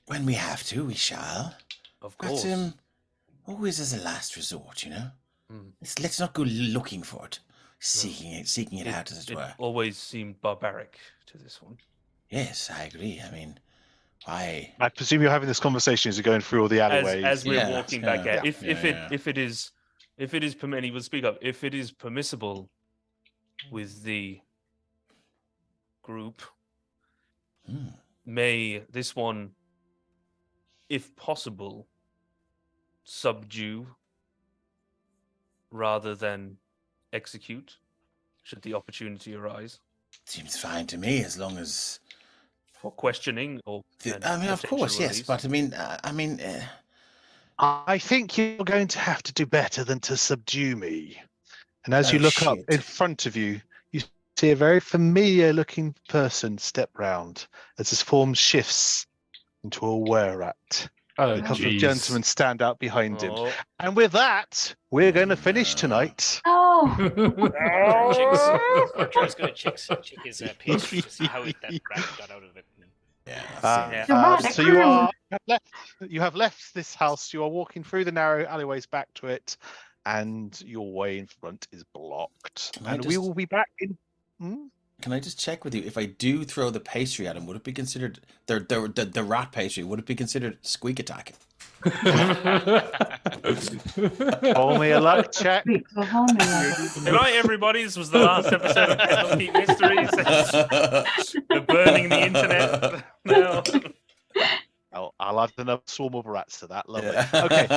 when we have to, we shall. Of course. But always as a last resort, Let's not go looking for it, seeking it out, as it were. Always seemed barbaric to this one. Yes, I agree. I mean, why? I presume you're having this conversation as you're going through all the alleyways. As we're walking back out. If it is permitted, we'll speak up. If it is permissible with the group, may this one, if possible, subdue rather than execute, should the opportunity arise. Seems fine to me, as long as for questioning or. Of course, yes, but I think you're going to have to do better than to subdue me. And as you look up in front of you, you see a very familiar-looking person step round as his form shifts into a were-rat. A couple of gentlemen stand out behind him. And with that, we're going to finish tonight. Archer's going to check his page to see how that rat got out of it. So you have left this house. You are walking through the narrow alleyways back to it, and your way in front is blocked. We will be back in. Can I just check with you? If I do throw the pastry at him, would it be considered the rat pastry? Would it be considered squeak attack? Roll me a luck check. Good night, everybody. This was the last episode of Candlekeep Mysteries. They're burning the internet now. I'll add another swarm of rats to that. Lovely. Okay.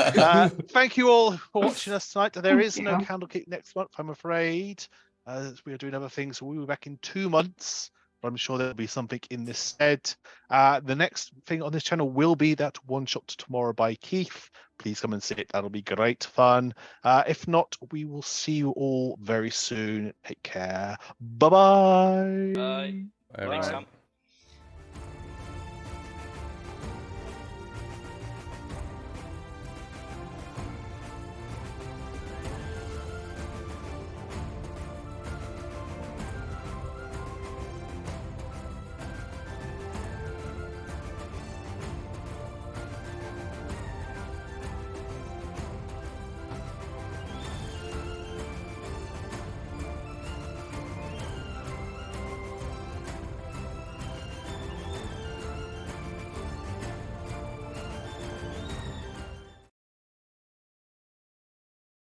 Thank you all for watching us tonight. There is no Candlekeep next month, I'm afraid. We are doing other things. We'll be back in 2 months. but I'm sure there'll be something in this stead. The next thing on this channel will be that one shot tomorrow by Keith. Please come and see it. That'll be great fun. If not, we will see you all very soon. Take care. Bye-bye. Bye. Bye, Thanks, everyone. Tom.